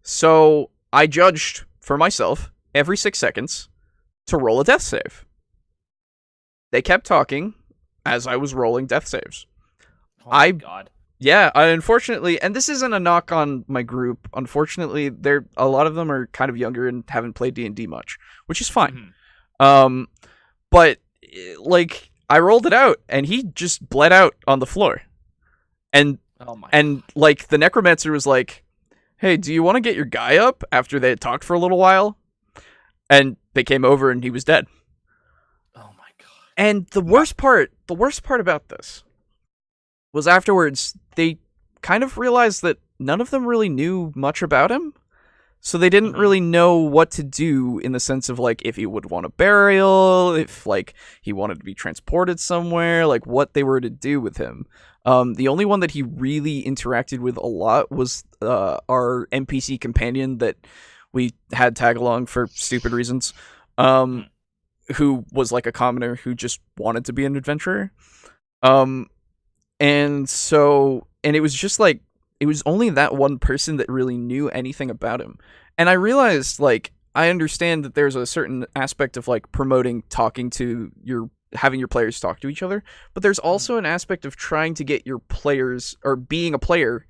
So I judged for myself every 6 seconds to roll a death save. They kept talking as I was rolling death saves. Oh my God. Yeah, unfortunately, and this isn't a knock on my group. Unfortunately, a lot of them are kind of younger and haven't played D&D much, which is fine. But like, I rolled it out, and he just bled out on the floor, and like the necromancer was like, "Hey, do you want to get your guy up?" After they had talked for a little while, and they came over, and he was dead. Oh my God. And the worst part about this was afterwards, they kind of realized that none of them really knew much about him. So they didn't really know what to do, in the sense of like, if he would want a burial, if like he wanted to be transported somewhere, like what they were to do with him. The only one that he really interacted with a lot was our NPC companion that we had tag along for stupid reasons, who was like a commoner who just wanted to be an adventurer. And it was just like, it was only that one person that really knew anything about him. And I realized, like, I understand that there's a certain aspect of like promoting having your players talk to each other, but there's also an aspect of trying to get your players, or being a player,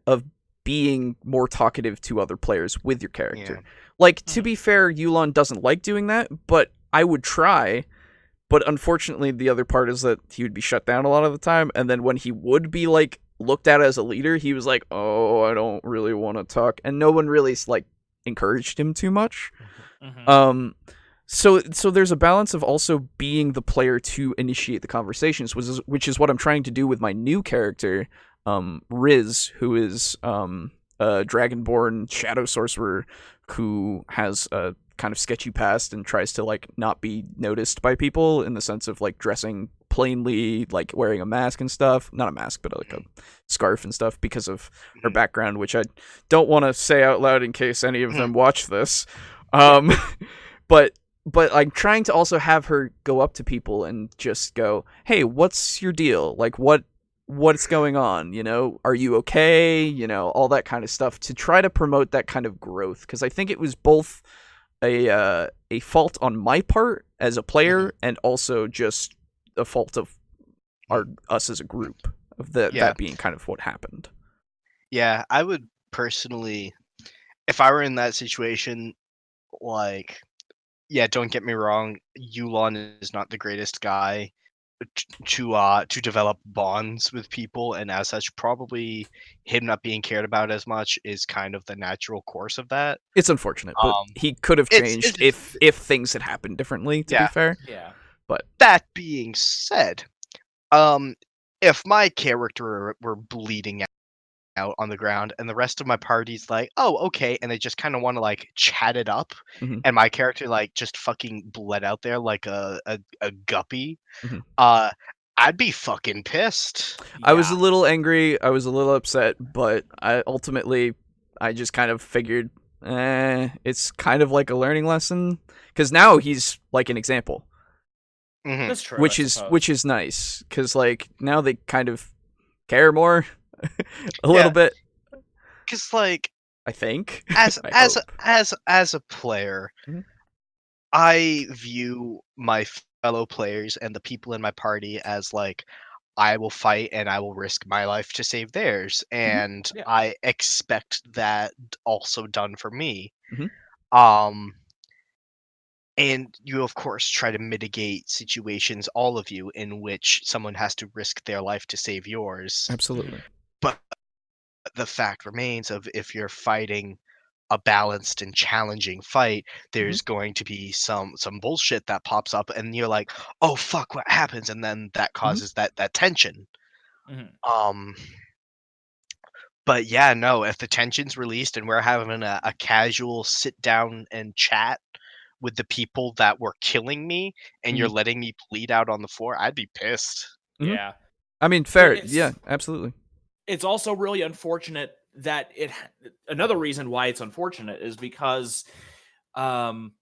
of being more talkative to other players with your character. Yeah. Like, to be fair, Yulon doesn't like doing that, but I would try. But unfortunately, the other part is that he would be shut down a lot of the time, and then when he would be like looked at as a leader, he was like, "Oh, I don't really want to talk," and no one really like encouraged him too much. So there's a balance of also being the player to initiate the conversations, which is what I'm trying to do with my new character, Riz, who is a dragonborn shadow sorcerer who has a kind of sketchy past and tries to like not be noticed by people, in the sense of like dressing plainly, like wearing a mask and stuff. Not a mask, but like a scarf and stuff, because of her background, which I don't want to say out loud in case any of them watch this. But I'm trying to also have her go up to people and just go, "Hey, what's your deal? Like, what's going on? Are you okay? All that kind of stuff," to try to promote that kind of growth. Because I think it was both a fault on my part as a player, and also just a fault of us as a group, of that being kind of what happened. Yeah, I would personally, if I were in that situation, like, yeah, don't get me wrong, Yulon is not the greatest guy to develop bonds with people, and as such, probably him not being cared about as much is kind of the natural course of that. It's unfortunate, but he could have changed if things had happened differently, to be fair. Yeah. But that being said, if my character were bleeding out on the ground and the rest of my party's like, "Oh, okay," and they just kind of want to like chat it up, and my character like just fucking bled out there like a guppy, I'd be fucking pissed. I was a little angry, I was a little upset, but I just kind of figured, it's kind of like a learning lesson, because now he's like an example. That's true. Which is nice, because like now they kind of care more a little bit. Because like I think. as I as hope. as a player, Mhm. I view my fellow players and the people in my party as like, I will fight and I will risk my life to save theirs, and Yeah. I expect that also done for me. Mhm. Um, and you of course try to mitigate situations, all of you, in which someone has to risk their life to save yours. Absolutely. But the fact remains of if you're fighting a balanced and challenging fight, Mhm. there's going to be some bullshit that pops up and you're like, "Oh fuck, what happens?" And then that causes that tension. Mhm. Um but yeah, no, if the tension's released and we're having a casual sit down and chat with the people that were killing me and you're Mhm. letting me bleed out on the floor, I'd be pissed. Mhm. Yeah. I mean, But fair. Yeah, absolutely. it's also really unfortunate that another reason why it's unfortunate is because um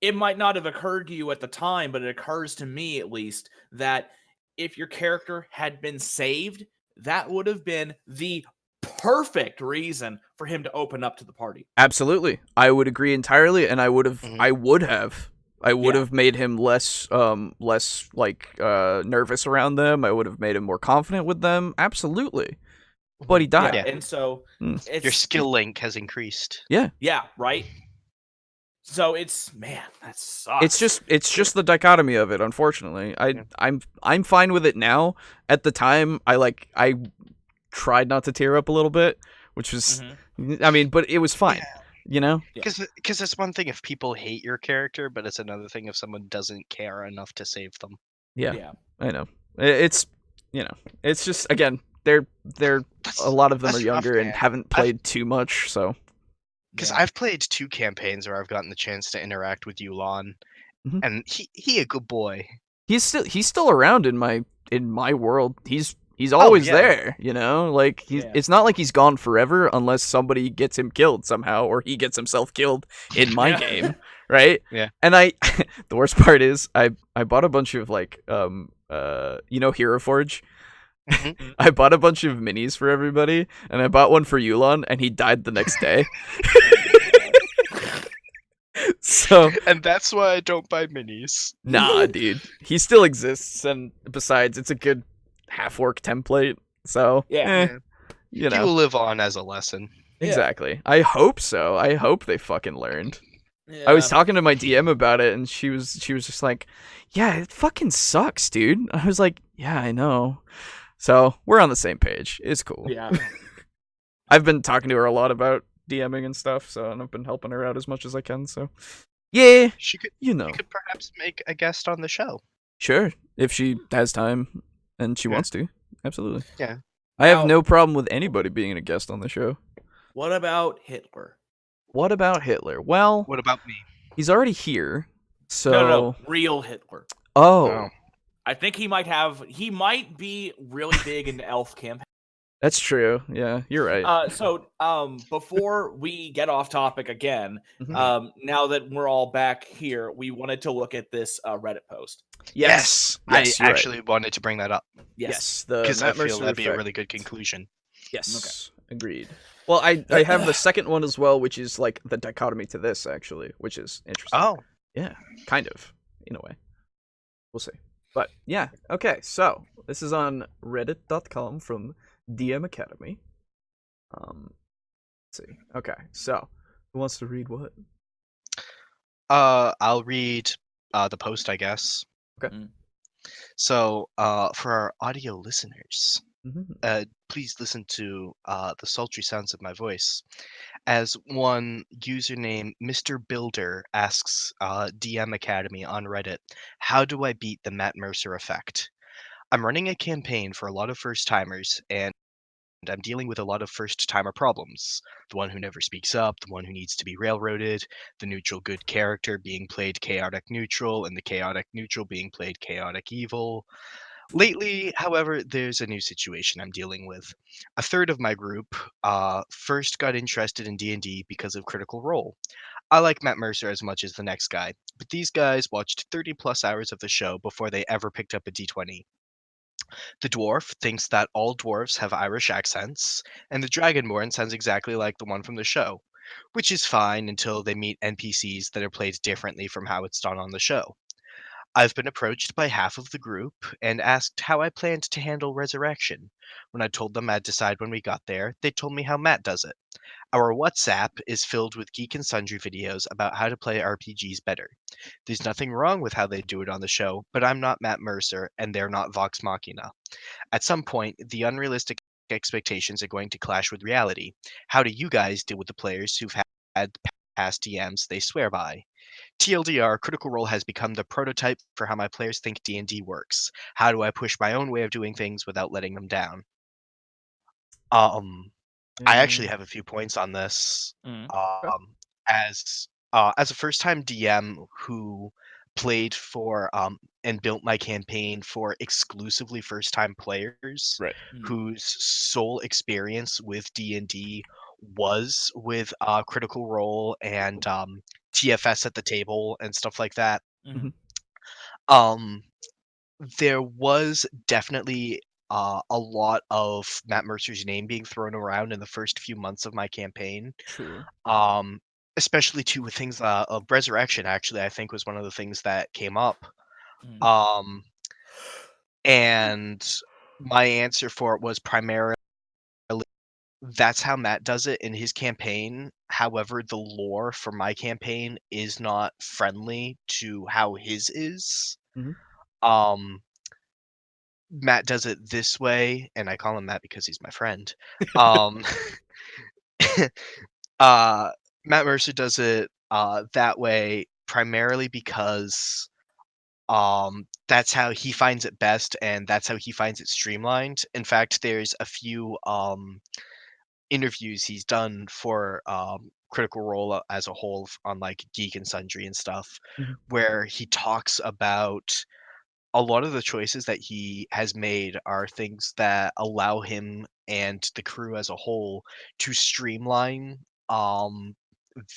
it might not have occurred to you at the time, but it occurs to me at least that if your character had been saved, that would have been the perfect reason for him to open up to the party. Absolutely. I would agree entirely, and I would Mhm. have made him less like nervous around them. I would have made him more confident with them. Absolutely. But he died. Yeah, and so Mm. Your it's skill link has increased. Yeah. yeah, right. So it's man, that sucks. It's just the dichotomy of it, unfortunately. Yeah. I'm fine with it now. At the time, I tried not to tear up a little bit, which was I mean, but it was fine, you know? Yeah. Because it's one thing if people hate your character, but it's another thing if someone doesn't care enough to save them. Yeah. Yeah. I know. It's you know, it's just again, they're a lot of them are That's rough, younger and man. haven't played too much, so Because Yeah. I've played 2 campaigns where I've gotten the chance to interact with Yulon, Mhm. and he a good boy. he's still around in my world. He's always yeah. there, you know? Like Yeah. it's not like he's gone forever unless somebody gets him killed somehow or he gets himself killed in my Yeah. game, right? Yeah. And I the worst part is I bought a bunch of like Hero Forge. Mhm. I bought a bunch of minis for everybody and I bought one for Yulon and he died the next day. So And that's why I don't buy minis. nah, dude. He still exists, and besides, it's a good half-work template. So, Yeah. Yeah. you He know, will live on as a lesson. exactly. I hope so. I hope they fucking learned. Yeah. I was talking to my DM about it, and she was just like, "Yeah, it fucking sucks, dude." I was like, "Yeah, I know." So we're on the same page. It's cool. Yeah. I've been talking to her a lot about DMing and stuff, so and I've been helping her out as much as I can. So, yeah, She could you know. you could perhaps make a guest on the show. Sure, if she has time and she Yeah. wants to. Absolutely. Yeah. I have Now- no problem with anybody being a guest on the show. What about Hitler? What about Hitler? Well, What about me? he's already here. So No, real Hitler. Oh, I think he might be really big into elf campaign. that's true. Yeah, you're right. Before we get off topic again, Mhm. now that we're all back here, we wanted to look at this Reddit post. Yes. I Yes, you're right. actually wanted to bring that up Yes, the because I Matt feel Mercer that'd be a effect. really good conclusion. Yes, agreed. Well, I have the second one as well, which is like the dichotomy to this actually, which is interesting. Oh, Yeah, kind of, in a way. We'll see. But yeah, okay. So this is on Reddit.com from DM Academy. Let's see. Okay, so who wants to read what? I'll read the post, I guess. Okay. So, for our audio listeners, Mm-hmm. please listen to the sultry sounds of my voice. As one username, Mr. Builder, asks DM Academy on Reddit, how do I beat the Matt Mercer effect? I'm running a campaign for a lot of first timers, and I'm dealing with a lot of first timer problems. The one who never speaks up, the one who needs to be railroaded, the neutral good character being played chaotic neutral, and the chaotic neutral being played chaotic evil. Lately, however, there's a new situation I'm dealing with. A third of my group first got interested in D&D because of Critical Role. I like Matt Mercer as much as the next guy, but these guys watched 30 plus hours of the show before they ever picked up a D20. The dwarf thinks that all dwarves have Irish accents, and the dragonborn sounds exactly like the one from the show, which is fine until they meet NPCs that are played differently from how it's done on the show. I've been approached by half of the group and asked how I planned to handle resurrection. When I told them I'd decide when we got there, they told me how Matt does it. Our WhatsApp is filled with geek and sundry videos about how to play RPGs better. There's nothing wrong with how they do it on the show, but I'm not Matt Mercer, and they're not Vox Machina. At some point, the unrealistic expectations are going to clash with reality. How do you guys deal with the players who've had past DMs they swear by? TLDR, Critical Role has become the prototype for how my players think D&D works. How do I push my own way of doing things without letting them down? I actually have a few points on this. Mhm. As a first-time DM who played for and built my campaign for exclusively first-time players, Right. whose sole experience with D&D was with Critical Role and TFS at the table and stuff like that. Mhm. Um, there was definitely a lot of Matt Mercer's name being thrown around in the first few months of my campaign. Sure. Um, especially too with things of resurrection. Actually, I think was one of the things that came up. Mhm. Um, and my answer for it was primarily that's how Matt does it in his campaign. However, the lore for my campaign is not friendly to how his is. Mhm. Matt does it this way, and I call him Matt because he's my friend. Um, uh, Matt Mercer does it that way primarily because that's how he finds it best, and that's how he finds it streamlined. In fact, there's a few interviews he's done for Critical Role as a whole on like Geek and Sundry and stuff, Mhm. where he talks about a lot of the choices that he has made are things that allow him and the crew as a whole to streamline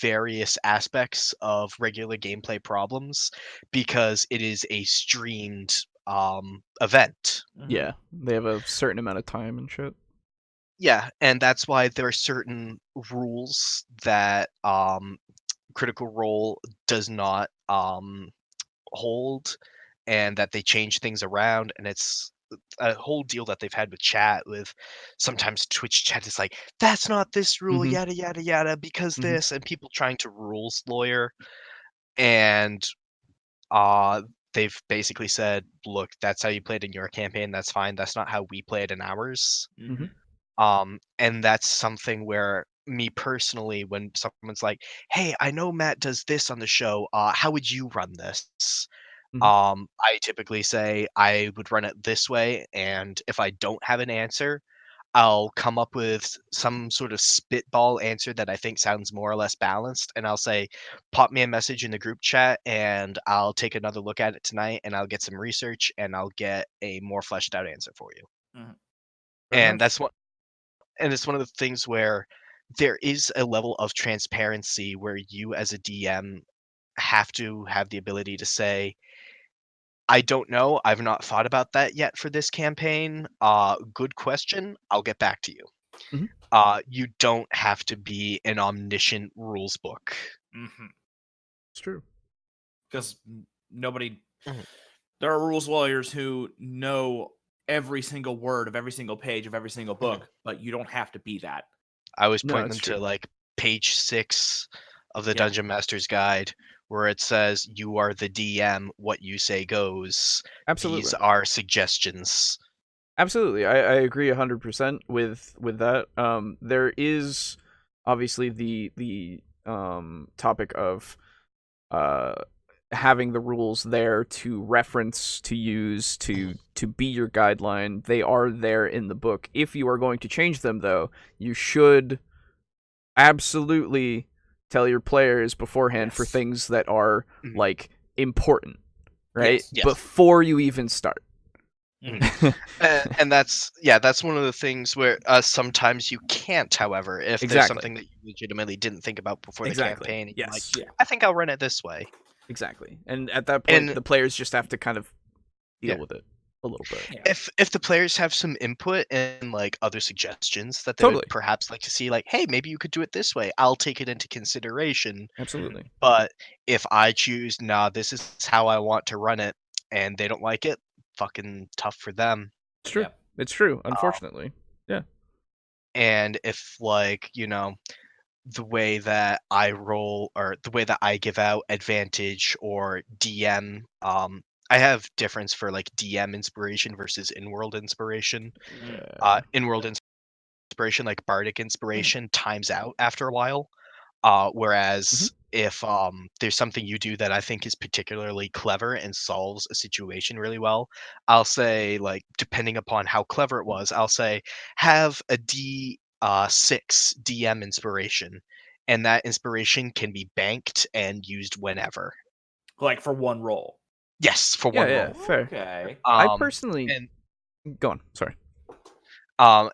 various aspects of regular gameplay problems because it is a streamed event. Mhm. Yeah, they have a certain amount of time and shit. Yeah, and that's why there are certain rules that Critical Role does not hold, and that they change things around, and it's a whole deal that they've had with chat. With sometimes Twitch chat is like, that's not this rule, Mhm. yada yada yada, because Mhm. this, and people trying to rules lawyer, and uh they've basically said, look, that's how you played in your campaign, that's fine, that's not how we played in ours. Mhm. And that's something where me personally, when someone's like, hey, I know Matt does this on the show, how would you run this? Mhm. I typically say I would run it this way, and if I don't have an answer, I'll come up with some sort of spitball answer that I think sounds more or less balanced, and I'll say, pop me a message in the group chat, and I'll take another look at it tonight, and I'll get some research, and I'll get a more fleshed out answer for you. Mhm. Fair And enough. that's what, and it's one of the things where there is a level of transparency where you as a DM have to have the ability to say, I don't know. I've not thought about that yet for this campaign. Good question. I'll get back to you. Mhm. You don't have to be an omniscient rules book. Mhm. It's true. Because nobody, Mhm. there are rules lawyers who know every single word of every single page of every single book, but you don't have to be that. I was No, pointing it's them true. to like page 6 of the Yeah. Dungeon Master's Guide, where it says, "You are the DM. What you say goes. Absolutely. These are suggestions." Absolutely, I agree 100% with that. There is obviously the topic of uh having the rules there to reference, to use, to be your guideline. They are there in the book. If you are going to change them, though, you should absolutely tell your players beforehand for Yes. things that are Mhm. like important, right? Yes. Yes. Before you even start. Mhm. And that's one of the things where sometimes you can't. However, if there's Exactly. something that you legitimately didn't think about before the Exactly. campaign, and you're like, Yes. Yeah. I think I'll run it this way. Exactly. And at that point, And the players just have to kind of deal Yeah. with it. a little bit. Yeah. If the players have some input and like other suggestions that they Totally. would perhaps like to see, like, hey, maybe you could do it this way, I'll take it into consideration. Absolutely. But if I choose, nah, this is how I want to run it, and they don't like it, fucking tough for them. It's true. Yeah. It's true, unfortunately. And if, like, the way that I roll or the way that I give out advantage or DM, I have difference for like DM inspiration versus in-world inspiration. Yeah. In-world inspiration, like bardic inspiration, times out after a while. Whereas if there's something you do that I think is particularly clever and solves a situation really well, I'll say, like, depending upon how clever it was, I'll say have a D6 DM inspiration, and that inspiration can be banked and used whenever. Like for one roll. Yes, for Yeah, one yeah, roll. fair. Okay. I personally and go on. Sorry.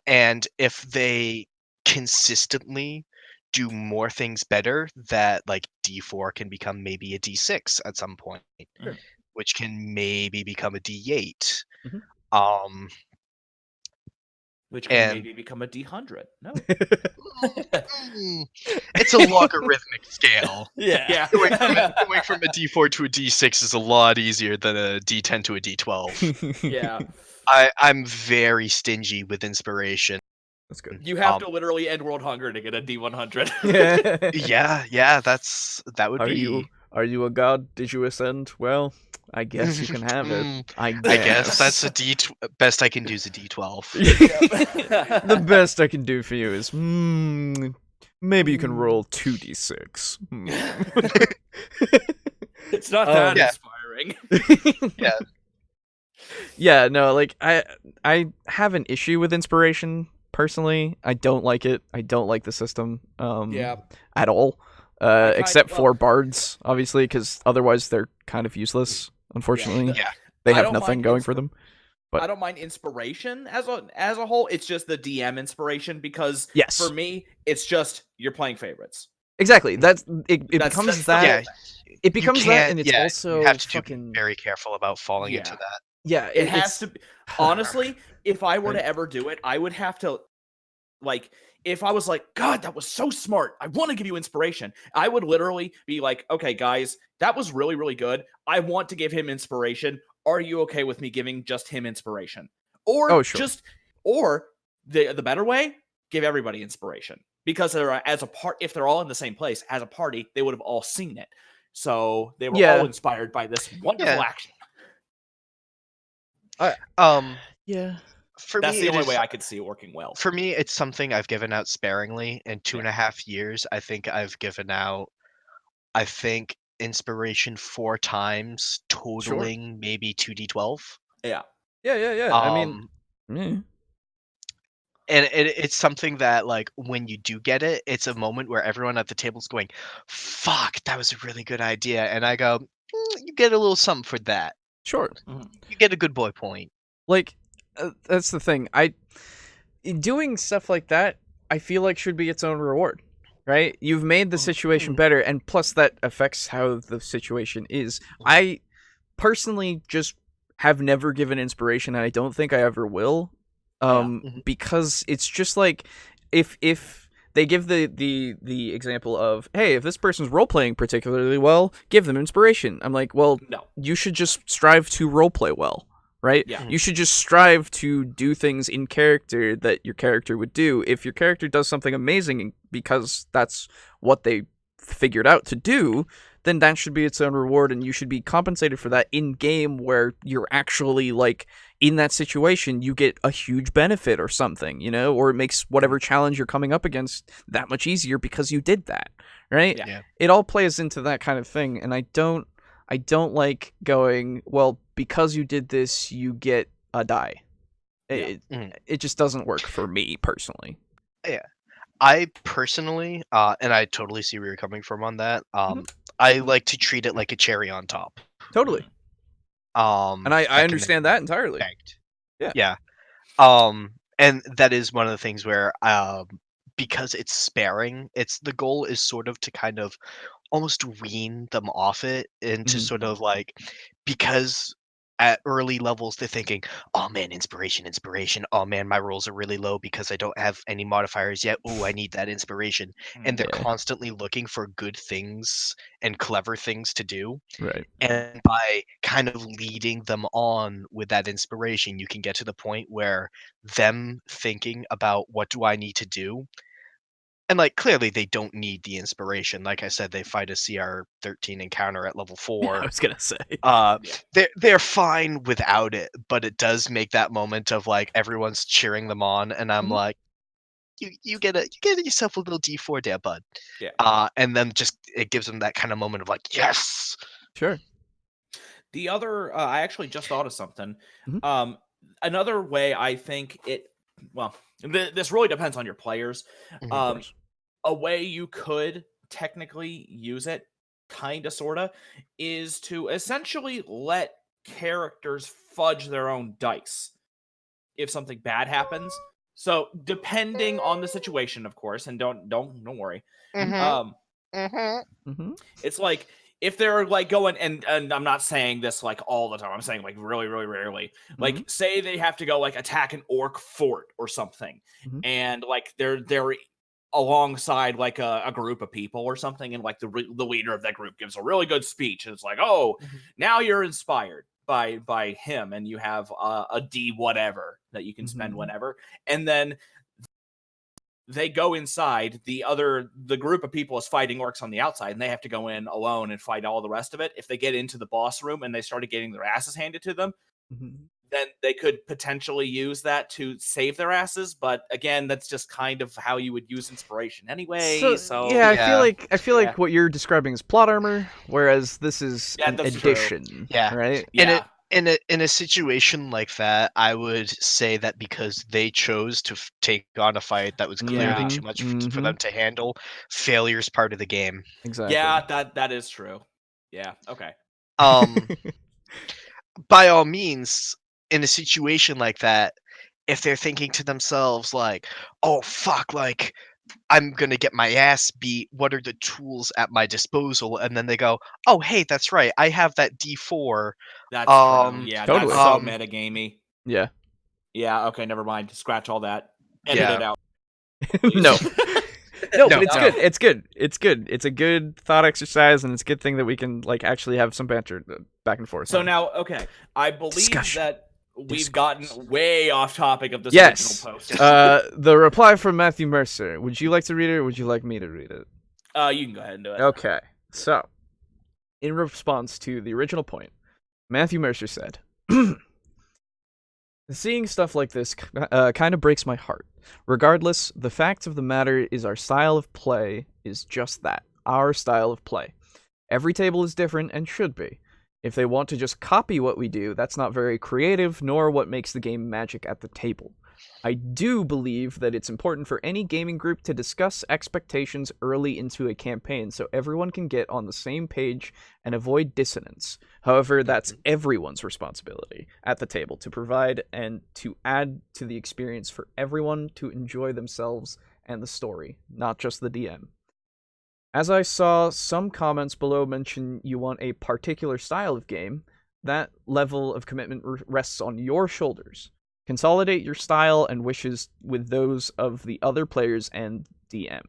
and if they consistently do more things better, that like D4 can become maybe a D6 at some point, Sure. which can maybe become a D8. Mhm. Which can and- maybe become a D100. No. It's a logarithmic scale. Yeah. Going from a D4 to a D6 is a lot easier than a D10 to a D12. Yeah. I'm very stingy with inspiration. That's good. You have to literally end world hunger to get a D100. Yeah, that would be. Are you a god? Did you ascend? Well, I guess you can have it. I guess. I guess that's a best I can do is a D12. The best I can do for you is maybe you can roll 2d6. It's not that Yeah. inspiring. Yeah, no, like I have an issue with inspiration personally. I don't like it. I don't like the system Yeah. at all. Except well- for bards, obviously, because otherwise they're kind of useless. Unfortunately, Yeah. they I have don't nothing mind going for them. But I don't mind inspiration as a whole. It's just the DM inspiration because yes, for me, it's just you're playing favorites. exactly. It That's becomes the that. Yeah. It becomes that, can't- and it's yeah, also you have to fucking be very careful about falling into Yeah. that. yeah. It has it's- to be, honestly, if I were Right. to ever do it, I would have to, like, if I was like, God, that was so smart, I want to give you inspiration, I would literally be like, okay, guys, that was really, really good. I want to give him inspiration. Are you okay with me giving just him inspiration? Or Oh, sure. or the better way, give everybody inspiration. Because they're if they're all in the same place as a party, they would have all seen it. So they were Yeah. all inspired by this wonderful Yeah. action. Yeah. For That's me, the it only is- way I could see it working well. For me, it's something I've given out sparingly. In 2.5 years, I think I've given out, inspiration 4 times, totaling maybe 2d12. Yeah. Yeah. I mean, And it's something that, like, when you do get it, it's a moment where everyone at the table's going, "Fuck, that was a really good idea," and I go, "You get a little something for that. sure. You get a good boy point." Like that's the thing. Doing stuff like that, I feel like should be its own reward, right? You've made the situation better, and plus that affects how the situation is. I personally just have never given inspiration, and I don't think I ever will, because it's just like if they give the example of, hey, if this person's role playing particularly well, give them inspiration. I'm like, well, No. you should just strive to role play well. Right? Yeah. You should just strive to do things in character that your character would do. If your character does something amazing because that's what they figured out to do, then that should be its own reward, and you should be compensated for that in game where you're actually, like, in that situation, you get a huge benefit or something, or it makes whatever challenge you're coming up against that much easier because you did that, right? Yeah. It all plays into that kind of thing, and I don't like going, well, because you did this, you get a die. It just doesn't work for me personally. I personally, and I totally see where you're coming from on that. I like to treat it like a cherry on top. Totally. And I that can understand that entirely. banked. Yeah. Yeah. And that is one of the things where, because it's sparing, the goal is sort of to kind of almost wean them off it into Mhm. sort of like, because at early levels they're thinking, oh man, inspiration, oh man, my rolls are really low because I don't have any modifiers yet. Oh, I need that inspiration. And they're Yeah. constantly looking for good things and clever things to do. Right. And by kind of leading them on with that inspiration, you can get to the point where them thinking about what do I need to do. And like clearly they don't need the inspiration. Like I said, they fight a CR13 encounter at level 4. I was gonna say. Yeah. They're fine without it, but it does make that moment of like everyone's cheering them on, and I'm Mhm. like, you get yourself a little D4 there, bud. Yeah. And then just it gives them that kind of moment of like, yes. Sure. The other, I actually just thought of something. Mhm. Another way I think it, well, this really depends on your players. Mhm. Of course. A way you could technically use it, kind of, sort of, is to essentially let characters fudge their own dice if something bad happens. So depending on the situation, of course, and don't worry. Mhm. Mhm. It's like if they're like going and I'm not saying this like all the time. I'm saying like really, really rarely. Like Mhm. say they have to go like attack an orc fort or something, Mhm. and like they're alongside like a group of people or something, and like the leader of that group gives a really good speech, and it's like, oh, now you're inspired by him, and you have a D whatever that you can spend Mhm. whenever, and then they go inside. The group of people is fighting orcs on the outside, and they have to go in alone and fight all the rest of it. If they get into the boss room and they started getting their asses handed to them, Mhm. then they could potentially use that to save their asses. But again, that's just kind of how you would use inspiration anyway. So yeah, I Yeah. feel like what you're describing is plot armor, whereas this is Yeah, an that's true. addition. Yeah. Right. And yeah, in a situation like that, I would say that because they chose to take on a fight that was clearly Yeah. too much for Mhm. them to handle, failure's part of the game. Exactly. yeah, that is true. Yeah, okay. Um, by all means, in a situation like that, if they're thinking to themselves like, "Oh fuck, like I'm gonna get my ass beat. What are the tools at my disposal?" And then they go, "Oh hey, that's right, I have that D4. That's true. Um, Yeah, Totally. that's so um, metagamey. Yeah. Yeah, okay, never mind. Scratch all that. Edit yeah, it out, please. No. No, no, but it's no. good. It's good. It's good. It's a good thought exercise, and it's a good thing that we can like actually have some banter back and forth. So on. now, okay, I believe Discussion. that we've Discourse. gotten way off topic of this Yes. original post. The reply from Matthew Mercer. Would you like to read it, or would you like me to read it? You can go ahead and do it. Okay. So, in response to the original point, Matthew Mercer said, "Seeing stuff like this kind of breaks my heart. Regardless, the fact of the matter is our style of play is just that, our style of play. Every table is different and should be. If they want to just copy what we do, that's not very creative, nor what makes the game magic at the table. I do believe that it's important for any gaming group to discuss expectations early into a campaign so everyone can get on the same page and avoid dissonance. However, that's everyone's responsibility at the table to provide and to add to the experience for everyone to enjoy themselves and the story, not just the DM. As I saw some comments below mention you want a particular style of game, that level of commitment rests on your shoulders. Consolidate your style and wishes with those of the other players and DM.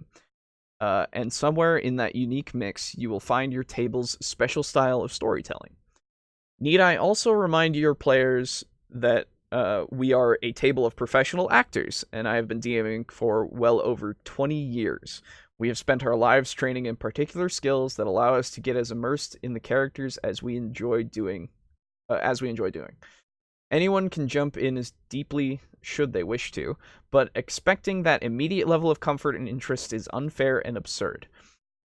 And somewhere in that unique mix, you will find your table's special style of storytelling. Need I also remind your players that we are a table of professional actors, and I have been DMing for well over 20 years. We have spent our lives training in particular skills that allow us to get as immersed in the characters as we enjoy doing. Anyone can jump in as deeply should they wish to, but expecting that immediate level of comfort and interest is unfair and absurd.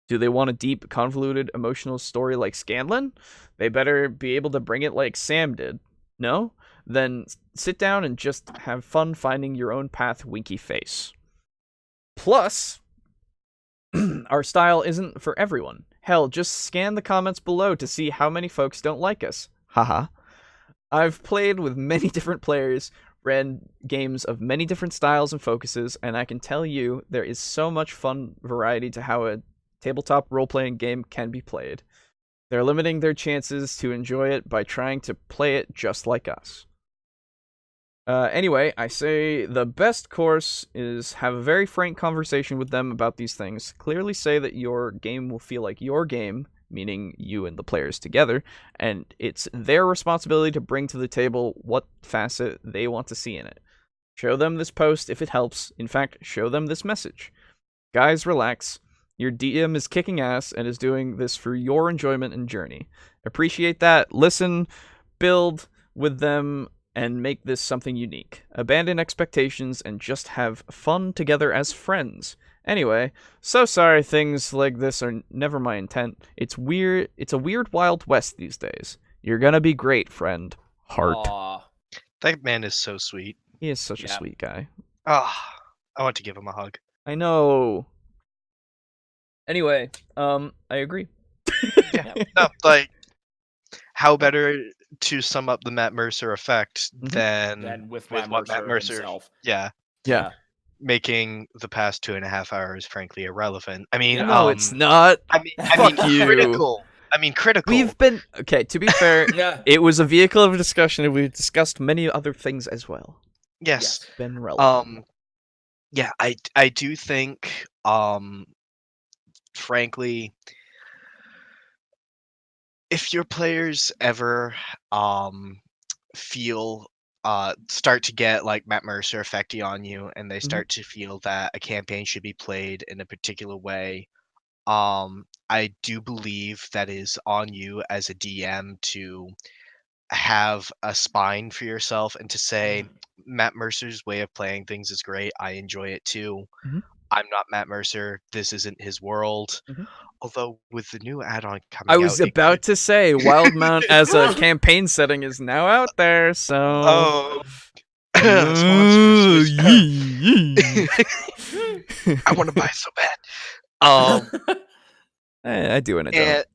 Do they want a deep, convoluted, emotional story like Scanlan? They better be able to bring it like Sam did. No? Then sit down and just have fun finding your own path, winky face. Plus, our style isn't for everyone. Hell, just scan the comments below to see how many folks don't like us. Haha. I've played with many different players, ran games of many different styles and focuses, and I can tell you there is so much fun variety to how a tabletop role-playing game can be played. They're limiting their chances to enjoy it by trying to play it just like us. Anyway, I say the best course is have a very frank conversation with them about these things. Clearly say that your game will feel like your game, meaning you and the players together, and it's their responsibility to bring to the table what facet they want to see in it. Show them this post if it helps. In fact, show them this message. Guys, relax. Your DM is kicking ass and is doing this for your enjoyment and journey. Appreciate that. Listen, build with them, and make this something unique. Abandon expectations and just have fun together as friends. Anyway, so sorry things like this are never my intent. It's weird. It's a weird Wild West these days. You're gonna be great, friend. Heart. Aw. That man is so sweet. He is such a Yeah. sweet guy. Ah, I want to give him a hug. I know. Anyway, I agree. Yeah. No, like, how better to sum up the Matt Mercer effect Than than with with Matt what Mercer, Matt Mercer, himself. yeah, Yeah. making the past 2.5 hours frankly irrelevant. I mean, No, it's not. I mean, Fuck you. critical. I mean, critical. We've been okay. To be fair, Yeah. it was a vehicle of discussion, and we've discussed many other things as well. Yes. It's been relevant. Yeah, I do think, frankly, if your players ever feel start to get like Matt Mercer effecty on you, and they start to feel that a campaign should be played in a particular way, I do believe that is on you as a DM to have a spine for yourself and to say, Matt Mercer's way of playing things is great. I enjoy it too. Mhm. I'm not Matt Mercer. This isn't his world. Mhm. Although with the new add-on coming I out, was it about could- to say Wildmount as a campaign setting is now out there, so Oh, sponsors. I want to buy it so bad. I do and I don't.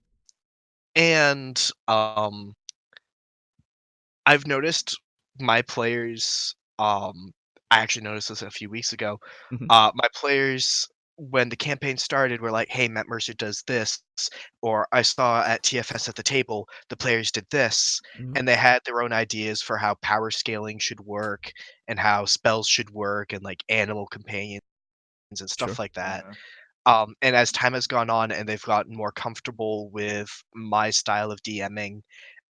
And I've noticed my players. I actually noticed this a few weeks ago. Mhm. My players, when the campaign started, were like, "Hey, Matt Mercer does this," or "I saw at TFS at the table the players did this," Mhm. and they had their own ideas for how power scaling should work and how spells should work and like animal companions and stuff Sure. like that. Yeah. And as time has gone on and they've gotten more comfortable with my style of DMing,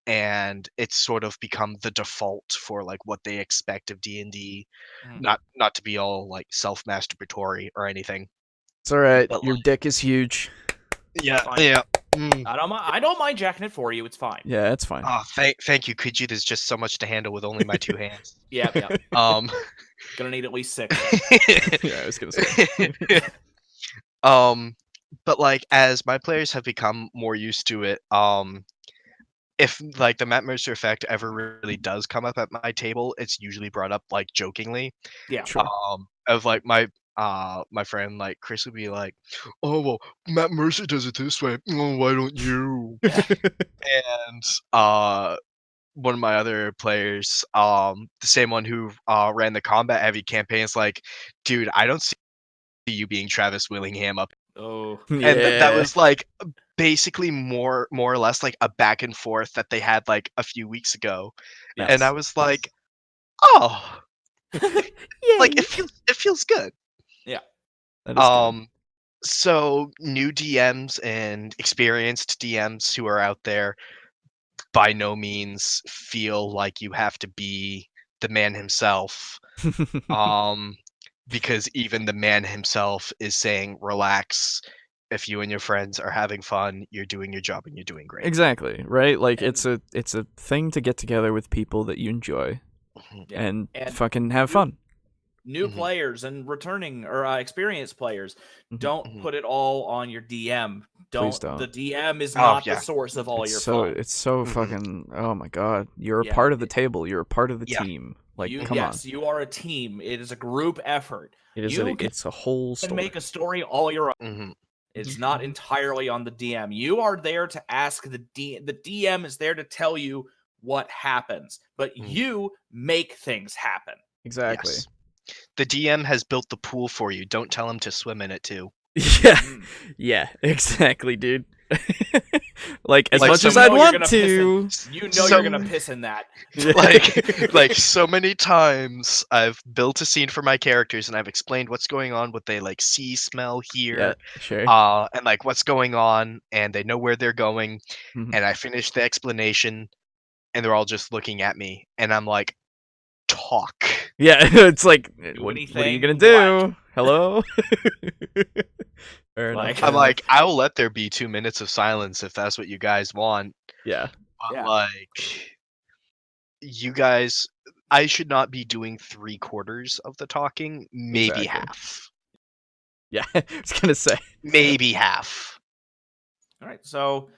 and it's sort of become the default for like what they expect of D&D, not to be all like self-masturbatory or anything. It's all right. But Your dick is huge. Yeah, Fine. yeah. I don't mind jacking it for you. It's fine. Yeah, it's fine. Oh, thank you, Kuji. There's just so much to handle with only my 2 hands. Yeah. Gonna need at least 6. Yeah, I was gonna say. But like as my players have become more used to it, if like the Matt Mercer effect ever really does come up at my table, it's usually brought up like jokingly. Yeah. Sure. Of like my friend like Chris would be like, "Oh well, Matt Mercer does it this way. Oh, why don't you?" And one of my other players, the same one who ran the combat heavy campaigns, like, dude, I don't see you being Travis Willingham up. Oh. And Yeah. that was like basically more or less like a back and forth that they had like a few weeks ago. Yeah. And I was like, oh, like Yay. it feels good. That is good. So new DMs and experienced DMs who are out there, by no means feel like you have to be the man himself. Because even the man himself is saying, relax. If you and your friends are having fun, you're doing your job and you're doing great. Exactly, right? Like And- it's a thing to get together with people that you enjoy Yeah. and And fucking have fun. New Mhm. players and returning or experienced players, Mhm. don't Mhm. put it all on your DM. Please Don't. don't. The DM is Oh, not yeah. the source of all It's your so fun. it's so Mhm. fucking oh my god. You're a Yeah. part of the table. You're a part of the Yeah. team. Like You, come yes, you are a team. It is a group effort. on. It is you can it's a whole story. make a story all your own. Mhm. It's not entirely on the DM. You are there to ask the DM. The DM is there to tell you what happens, but Mhm. you make things happen. Exactly. Yes. The DM has built the pool for you. Don't tell him to swim in it too. Yeah. Mm. Yeah, exactly, dude. Like as Like, much so as you I'd know you're want gonna to. piss You know So- you're gonna piss in that. like so many times I've built a scene for my characters and I've explained what's going on, what they like see, smell, Yeah, hear, sure. and like what's going on, and they know where they're going. Mhm. And I finish the explanation, and they're all just looking at me, and I'm like, talk. Yeah, it's like, Do what are you anything, gonna what? do? Hello? Fair enough. Like- fair I'm enough. like, I'll let there be 2 minutes of silence if that's what you guys want. Yeah. But Yeah. like, you guys, I should not be doing 3/4 of the talking, maybe Exactly. half. Yeah, I was gonna say. Maybe half. All right. So,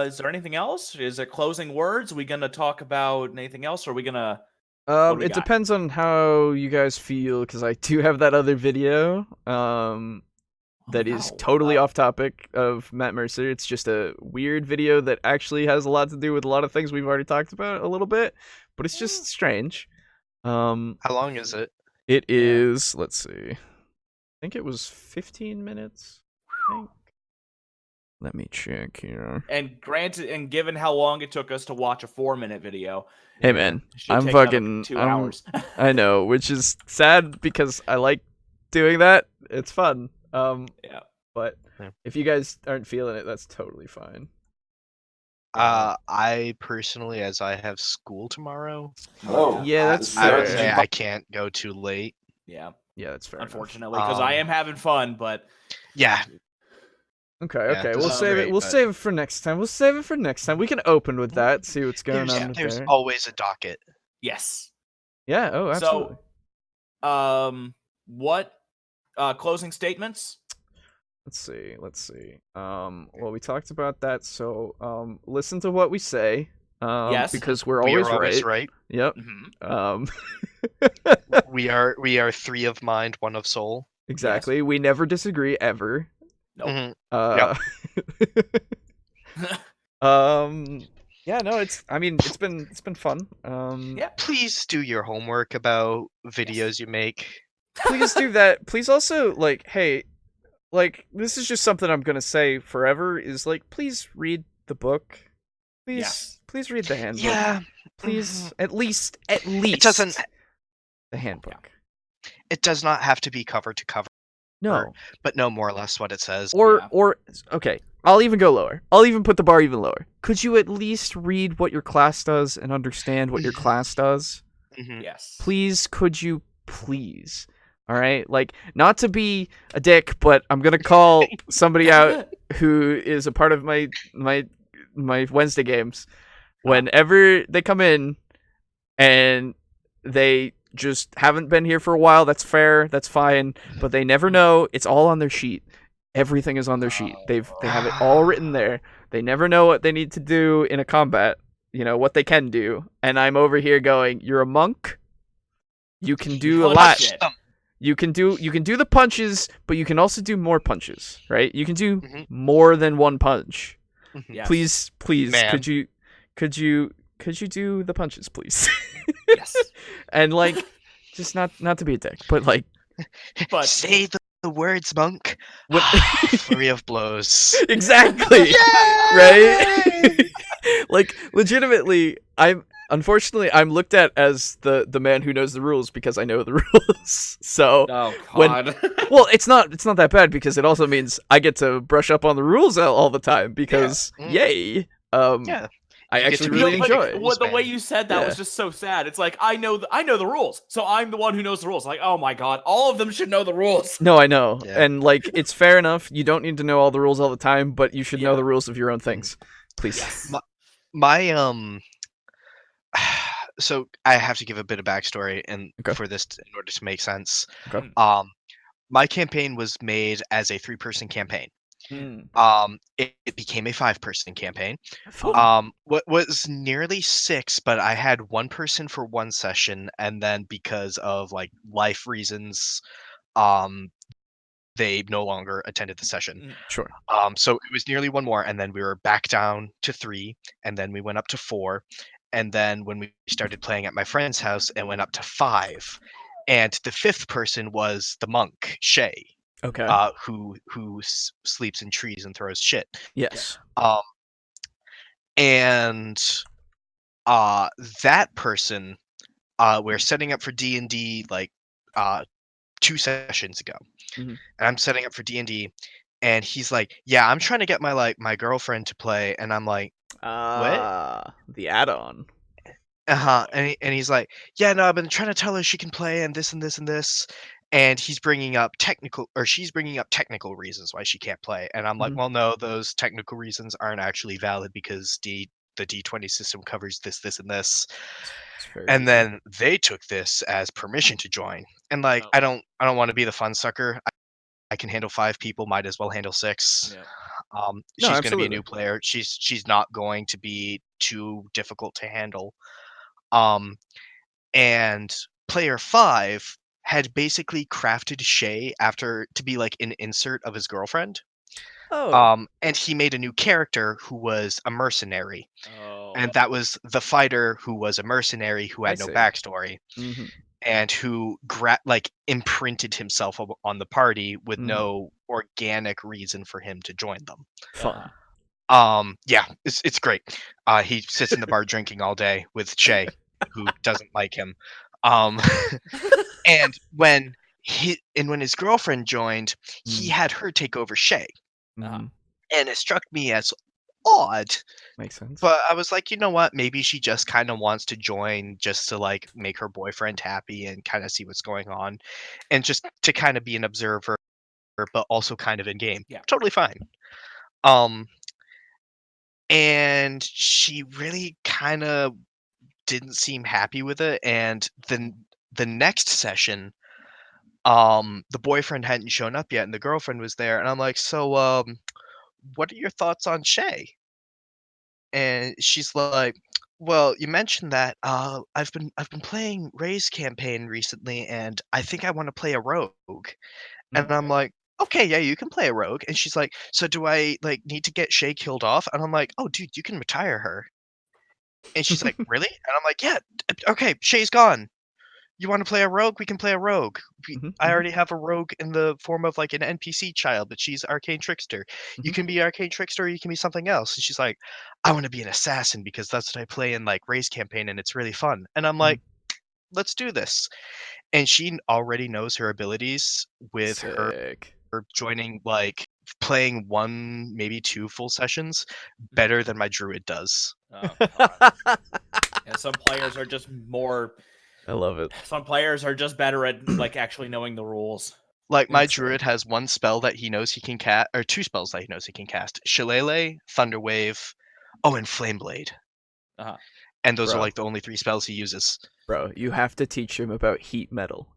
is there anything else? Is it closing words? Are we gonna talk about anything else? Or are we gonna? do we It got? depends on how you guys feel, because I do have that other video. That is no. totally off topic of Matt Mercer. It's just a weird video that actually has a lot to do with a lot of things we've already talked about a little bit, but it's just strange. How long is it? It Yeah. is, let's see. I think it was 15 minutes. I think. Let me check here. And granted, and given how long it took us to watch a 4-minute video, Hey man, it should I'm take another fucking 2 I'm- hours. I know, which is sad because I like doing that. It's fun. Yeah. But Yeah. if you guys aren't feeling it, that's totally fine. I personally, as I have school tomorrow, Hello. Yeah, that's I would fair. say I can't go too late. Yeah. Yeah, that's fair. enough. Unfortunately, because I am having fun, but Yeah, Okay, Yeah, okay. this We'll is save it. great, We'll but- save it for next time. We'll save it for next time. We can open with that. See what's going there's, on there's there. always a docket. yes. Yeah. Oh, absolutely. So, what closing statements? Let's see. Let's see. Well, we talked about that. So, listen to what we say. Yes. Because we're We always are always right. right. Yep. Mm-hmm. We are 3 of mind, 1 of soul. Exactly. We never disagree ever. Nope. Mhm. Uh, yeah, no, I mean, it's been fun. Yeah. Please do your homework about videos you make. Please do that. Please also, like, hey, like, this is just something I'm gonna say forever, is, like, please read the book. Please, Yes. please read the handbook. Yeah, Please, at least. it doesn't. The handbook. It does not have to be cover to cover, No. but know more or less what it says. Yeah. Or, okay, I'll even go lower. I'll even put the bar even lower. Could you at least read what your class does and understand what your class does? Mhm. Yes. Please, could you please? All right, like, not to be a dick, but I'm gonna call somebody out who is a part of my Wednesday games. Whenever they come in and they just haven't been here for a while, that's fair, that's fine, but they never know. It's all on their sheet. Everything is on their sheet. They have it all written there. They never know what they need to do in a combat. You know what they can do, and I'm over here going, "You're a monk. You can do a Punch lot. it. You can do the punches, but you can also do more punches, right? You can do Mhm. more than one punch. Yes. Please, Man. could you do the punches, please? Yes. And like, just not to be a dick, but like, But Say the words, monk. what? Flurry of blows. Exactly. Right? Like, legitimately, unfortunately I'm looked at as the man who knows the rules because I know the rules. So, oh when- god. well, it's not that bad because it also means I get to brush up on the rules all the time because Mm. yay. Yeah. I You get actually to really read But enjoy it. rules, the way man. you said that was Yeah. just so sad. It's like I know the rules, so I'm the one who knows the rules. Like, oh my god, all of them should know the rules. No, I know. Yeah. And like, it's fair enough. You don't need to know all the rules all the time, but you should know Yeah. the rules of your own things. Please. Yes. My so I have to give a bit of backstory and Okay. for this in order to make sense. Okay. My campaign was made as a 3-person campaign. Mm. It became a 5-person campaign. Fun. What was nearly 6, but I had 1 person for 1 session, and then because of like life reasons, they no longer attended the session. Sure. So it was nearly 1 more, and then we were back down to 3, and then we went up to 4, and then when we started playing at my friend's house, it went up to 5, and the 5th person was the monk Shay. Okay. who sleeps in trees and throws shit. Yes. And that person, we're setting up for D&D like 2 sessions ago, Mhm. and I'm setting up for D&D, and he's like, "Yeah, I'm trying to get my girlfriend to play," and I'm like, "What?" The add-on. And he's like, "Yeah, no, I've been trying to tell her she can play and this and this and this," and she's bringing up technical reasons why she can't play, and I'm like, Mhm. "Well, no, those technical reasons aren't actually valid because the D20 system covers this, this, and this." It's very And true. then they took this as permission to join, and like, Oh. I don't want to be the fun sucker. I can handle 5 people, might as well handle 6. Yeah. No, She's going to be a absolutely. new player. She's not going to be too difficult to handle. And player 5 had basically crafted Shay to be like an insert of his girlfriend. Oh. And he made a new character who was a mercenary. Oh. And that was the fighter who was a mercenary who I had no see. backstory Mhm. and who imprinted himself on the party with Mhm. no organic reason for him to join them. Fun. Yeah, it's great. He sits in the bar drinking all day with Shay, who doesn't like him. Um, and when his girlfriend joined, he Mhm. had her take over Shay, Mhm. and it struck me as odd. Makes sense. But I was like, you know what? Maybe she just kind of wants to join just to like make her boyfriend happy and kind of see what's going on, and just to kind of be an observer, but also kind of in game. Yeah. Totally fine. And she really kind of didn't seem happy with it. And then the next session, the boyfriend hadn't shown up yet, and the girlfriend was there. And I'm like, so, what are your thoughts on Shay? And she's like, well, you mentioned that I've been playing Ray's campaign recently, and I think I want to play a rogue. And I'm like, okay, yeah, you can play a rogue. And she's like, so do I like need to get Shay killed off? And I'm like, oh, dude, you can retire her. And she's like, really? And I'm like, yeah, okay, Shay's gone. You want to play a rogue? We can play a rogue. Mhm. I Mhm. already have a rogue in the form of like an NPC child, but she's Arcane Trickster. You Mhm. can be Arcane Trickster, or you can be something else. And she's like, I want to be an assassin because that's what I play in like Ray's campaign, and it's really fun. And I'm like, let's do this. And she already knows her abilities with her Sick. joining like playing 1, maybe 2 full sessions better than my druid does. Oh, God. Yeah, some players are just more. I love it. Some players are just better at like actually knowing the rules. Like my That's fair. druid has 1 spell that he knows he can cast, or 2 spells that he knows he can cast: Shillelagh, Thunderwave, and Flameblade. Uh-huh. And those are Bro. like the only 3 spells he uses. Bro, you have to teach him about heat metal.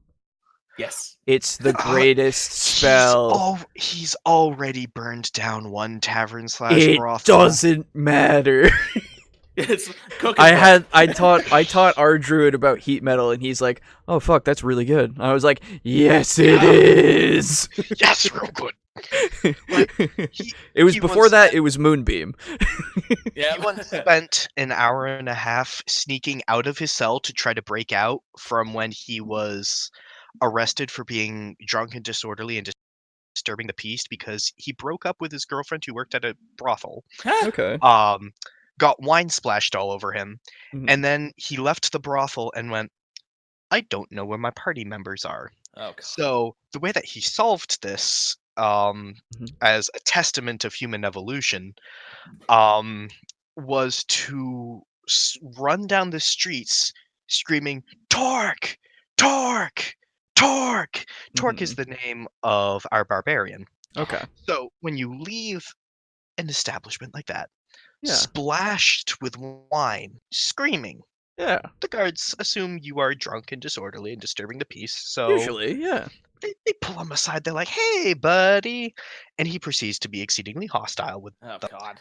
Yes. It's the greatest spell. He's already burned down 1 tavern / It brothel. doesn't matter. It's cooking book. I taught our druid about heat metal, and he's like, "Oh fuck, that's really good." I was like, "Yes, it is." Yes, real good. It was he before once that. spent- It was Moonbeam. Yeah. He once spent an hour and a half sneaking out of his cell to try to break out from when he was arrested for being drunk and disorderly and disturbing the peace because he broke up with his girlfriend who worked at a brothel. Okay. Got wine splashed all over him, Mhm. and then he left the brothel and went, I don't know where my party members are. Oh, God. So the way that he solved this, Mhm. as a testament of human evolution, was to run down the streets screaming, Torque! Torque! Torque! Torque is Mhm. the name of our barbarian. Okay. So when you leave an establishment like that, Yeah. splashed with wine, screaming, Yeah. the guards assume you are drunk and disorderly and disturbing the peace. So Usually, yeah. they pull him aside. They're like, hey, buddy. And he proceeds to be exceedingly hostile with Oh, them. God.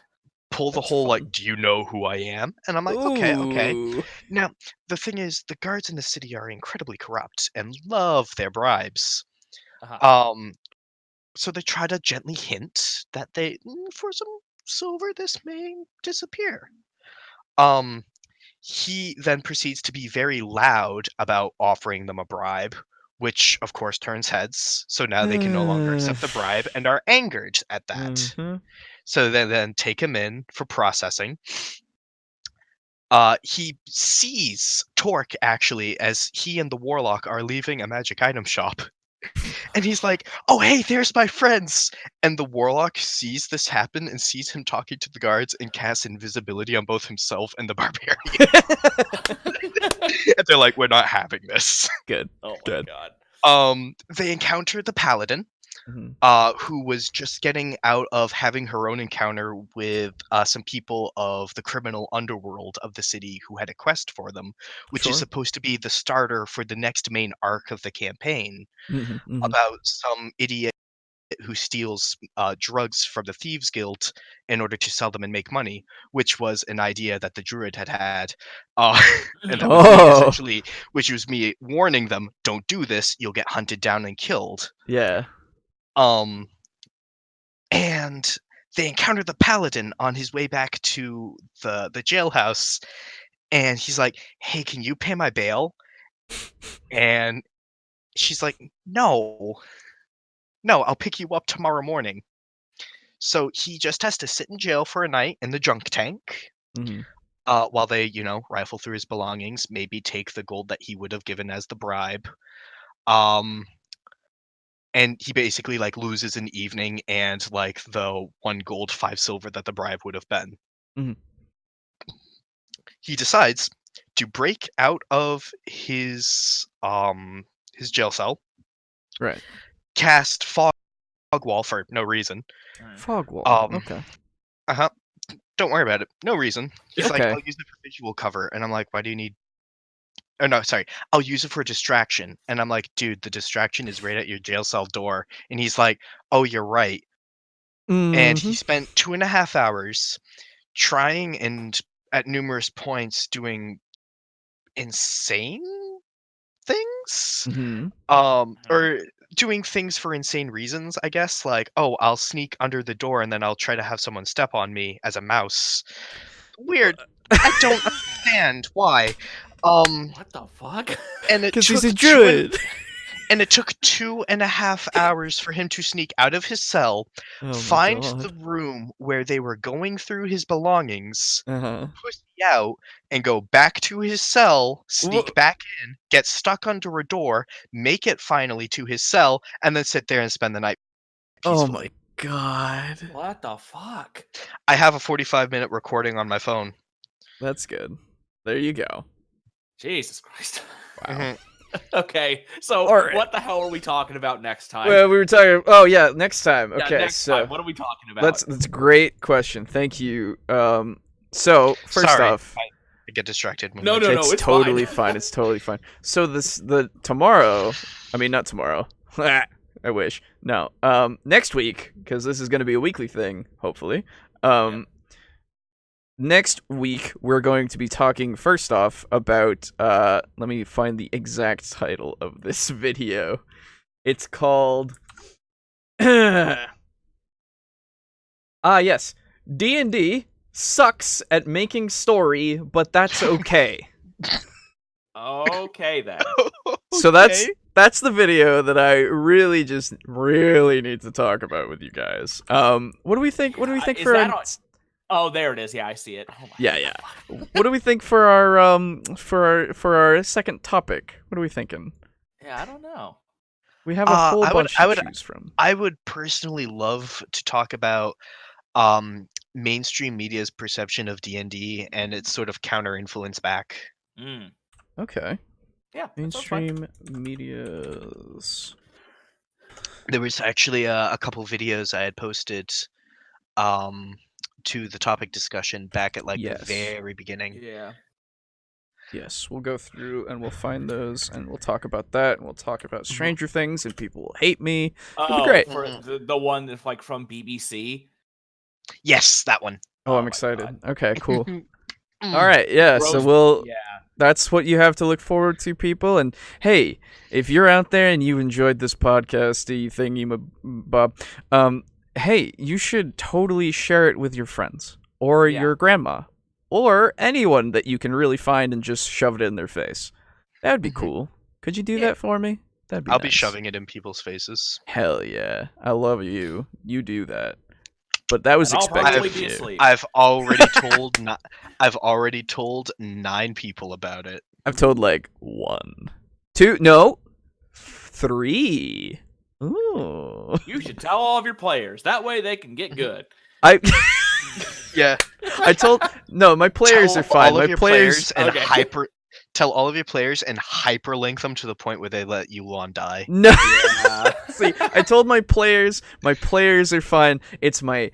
Pull the That's whole, like, fun. do you know who I am? And I'm like, okay. Ooh. Now, the thing is, the guards in the city are incredibly corrupt and love their bribes. Uh-huh. So they try to gently hint that for some silver, this may disappear. He then proceeds to be very loud about offering them a bribe, which of course turns heads. So now they can no longer accept the bribe and are angered at that. Mhm. So they then take him in for processing. He sees Torque actually as he and the warlock are leaving a magic item shop. And he's like, "Oh, hey, there's my friends." And the warlock sees this happen and sees him talking to the guards and casts invisibility on both himself and the barbarian. And they're like, "We're not having this." Good. Oh my Good. god. They encounter the paladin, Mhm. who was just getting out of having her own encounter with some people of the criminal underworld of the city who had a quest for them, which is Sure. supposed to be the starter for the next main arc of the campaign Mhm, mhm. about some idiot who steals drugs from the Thieves Guild in order to sell them and make money, which was an idea that the druid had. And that was me, Oh. essentially, which was me warning them, don't do this, you'll get hunted down and killed. Yeah. And they encounter the paladin on his way back to the jailhouse, and he's like, "Hey, can you pay my bail?" And she's like, "No, I'll pick you up tomorrow morning." So he just has to sit in jail for a night in the junk tank, Mhm. while they, rifle through his belongings, maybe take the gold that he would have given as the bribe. And he basically like loses an evening and like the 1 gold, 5 silver that the bribe would have been. Mhm. He decides to break out of his jail cell, Right. cast fog wall for no reason. Fog wall. Um, Okay. uh-huh. Don't worry about it. No reason. He's like, Okay. "I'll use it for visual cover," and I'm like, "Why do you need?" Oh no, sorry. "I'll use it for a distraction," and I'm like, "Dude, the distraction is right at your jail cell door." And he's like, "Oh, you're right." And he Mhm. spent 2.5 hours trying and at numerous points doing insane things, Mhm. or doing things for insane reasons, I guess. Like, "Oh, I'll sneak under the door and then I'll try to have someone step on me as a mouse." Weird. I don't understand why. What the fuck? And it Because he's took a druid. and it took 2.5 hours for him to sneak out of his cell, Oh my find the god. room where they were going through his belongings, Uh-huh. pussy out, and go back to his cell, Wha- sneak back in, get stuck under a door, make it finally to his cell, and then sit there and spend the night Oh my peacefully. god. What the fuck? I have a 45-minute recording on my phone. That's good. There you go. Jesus Christ. Wow. Mhm. Okay, so All right. what the hell are we talking about next time? Well, we were talking. Oh yeah, next time. Yeah, Okay, next so time. What are we talking about? that's a great question. Thank you. So first Sorry, off, I get distracted when No, you- no, it's it's totally fine. fine. It's totally fine. So the tomorrow. I mean, not tomorrow. I wish. No. Next week, because this is going to be a weekly thing. Hopefully. Next week we're going to be talking first off about let me find the exact title of this video. It's called yes. D&D sucks at making story, but that's okay. Okay then. So that's the video that I really need to talk about with you guys. What do we think? What do we think Is for that our... on- Oh, there it is. Yeah, I see it. Oh my Yeah. What do we think for our for our second topic? What are we thinking? Yeah, I don't know. We have a whole bunch to would choose from. I would personally love to talk about mainstream media's perception of D&D and its sort of counter influence back. Mm. Okay. Yeah, that sounds fun. Mainstream medias. There was actually a couple videos I had posted to the topic discussion back at like the Yes. very beginning. Yeah. Yes, we'll go through and we'll find those and we'll talk about that and we'll talk about Stranger Things and people will hate me. It'll be great. For the one that's like from BBC. Yes, that one. Oh, I'm my excited. God. Okay, cool. All right, yeah. So that's what you have to look forward to, people. And hey, if you're out there and you enjoyed this podcasty thingy, Bob, hey, you should totally share it with your friends or your grandma or anyone that you can really find and just shove it in their face. That would be cool. Could you do that for me? That'd be I'll be nice. shoving it in people's faces. Hell yeah. I love you. You do that. But that was And I'll expected probably of be you. asleep. I've already told 9 people about it. I've told like 1, 2, no, 3. Ooh. You should tell all of your players. That way they can get good. I Yeah. I told my players Tell are fine. all of My your players and Okay. tell all of your players and hyperlink them to the point where they let Yulon die. No. Yeah. See, I told my players are fine. It's my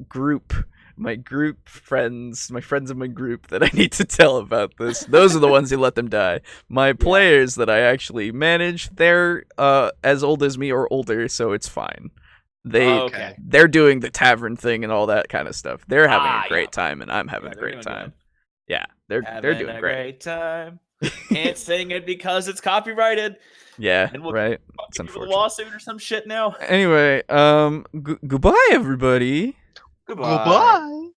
group, my group friends, my friends in my group that I need to tell about this. Those are the ones who let them die. My players that I actually manage, they're as old as me or older, so it's fine. Okay. They're doing the tavern thing and all that kind of stuff. They're having a great yeah. time, and I'm having a they're great doing time. good. Yeah, they're Having doing a great. time. Can't sing it because it's copyrighted. Yeah, And we'll right. It's give you a unfortunate. lawsuit or some shit now. Anyway, goodbye, everybody. Goodbye. Goodbye.